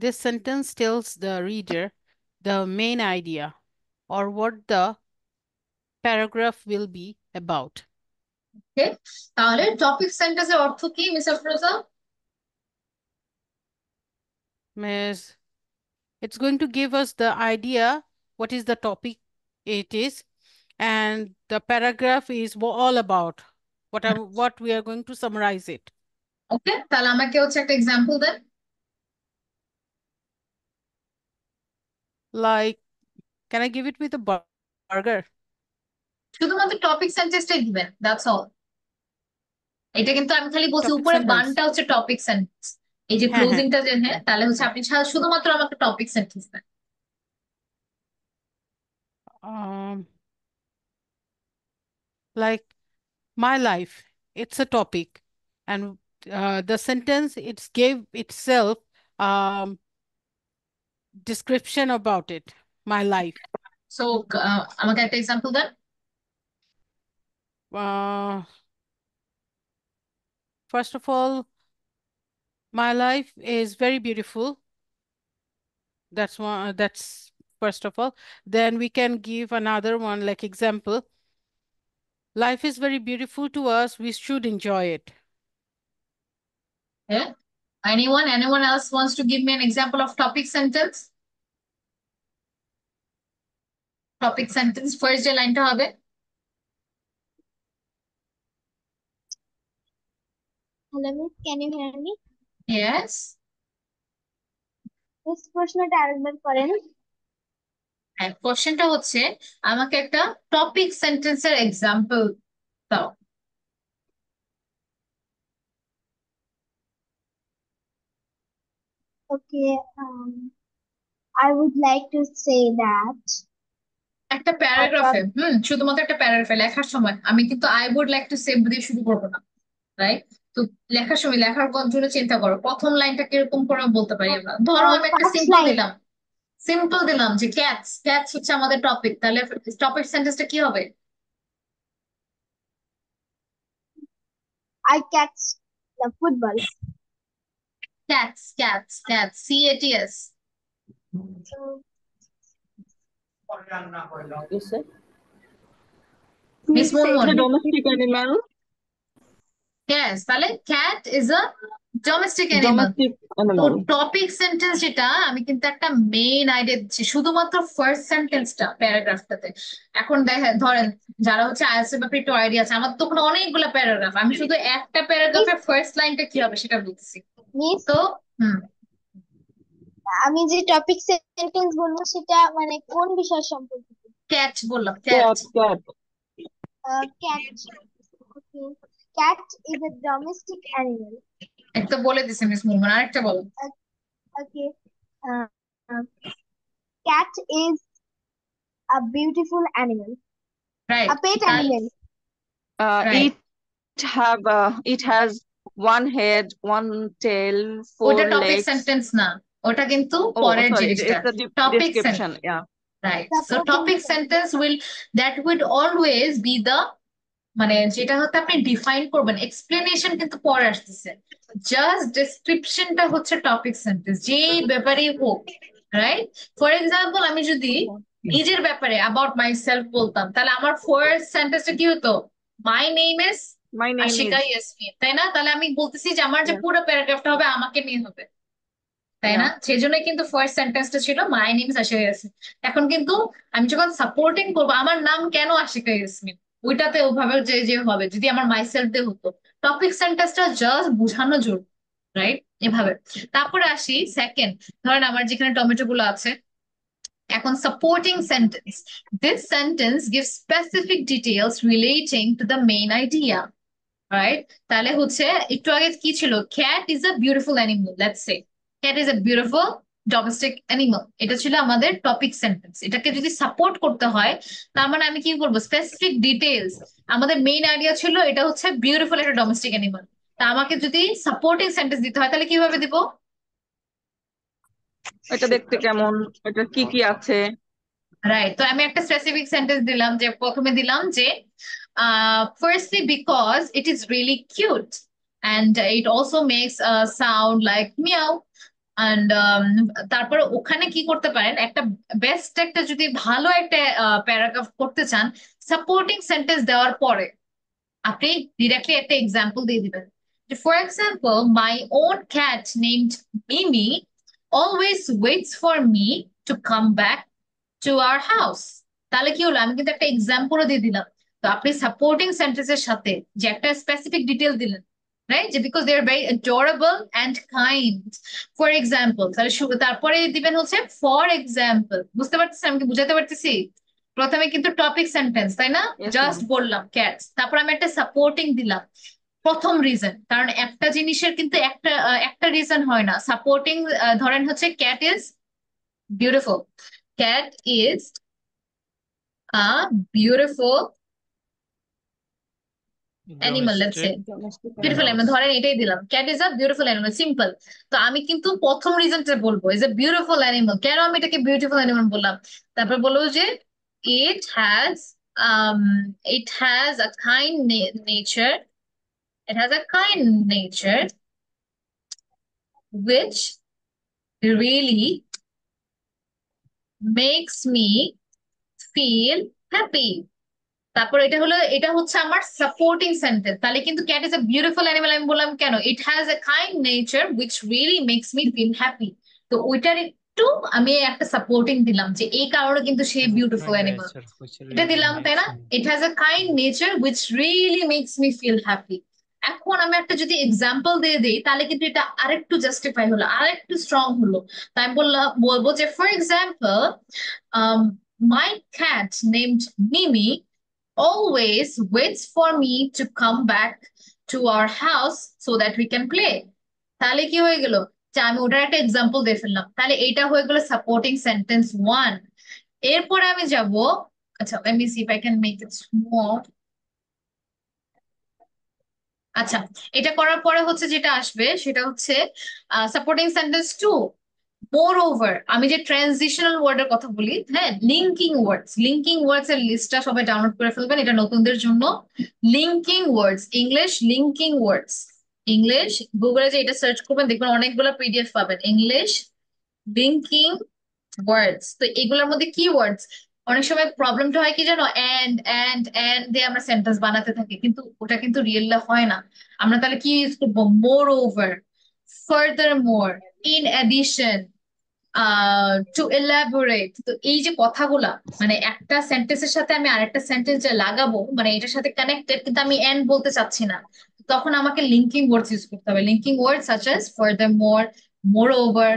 [SPEAKER 12] This sentence tells the reader the main idea or what the paragraph will be about.
[SPEAKER 1] ওকে, তাহলে টপিক সেন্টেন্সের অর্থ কি miss Afroza?
[SPEAKER 12] Miss, it's going to give us the idea what is the topic it is, and the paragraph is all about what we are going to summarize it.
[SPEAKER 1] Okay, তাহলে আমাকে হচ্ছে একটা example দেন।
[SPEAKER 12] Like, can I give it with a burger?
[SPEAKER 1] শুধুমাত্র topic সেন্টেন্সটাই দিবেন, that's all. এটা কিন্তু আমি খালি বলছি
[SPEAKER 12] Topic
[SPEAKER 1] উপরে
[SPEAKER 12] sentence.
[SPEAKER 1] বানটা হচ্ছে টপিক সেন্টেন্স, এই যে
[SPEAKER 12] হ্যাঁ হ্যাঁ
[SPEAKER 1] ক্লোজিংটা যে, হ্যাঁ, তাহলে হচ্ছে আপনি শুধুমাত্র আমাকে টপিক সেন্টেন্স দেন।
[SPEAKER 12] like my life, it's a topic, and the sentence it's gave itself description about it, my life.
[SPEAKER 1] So আমাকে একটা এক্সাম্পল দেন।
[SPEAKER 12] First of all, my life is very beautiful. That's one. That's first of all. Then we can give another one like example. Life is very beautiful to us. We should enjoy it.
[SPEAKER 1] Yeah. Anyone else wants to give me an example of topic sentence? Topic sentence first যে লাইনটা হবে।
[SPEAKER 10] Hello, Miss. Can you hear me?
[SPEAKER 1] Yes.
[SPEAKER 10] Miss, প্রশ্নটা আরেকবার করেন।
[SPEAKER 1] হ্যাঁ, কোশ্চেনটা হচ্ছে আমাকে একটা টপিক সেন্টেন্সের এক্সাম্পল দাও।
[SPEAKER 10] Okay, I would like to say that
[SPEAKER 1] একটা প্যারাগ্রাফে, শুধুমাত্র একটা প্যারাগ্রাফে লেখার সময় আমি কিন্তু I would like to say দিয়ে শুরু করবো না, রাইট? তো লেখার সময় লেখার জন্য চিন্তা করো প্রথম লাইনটা কিরকম করে বলতে পারি আমরা। ধরো আমি একটা সিম্পল দিলাম যে ক্যাটস, ক্যাটস হচ্ছে আমাদের টপিক, তাহলে টপিক সেন্টেন্সটা কি হবে?
[SPEAKER 10] I catch the football.
[SPEAKER 1] Cats, C-A-T-S.
[SPEAKER 14] Yes, sir.
[SPEAKER 1] Miss Monmon.
[SPEAKER 8] Domestic animal.
[SPEAKER 1] Yes, তাহলে cat is a domestic animal.
[SPEAKER 8] Domestic
[SPEAKER 1] তো
[SPEAKER 8] animal.
[SPEAKER 1] টপিক সেন্টেন্স যেটা আমি কিন্তু একটা মেইন আইডিয়া দিচ্ছি শুধুমাত্র ফার্স্ট সেন্টেন্সটা প্যারাগ্রাফটাতে। এখন ধরেন যারা হচ্ছে আইএলটিএস এর ব্যাপারে একটু আইডিয়া আছে, আমার তো ওখানে অনেকগুলো প্যারাগ্রাফ, আমি শুধু একটা প্যারাগ্রাফের ফার্স্ট লাইনটা কি হবে সেটা বলছি। তো
[SPEAKER 10] আমি যে টপিক সেন্টেন্স বলবো সেটা মানে কোন বিষয় সম্পর্কিত?
[SPEAKER 1] ক্যাট বললাম, cat.
[SPEAKER 10] Cat. Okay. Cat is a domestic animal.
[SPEAKER 1] একটা বলে দিছি মিস মুনমুন, আরেকটা বলো।
[SPEAKER 10] Okay. Cat is a beautiful animal.
[SPEAKER 1] Right.
[SPEAKER 10] A pet animal.
[SPEAKER 1] Right.
[SPEAKER 8] It has one head, one tail, four
[SPEAKER 1] ওটা টপিক
[SPEAKER 8] legs.
[SPEAKER 1] সেন্টেন্স না, ওটা কিন্তু
[SPEAKER 8] Oh,
[SPEAKER 1] পরের
[SPEAKER 8] sorry,
[SPEAKER 1] জিনিসটা।
[SPEAKER 8] it's a
[SPEAKER 1] topic
[SPEAKER 8] description.
[SPEAKER 1] Sentence,
[SPEAKER 8] Yeah.
[SPEAKER 1] right? So topic sentence would always be the মানে যেটা হচ্ছে আপনি ডিফাইন করবেন, এক্সপ্লেনেশন কিন্তু পরে আসতেছে, জাস্ট ডেসক্রিপশনটা হচ্ছে টপিক সেন্টেন্স যেই ব্যাপারেই হোক, রাইট? ফর এক্সাম্পল আমি যদি নিজের ব্যাপারে অ্যাবাউট মাই সেলফ বলতাম, তাহলে আমার ফার্স্ট সেন্টেন্সটা কি হতো? My name is
[SPEAKER 8] My name
[SPEAKER 1] Ashika
[SPEAKER 8] is.
[SPEAKER 1] Yasmin, তাই না? তাহলে আমি বলতেছি যে আমার যে
[SPEAKER 8] Yeah.
[SPEAKER 1] পুরো প্যারাগ্রাফটা হবে আমাকে নিয়ে হবে, তাই না?
[SPEAKER 8] Yeah.
[SPEAKER 1] সেই জন্য কিন্তু ফার্স্ট সেন্টেন্সটা ছিল my name is Ashika Yasmin. এখন কিন্তু আমি যখন সাপোর্টিং করবো, আমার নাম কেন আশিকা ইয়াসমিন, ওইটাতে ওভাবে যে যে হবে যদি আমার মাইসেলফ দিয়ে হতো। টপিক সেন্টেন্সটা জাস্ট বোঝানো জরুরি, রাইট? এভাবে। তারপরে আসি সেকেন্ড, ধরেন আমার যেখানে টমেটো গুলো আছে, এখন supporting sentence, this sentence gives specific details relating to the main idea, right? তাহলে হচ্ছে একটু আগে কি ছিল? Cat is a beautiful animal, let's say cat is a beautiful domestic animal, এটা ছিল আমাদের টপিক সেন্টেন্স। এটাকে যদি সাপোর্ট করতে হয়, তার মানে আমি কি করবো? Specific details. আমাদের মেইন আইডিয়া ছিল এটা হচ্ছে বিউটিফুল একটা ডোমেস্টিক অ্যানিমাল, তা আমাকে যদি সাপোর্টিং সেন্টেন্স দিতে হয় তাহলে কিভাবে দিব?
[SPEAKER 8] এটা দেখতে কেমন, এটা কি কি আছে।
[SPEAKER 1] রাইট, তো আমি একটা স্পেসিফিক সেন্টেন্স দিলাম, যে প্রথমে দিলাম যে firstly because it is really cute and it also makes a sound like meow and তারপরে ওখানে কি করতে পারেন, একটা বেস্ট একটা যদি ভালো একটা প্যারাগ্রাফ করতে চান, সাপোর্টিং সেন্টেন্স দেওয়ার পরে আপনি ডিরেক্টলি একটা এক্সাম্পল দিয়ে দিবেন। For example, my own cat named Mimi always waits for me to come back to our house. তাহলে কি হলো? আমি কিন্তু একটা এক্সাম্পলও দিয়ে দিলাম। তো আপনি সাপোর্টিং সেন্টেন্সের সাথে যে একটা স্পেসিফিক ডিটেল দিলেন, রাইট, যে because they are very adorable and kind, for example, তাহলে তারপরে দিবেন হচ্ছে ফর এক্সাম্পল। বুঝতে পারতেছেন? আমি কি বুঝাতে পারতেছি? প্রথমে কিন্তু টপিক সেন্টেন্স, তাই না?
[SPEAKER 8] Yes,
[SPEAKER 1] just
[SPEAKER 8] ma'am.
[SPEAKER 1] বললাম ক্যাটস, তারপর আমি একটা সাপোর্টিং দিলাম প্রথম রিজন, কারণ একটা জিনিসের কিন্তু একটা রিজন হয় না। সাপোর্টিং ধরেন হচ্ছে cat is beautiful, cat is a beautiful animal, let's say
[SPEAKER 11] Domestic
[SPEAKER 1] beautiful animal,
[SPEAKER 11] animals.
[SPEAKER 1] ধরেন এটাই দিলাম, cat is a beautiful animal, simple. তো আমি কিন্তু প্রথম রিজনটা বলবো is a beautiful animal। কেন আমি এটাকে বিউটিফুল অ্যানিমাল বললাম? তারপর বলবো যে it has um it has a kind nature, it has a kind nature which really makes me feel happy। তারপর এটা হচ্ছে আমার সাপোর্টিং সেন্টেন্স। তাহলে কিন্তু cat is a beautiful animal আমি বললাম কেন? It has a kind nature which really makes me feel happy. তো ওইটার একটু আমি একটা সাপোর্টিং দিলাম যে এই কারণে কিন্তু সে beautiful
[SPEAKER 11] Kind
[SPEAKER 1] animal,
[SPEAKER 11] nature which
[SPEAKER 1] এটা
[SPEAKER 11] really
[SPEAKER 1] দিলাম, তাই না?
[SPEAKER 11] makes me.
[SPEAKER 1] It has a kind nature which really makes me feel happy. এখন আমি একটা যদি এক্সাম্পল দিয়ে দিই তাহলে কিন্তু এটা আরেকটু জাস্টিফাই হলো, আরেকটু স্ট্রং হলো। তাই বলবো যে for example, my cat named Mimi always waits for me to come back to our house so that we can play। তাহলে কি হয়ে গেল? যে আমি ওটার একটা এক্সাম্পল দিয়ে ফেললাম, তাহলে এটা হয়ে গেল সাপোর্টিং সেন্টেন্স 1। এরপরে আমি যাব, আচ্ছা let me see if I can make it small। আচ্ছা, এটা করার পরে হচ্ছে যেটা আসবে সেটা হচ্ছে সাপোর্টিং সেন্টেন্স 2। মোর ওভার, আমি যে ট্রানজিশনাল ওয়ার্ডের কথা বলি, হ্যাঁ, লিঙ্কিং ওয়ার্ডস এর লিস্টটা সবাই ডাউনলোড করে ফেলবেন, এটা নতুনদের জন্য। লিঙ্কিং ওয়ার্ডস, ইংলিশ লিঙ্কিং ওয়ার্ডস, ইংলিশ গুগলে যে এটা সার্চ করবেন দেখবেন অনেকগুলো পিডিএফ পাবেন, ইংলিশ লিঙ্কিং ওয়ার্ডস। তো এগুলোর মধ্যে কি ওয়ার্ডস, অনেক সময় প্রবলেমটা হয় কি জানো, এন্ড দিয়ে আমরা সেন্টেন্স বানাতে থাকি, কিন্তু ওটা কিন্তু রিয়েল হয় না। আমরা তাহলে কি ইউজ করবো? Moreover, furthermore, in addition, to elaborate. তো এই যে কথাগুলা, মানে একটা সেন্টেন্সের সাথে আমি আরেকটা সেন্টেন্স যে লাগাবো, মানে এটার সাথে কানেক্টেড, কিন্তু আমি এন্ড বলতে চাচ্ছি না, তখন আমাকে লিঙ্কিং ওয়ার্ডস ইউজ করতে হবে। Linking word such as furthermore, moreover.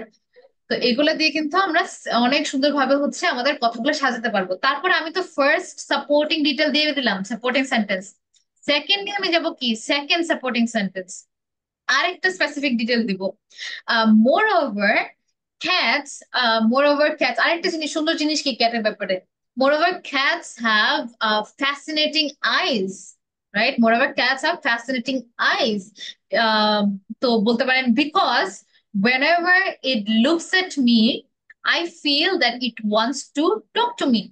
[SPEAKER 1] তো এগুলো দিয়ে কিন্তু আমরা অনেক সুন্দরভাবে হচ্ছে আমাদের কথাগুলো সাজাতে পারবো। তারপরে আমি তো ফার্স্ট সাপোর্টিং ডিটেল দিয়ে দিলাম, সাপোর্টিং সেন্টেন্স। সেকেন্ডে আমি যাব কি? সেকেন্ড সাপোর্টিং সেন্টেন্স, আরেকটা স্পেসিফিক ডিটেল দিব। মোর ওভার ক্যাটস, আরেকটা জিনিস, সুন্দর জিনিস কি ক্যাটের ব্যাপারে, moreover cats have fascinating eyes, right? Moreover cats have fascinating eyes। তো বলতে পারেন because whenever it looks at me I feel that it wants to talk to me।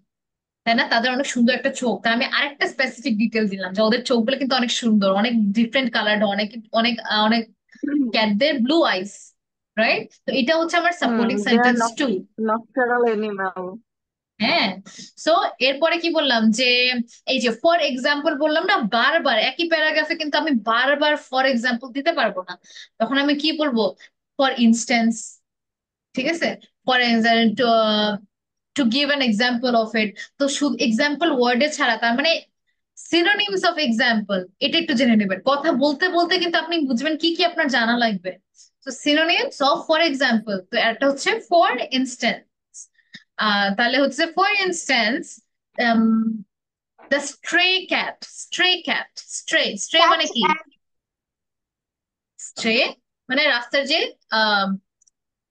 [SPEAKER 1] তাই না? তাদের অনেক সুন্দর একটা চোখ। তা আমি আরেকটা স্পেসিফিক ডিটেল দিলাম যে ওদের চোখগুলো কিন্তু অনেক সুন্দর, অনেক ডিফারেন্ট কালার, অনেক অনেক অনেক ক্যাটদের ব্লু আইস, রাইট? তো এটা হচ্ছে আমার supporting
[SPEAKER 8] They are
[SPEAKER 1] sentence two.
[SPEAKER 8] nocturnal animal.
[SPEAKER 1] হ্যাঁ। সো এরপরে কি বললাম যে এই যে ফর এক্সাম্পল বললাম না, বারবার একই প্যারাগ্রাফে কিন্তু আমি বারবার ফর এক্সাম্পল দিতে পারবো না। তখন আমি কি বলবো? ফর ইনস্ট্যান্স, ঠিক আছে? For to give an example of it. তো শুধু এক্সাম্পল ওয়ার্ডে ছাড়া, তার মানে সিনোনিমস অফ এক্সাম্পল, এটা একটু জেনে নেবেন। কথা বলতে বলতে কিন্তু আপনি বুঝবেন কি কি আপনার জানা লাগবে। তো সিনোনিমস অফ ফর এক্সাম্পল, তো একটা হচ্ছে ফর ইনস্ট্যান্স। তাহলে হচ্ছে for instance the stray cat, stray cat, stray stray মানে
[SPEAKER 10] Cats
[SPEAKER 1] কি?
[SPEAKER 10] and
[SPEAKER 1] স্ট্রে মানে রাস্তার যে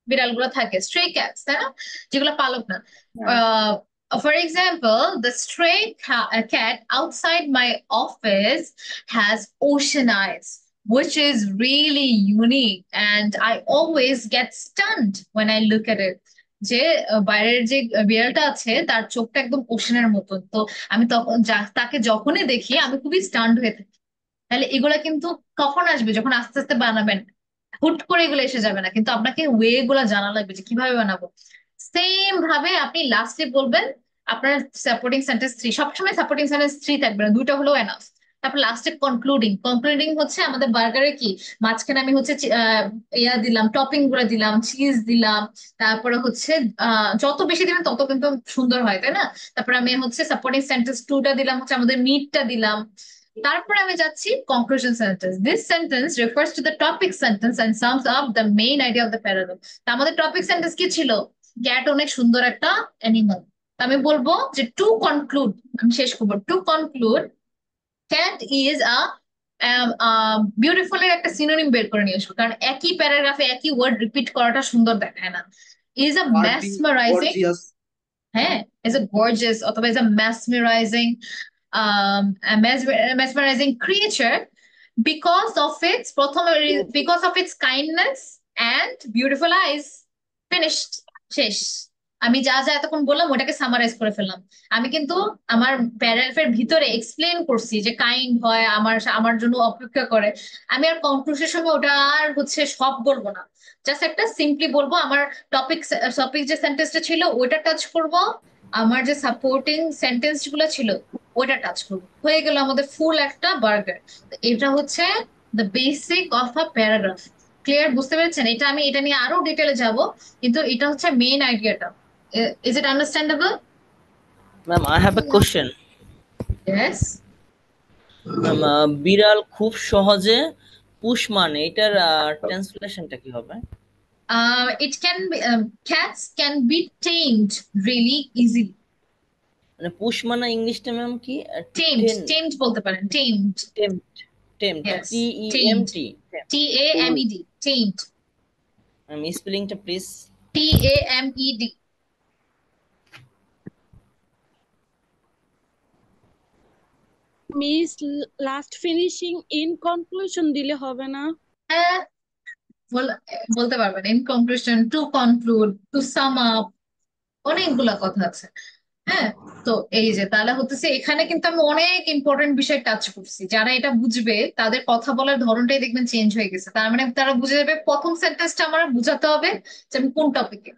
[SPEAKER 1] বিড়ালগুলো থাকে, স্ট্রে ক্যাটস, তাই না? যেগুলো পালক না। For example, the stray cat outside my office has ocean eyes, which is really unique, and I always get stunned when I look at it. যে বাইরের যে বিড়ালটা আছে তার চোখটা একদম ওশানের মতন। তো আমি তখন তাকে যখনই দেখি আমি খুবই স্টান্ড হয়ে থাকি। তাহলে এগুলা কিন্তু কখন আসবে? যখন আস্তে আস্তে বানাবেন। হুট করে এগুলো এসে যাবে না, কিন্তু আপনাকে ওয়ে গুলা জানা লাগবে যে কিভাবে বানাবো। সেম ভাবে আপনি লাস্টে বলবেন আপনার সাপোর্টিং সেন্টেন্স থ্রি। সবসময় সাপোর্টিং সেন্টেন্স থ্রি থাকবে না, দুইটা হলেও এনাফ। তারপর লাস্টে কনক্লুডিং। কনক্লুডিং হচ্ছে আমাদের বার্গারে কি মাঝখানে আমি হচ্ছে ইয়া দিলাম, টপিং গুলো দিলাম, চিজ দিলাম। তারপরে হচ্ছে যত বেশি দিবেন তত কিন্তু সুন্দর হয়, তাই না? তারপরে আমি হচ্ছে সাপোর্টিং সেন্টেন্স টুটা দিলাম, হচ্ছে আমাদের মিটটা দিলাম। তারপরে আমি যাচ্ছি conclusion sentence. This sentence refers to the topic sentence and sums up the main idea of the paragraph. আমাদের টপিক সেন্টেন্স কি ছিল? ক্যাট অনেক সুন্দর একটা অ্যানিমাল। আমি বলবো যে টু কনক্লুড, আমি শেষ করবো, to conclude cat is beautiful এর একটা সিনোনিম বের করে নিয়ে আসবো, কারণ একই প্যারাগ্রাফে একই ওয়ার্ড রিপিট করাটা সুন্দর দেখায় না। Is a
[SPEAKER 7] Party,
[SPEAKER 1] mesmerising,
[SPEAKER 7] gorgeous.
[SPEAKER 1] হ্যাঁ, ইজ আ গর্জিয়াস অথবা is a mesmerising mesmerizing creature because of its because of its kindness and beautiful eyes. Finished. শেষ। আমি যা যা এতক্ষণ বললাম ওটাকে সামারাইজ করে ফেললাম। আমি কিন্তু আমার প্যারাগ্রাফের ভিতরে এক্সপ্লেন করছি যে কাইন্ড হয়, আমার জন্য অপেক্ষা করে। আমি আর কনক্লুশনের সময় ওটা আর হচ্ছে সব বলবো না, জাস্ট একটা সিম্পলি বলবো আমার টপিক যে সেন্টেন্সটা ছিল ওইটা টাচ করব, আমার যে সাপোর্টিং সেন্টেন্স গুলো ছিল ওইটা টাচ করবো, হয়ে গেল আমাদের ফুল একটা বার্গার। এটা হচ্ছে the basic of a paragraph. Clear? বুঝতে পেরেছেন? এটা নিয়ে আরো ডিটেলে যাব, কিন্তু এটা হচ্ছে মেইন আইডিয়াটা। Is it understandable?
[SPEAKER 14] Ma'am I have a question.
[SPEAKER 1] Yes.
[SPEAKER 14] Ma'am বিড়াল খুব সহজে পুশ মানে এটার ট্রান্সলেশনটা কি হবে?
[SPEAKER 1] It can be cats can be tamed really easily.
[SPEAKER 14] মানে পুশ মানে ইংলিশটা ম্যাম কি?
[SPEAKER 1] Tamed বলতে পারেন, tamed.
[SPEAKER 14] টেম্পড
[SPEAKER 1] Yes,
[SPEAKER 14] TEMT
[SPEAKER 1] TAMED, tamed.
[SPEAKER 14] স্পেলিংটা please.
[SPEAKER 1] TAMED.
[SPEAKER 6] Miss last finishing in conclusion দিলে হবে না?
[SPEAKER 1] বলতে পারবেন in conclusion, to conclude, to sum up, অনেকগুলা কথা আছে। হ্যাঁ। তো এই যে তাহলে হতেছে এখানে কিন্তু আমি অনেক ইম্পর্টেন্ট বিষয় টাচ করছি। যারা এটা বুঝবে তাদের কথা বলার ধরনটাই দেখবেন চেঞ্জ হয়ে গেছে। তার মানে তারা বুঝে যাবে প্রথম সেন্টেন্সটা আমার বুঝাতে হবে যে আমি কোন টপিকে,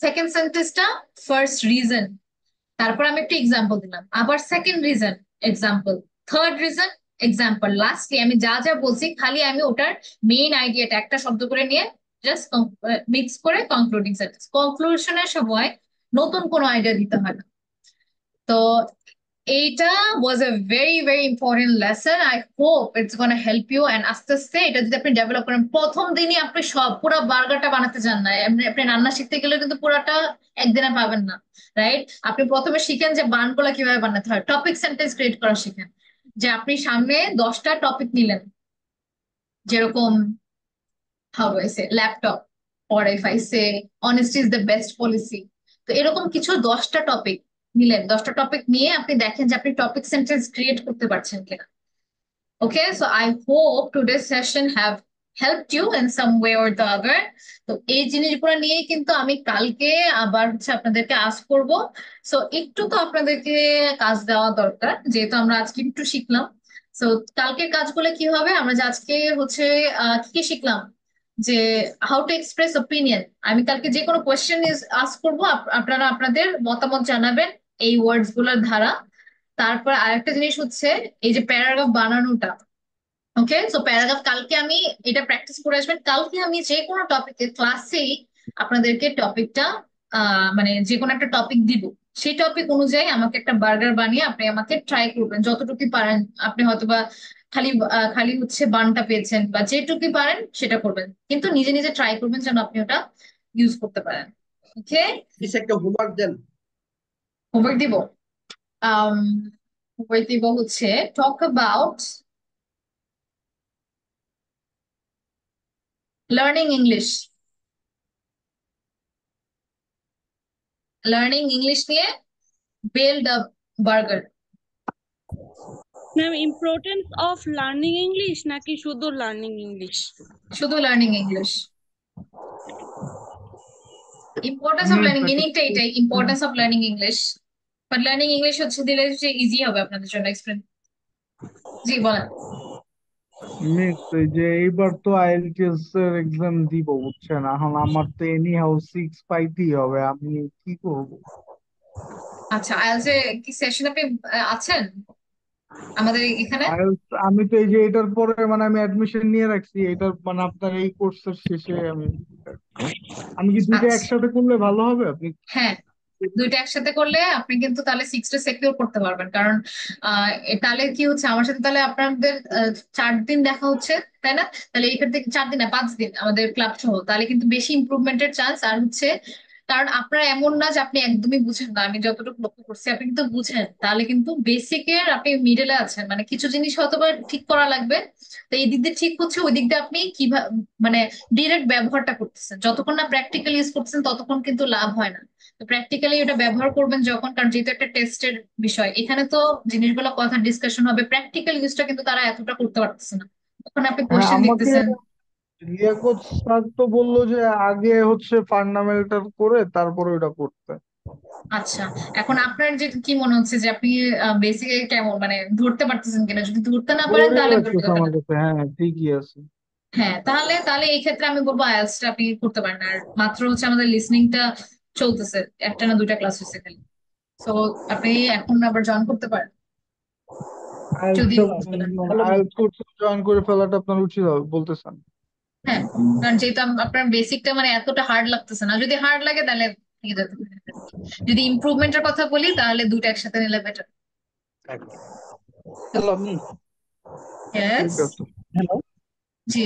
[SPEAKER 1] সেকেন্ড সেন্টেন্সটা ফার্স্ট রিজন, তারপর আমি একটা এক্সাম্পল দিলাম, আবার second reason example, third reason example, lastly আমি যা যা বলছি খালি আমি ওটার মেইন আইডিয়াটা একটা শব্দ করে নিয়ে জাস্ট মিক্স করে কনক্লুডিং সেন্টেন্স। কনক্লুশনের সময় নতুন কোনো আইডিয়া দিতে হয় না। তো এইটা was a very very important lesson. I hope it's gonna help you. And আস্তে আস্তে এটা যদি আপনি ডেভেলপ করেন, প্রথম দিনই আপনি সব পুরো বার্গারটা বানাতে চান না, আপনি রান্না শিখতে গেলে কিন্তু পুরোটা একদিনে পাবেন না, রাইট? আপনি প্রথমে শিখেন যে বানগুলা কিভাবে বানাতে হয়, টপিক সেন্টেন্স ক্রিয়েট করা শিখেন। যে আপনি সামনে 10টা টপিক নিলেন, যেরকম how I say laptop, or if I say honesty is the best policy. তো এরকম কিছু 10টা টপিক নিলেন, 10টা টপিক নিয়ে আপনি দেখেন যে আপনি টপিক সেন্টেন্স ক্রিয়েট করতে পারছেন কিনা। Okay, so I hope today's session have helped you in some way or the other. তো এই জিনিসগুলো নিয়েই কিন্তু আমি কালকে আবার হচ্ছে আপনাদেরকে আস্ক করব। সো একটু তো আপনাদেরকে কাজ দেওয়া দরকার, যেহেতু আমরা আজকে একটু শিখলাম। সো কালকের কাজগুলো কি হবে, আমরা যে আজকে হচ্ছে কি কি শিখলাম, যে হাউ টু এক্সপ্রেস ওপিনিয়ন। আমি কালকে যে কোনো কোয়েশ্চেন আস্ক করবো, আপনারা আপনাদের মতামত জানাবেন এই ওয়ার্ডস গুলোর দ্বারা। তারপর আরেকটা জিনিস হচ্ছে এই যে প্যারাগ্রাফ বানানোটা। ওকে, সো প্যারাগ্রাফ কালকে আমি এটা প্র্যাকটিস করে আসবেন। কালকে আমি যে কোনো টপিকে ক্লাসেই আপনাদেরকে টপিকটা মানে যে কোনো একটা টপিক দিব, সেই টপিক অনুযায়ী আমাকে একটা বার্গার বানিয়ে আপনি আমাকে ট্রাই করবেন যতটুকু পারেন। আপনি হয়তোবা খালি খালি হচ্ছে বানটা পেয়েছেন বা যেটুকু পারেন সেটা করবেন, কিন্তু নিজে নিজে ট্রাই করবেন যেন আপনি ওটা ইউজ করতে পারেন। ওকে,
[SPEAKER 7] This একটা হোমওয়ার্ক দেন।
[SPEAKER 1] হোমওয়ার্ক দিব। হোমওয়ার্ক দিব হচ্ছে talk about learning English. Learning English নিয়ে build a burger.
[SPEAKER 6] Ma'am importance of learning English নাকি শুধু লার্নিং ইংলিশ?
[SPEAKER 1] শুধু learning English. Importance of learning মিনিংটা এটাই, importance of learning English. But learning English হচ্ছে দিলে যে ইজি হবে আপনাদের জন্য এক্সপ্লেন। জি বলেন।
[SPEAKER 19] মিস এই যে এইবার তো আইএলটিএস এর এক্সাম দিব বুঝছেন, এখন আমার তো এনি হাউ 6 পাইতেই হবে, আমি কি করব?
[SPEAKER 1] আচ্ছা, আইএলটিএস এ কি সেশন আপনি আছেন আমাদের এখানে?
[SPEAKER 19] আইএলটিএস আমি তো এই যে এটার পরে মানে আমি অ্যাডমিশন নিয়ে রাখছি, এটার মানে আপনার এই কোর্সের শেষে আমি কি দুইটা
[SPEAKER 1] আচ্ছা,
[SPEAKER 19] একসাথে করলে ভালো হবে? আপনি
[SPEAKER 1] হ্যাঁ দুইটা একসাথে করলে আপনি কিন্তু তাহলে 6টা সিকিউর করতে পারবেন। কারণ তাহলে কি হচ্ছে, আমার সাথে তাহলে আপনাদের 4 দিন দেখা হচ্ছে, তাই না? তাহলে এখান থেকে 4 দিন না 5 দিন আমাদের ক্লাব সহ, তাহলে কিন্তু বেশি ইমপ্রুভমেন্টের চান্স। আর হচ্ছে কারণ আপনারা এমন না যে আপনি একদমই বুঝেন না, আমি যতটুকু লক্ষ্য করছি আপনি কিন্তু বুঝেন, তাহলে কিন্তু বেসিকের আপনি মিডলে আছেন, মানে কিছু জিনিস হয়তো বা ঠিক করা লাগবে। তো এই দিক দিয়ে ঠিক হচ্ছে, ওই দিক দিয়ে আপনি কিভাবে মানে ডিরেক্ট ব্যবহারটা করতেছেন, যতক্ষণ না প্র্যাকটিক্যাল ইউজ করতেছেন ততক্ষণ কিন্তু লাভ হয় না। তো প্র্যাকটিক্যালি এটা ব্যবহার করবেন যখন, কারণ যেহেতু একটা টেস্টের বিষয়, এখানে তো জিনিসগুলো কথা ডিসকাশন হবে, প্র্যাকটিক্যাল ইউজটা কিন্তু তারা এতটা করতে পারতেছে না। তখন আপনি
[SPEAKER 19] হ্যাঁ
[SPEAKER 1] কোশ্চেন
[SPEAKER 19] আমাকে
[SPEAKER 1] লিখতেছেন।
[SPEAKER 19] লিয়াকত স্যার তো বললো যে আগে হচ্ছে ফান্ডামেন্টাল করে তারপরে ওটা করতে।
[SPEAKER 1] আচ্ছা, এখন আপনার যে কি মনে হচ্ছে যে আপনি বেসিক কেমন মানে ধরতে পারতেছেন কিনা? যদি ধরতে না পারেন
[SPEAKER 19] বোরিং
[SPEAKER 1] তাহলে বলতে
[SPEAKER 19] লাগতেছে
[SPEAKER 1] হবে
[SPEAKER 19] আমার
[SPEAKER 1] না।
[SPEAKER 19] কাছে, হ্যাঁ ঠিকই আছে।
[SPEAKER 1] হ্যাঁ, তাহলে তাহলে এই ক্ষেত্রে আমি বলবো আইএলটিএস টা আপনি করতে পারেন। আর মাত্র হচ্ছে আমাদের লিসনিংটা চলতেছে, একটা না দুইটা ক্লাস হচ্ছে খালি। তো আপনি এখন আবার জয়েন করতে পারেন যদি
[SPEAKER 19] আইএলটিএস কোর্স জয়েন করে ফেলাটা আপনার উচিত হবে বলতেছেন?
[SPEAKER 1] হ্যাঁ, কারণ যেহেতু আপনার বেসিকটা মানে এতটা হার্ড লাগতেছে না, যদি হার্ড লাগে তাহলে ঠিক আছে। যদি ইমপ্রুভমেন্টের কথা বলি তাহলে দুটো একসাথে নিলে বেটার।
[SPEAKER 5] Hello miss.
[SPEAKER 1] ইয়েস,
[SPEAKER 19] ঠিক আছে।
[SPEAKER 5] হ্যালো
[SPEAKER 1] জি।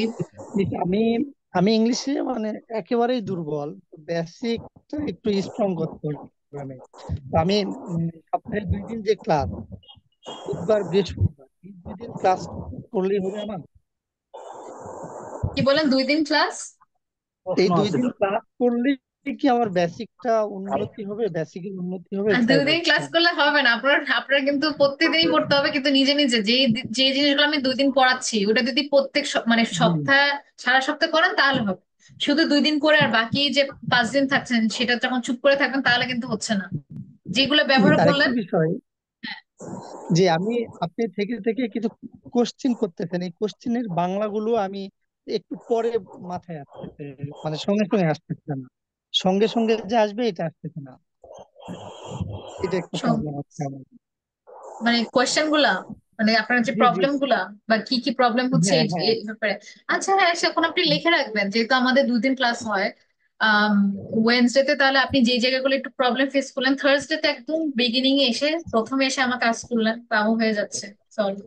[SPEAKER 5] মিস, আমি ইংলিশে মানে একেবারেই দুর্বল, বেসিকটা একটু স্ট্রং করতে হবে। তো আমি সপ্তাহে 2 দিন যে ক্লাস, বুধবার বৃহস্পতিবার, এই 2 দিন ক্লাস করলেই হবে আমার।
[SPEAKER 1] কি বলেন 2 দিন ক্লাস?
[SPEAKER 5] এই 2 দিন ক্লাস করলে কি আমার বেসিকটা উন্নতি হবে, বেসিকের উন্নতি হবে?
[SPEAKER 1] আর
[SPEAKER 5] তাই
[SPEAKER 1] 2 দিন ক্লাস
[SPEAKER 5] বলছিলাম।
[SPEAKER 1] করলে হবে না, আপনার আপনার কিন্তু প্রত্যেকদিনই পড়তে হবে, কিন্তু নিজে নিজে যে যে জিনিসগুলো আমি 2 দিন পড়াচ্ছি ওটা যদি প্রত্যেক মানে সপ্তাহে সারা সপ্তাহ করেন তাহলে হবে। শুধু 2 দিন করে আর বাকি যে 5 দিন থাকছেন সেটা যখন চুপ করে থাকবেন তাহলে কিন্তু হচ্ছে না। যেগুলো ব্যবহার
[SPEAKER 5] তার
[SPEAKER 1] করলেন।
[SPEAKER 5] একটা বিষয় যে আপনি থেকে থেকে কিছু কোশ্চিন করতেছেন, এই কোশ্চিনের বাংলাগুলো আমি একটু পরে মাথায় আসতেছে, মানে সঙ্গে সঙ্গে আসতেছে না, সঙ্গে সঙ্গে যে আসবে এটা আসতেছে না, এটা একটা প্রবলেম হচ্ছে আমার।
[SPEAKER 1] মানে কোয়েশ্চেন গুলা, মানে আপনার যে
[SPEAKER 5] জি জি
[SPEAKER 1] প্রবলেম গুলা বা কি কি প্রবলেম হচ্ছে
[SPEAKER 5] হ্যাঁ
[SPEAKER 1] এই
[SPEAKER 5] হ্যাঁ
[SPEAKER 1] এই ব্যাপারে। আচ্ছা হ্যাঁ, এখন আপনি লিখে রাখবেন, যেহেতু আমাদের 2 দিন ক্লাস হয় ওয়েডনেসডে, তাহলে আপনি যে জায়গাগুলো একটু প্রবলেম ফেস করলেন থার্সডে তে একদম বিগিনিং এ এসে প্রথমে এসে আমাকে কাজ করলেন, তাও হয়ে যাচ্ছে সলভ।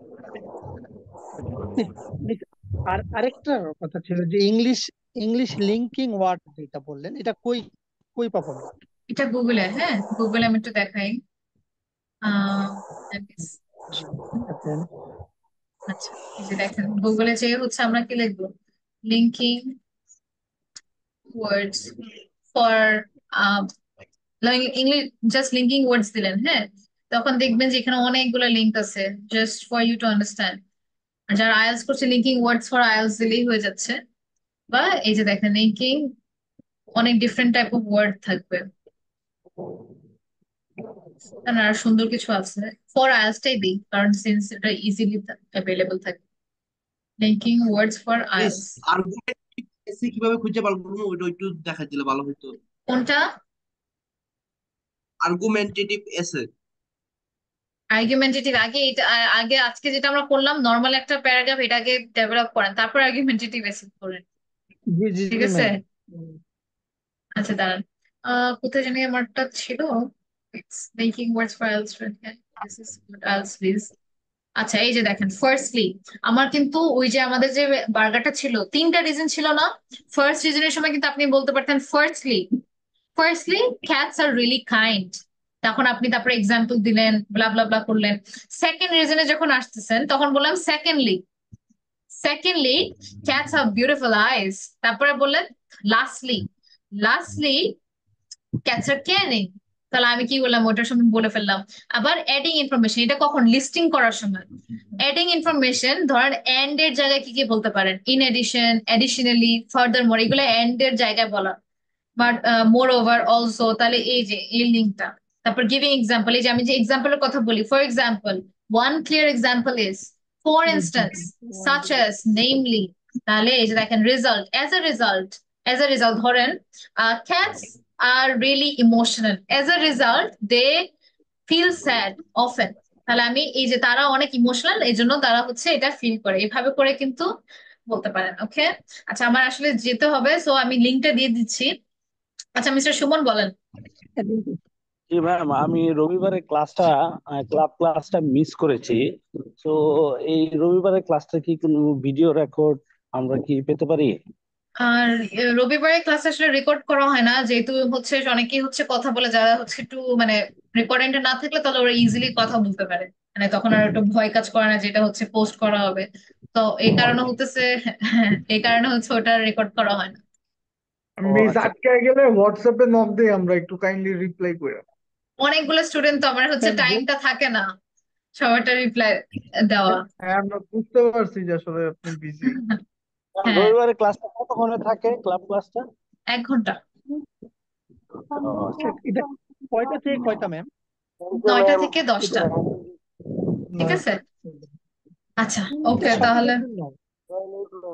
[SPEAKER 5] আর আরেকটা কথা ছিল যে ইংলিশ ইংলিশ লিঙ্কিং ওয়ার্ড যেটা বললেন, এটা কই কই পাবো আমি?
[SPEAKER 1] এটা গুগলে, হ্যাঁ গুগলে আমি একটু দেখাই। let me see. আচ্ছা, এই যে দেখেন গুগলে যে হচ্ছে আমরা কি লিখবো, linking words for English, just linking words দিলেন, হ্যাঁ তখন দেখবেন যে এখানে অনেকগুলো লিঙ্ক আছে, just for you to understand. যারা আইএলটিএস করছে লিঙ্কিং ওয়ার্ডস ফর আইএলটিএস দিলেই হয়ে যাচ্ছে। বা এই যে দেখেন লিঙ্কিং অনেক ডিফারেন্ট টাইপ অফ ওয়ার্ড থাকবে, আর সুন্দর কিছু আছে। ফর আইএলটিএস দিই কারণ সিন্স এটা ইজিলি অ্যাভেলেবল থাকে। Linking words for IELTS
[SPEAKER 7] argumentative এসে কিভাবে খুঁজে বার করবো ওইটা একটু দেখা দিলে ভালো হতো।
[SPEAKER 1] কোনটা?
[SPEAKER 7] আর্গুমেন্টেটিভ এসে
[SPEAKER 1] আর্গুমেন্টেটিভ আগে এটা আগে আজকে যেটা আমরা করলাম নর্মাল একটা প্যারাগ্রাফ এটা আগে ডেভেলপ করেন, তারপর আর্গুমেন্টেটিভ এসে করেন,
[SPEAKER 5] জি জি
[SPEAKER 1] ঠিক
[SPEAKER 5] জি
[SPEAKER 1] আছে?
[SPEAKER 5] ম্যাম।
[SPEAKER 1] আচ্ছা দাঁড়ান, কোথায় জানি আমারটা ছিল, linking words for IELTS, this is what else is। আচ্ছা এই যে দেখেন ফার্স্টলি আমার কিন্তু ওই যে আমাদের যে বার্গারটা ছিল তিনটা রিজন ছিল না? ফার্স্ট রিজনের সময় কিন্তু আপনি বলতে পারতেন firstly cats are really kind, তখন আপনি তারপরে এক্সাম্পল দিলেন, ব্লা ব্লা ব্লা করলেন। সেকেন্ড রিজনে যখন আসতেছেন তখন বললাম secondly cats have beautiful eyes, তারপরে বললেন লাস্টলি ক্যাটস আর কেয়ারিং। তাহলে আমি কি বললাম ওটার সময় বলে ফেললাম। আবার অ্যাডিং ইনফরমেশন, এটা কখন? লিস্টিং করার সময় অ্যাডিং ইনফরমেশন, ধরেন এন্ড এর জায়গায় কি কি বলতে পারেন? ইন এডিশন, এডিশনালি, ফার্দার মোর, এগুলো এন্ড এর জায়গায় বলা। বাট মোর ওভার অলসো, তাহলে এই যে এই লিঙ্কটা। তারপর গিভিং এক্সাম্পল, এই যে আমি যে এক্সাম্পলের কথা বলি, for example one clear example is for instance, such as, namely. তাহলে এই যে দেখেন রেজাল্ট, অ্যাজ এ রেজাল্ট ধরেন cats are really emotional, as a result they feel sad often. তাহলে আমি এই যে তারা অনেক ইমোশনাল এই জন্য তারা হচ্ছে এটা ফিল করে, এভাবে করে কিন্তু বলতে পারেন। ওকে, আচ্ছা আমার আসলে যেতে হবে, সো আমি লিঙ্কটা দিয়ে দিচ্ছি। আচ্ছা মিস্টার সুমন বলেন।
[SPEAKER 20] জি ম্যাম, আমি রবিবারের ক্লাসটা মিস করেছি। তো এই রবিবারের ক্লাসটা কি কোনো ভিডিও রেকর্ড আমরা কি পেতে পারি?
[SPEAKER 1] আর রবিবারে ক্লাস আসলে রেকর্ড করা হয় না, যেহেতু হচ্ছে অনেকেই হচ্ছে কথা বলে, যারা হচ্ছে একটু মানে রেকর্ডেন্টে না থাকলে তাহলে ওরা ইজিলি কথা বলতে পারে, মানে তখন আর একটু ভয় কাজ করে না যেটা হচ্ছে পোস্ট করা হবে। তো এই কারণে হতেছে এই কারণে হচ্ছে ওটা রেকর্ড করা হয় না।
[SPEAKER 19] মিস আটকে গেলে হোয়াটসঅ্যাপে নক দিয়ে আমরা একটু কাইন্ডলি রিপ্লাই করে।
[SPEAKER 1] অনেকগুলো স্টুডেন্ট তো আমার হচ্ছে টাইমটা থাকে না সবারটা রিপ্লাই দেওয়া।
[SPEAKER 19] হ্যাঁ আমরা বুঝতে পারছি যে আসলে আপনি বিজি।
[SPEAKER 1] হ্যাঁ
[SPEAKER 20] রবিবারের ক্লাসটা কতক্ষণে থাকে, ক্লাসটা?
[SPEAKER 1] 1 ঘন্টা।
[SPEAKER 5] এটা কয়টা থেকে কয়টা ম্যাম?
[SPEAKER 1] 9টা থেকে 10টা, ঠিক আছে? আচ্ছা ওকে তাহলে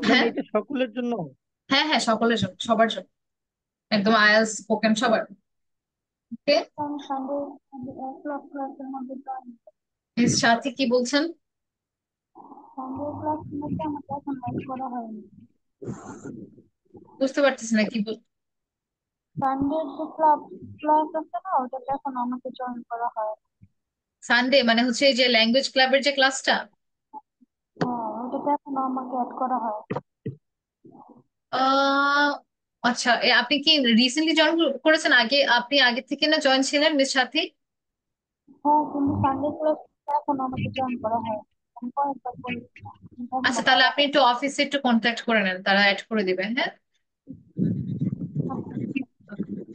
[SPEAKER 1] হ্যাঁ
[SPEAKER 5] এটা সকলের জন্য?
[SPEAKER 1] হ্যাঁ হ্যাঁ সকলের জন্য, সবার জন্য, একদম আইএলটিএস স্পোকেন সবার। ওকে মিস সাথী কি বলছেন? বুঝতে পারতেছি না কি বল। সানডে মানে হচ্ছে এই যে ল্যাঙ্গুয়েজ ক্লাবের যে ক্লাসটা? আচ্ছা আপনি কি রিসেন্টলি জয়েন করেছেন? আপনি আগে থেকে না জয়েন ছিলেন মিস সাথী? আচ্ছা তাহলে আপনি একটু অফিসে একটু কন্ট্যাক্ট করে নেন, তারা অ্যাড করে দিবেন। হ্যাঁ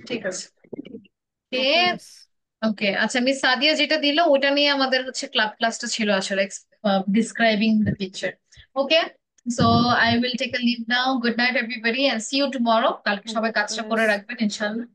[SPEAKER 1] ঠিক আছে। ওকে আচ্ছা মিস সাদিয়া যেটা দিল ওটা নিয়ে আমাদের হচ্ছে ক্লাসটা ছিল আসলে, describing the picture. Okay so I will take a leave now. Good night everybody and see you tomorrow. কালকে সবাই কাজটা করে রাখবেন ইনশাআল্লাহ।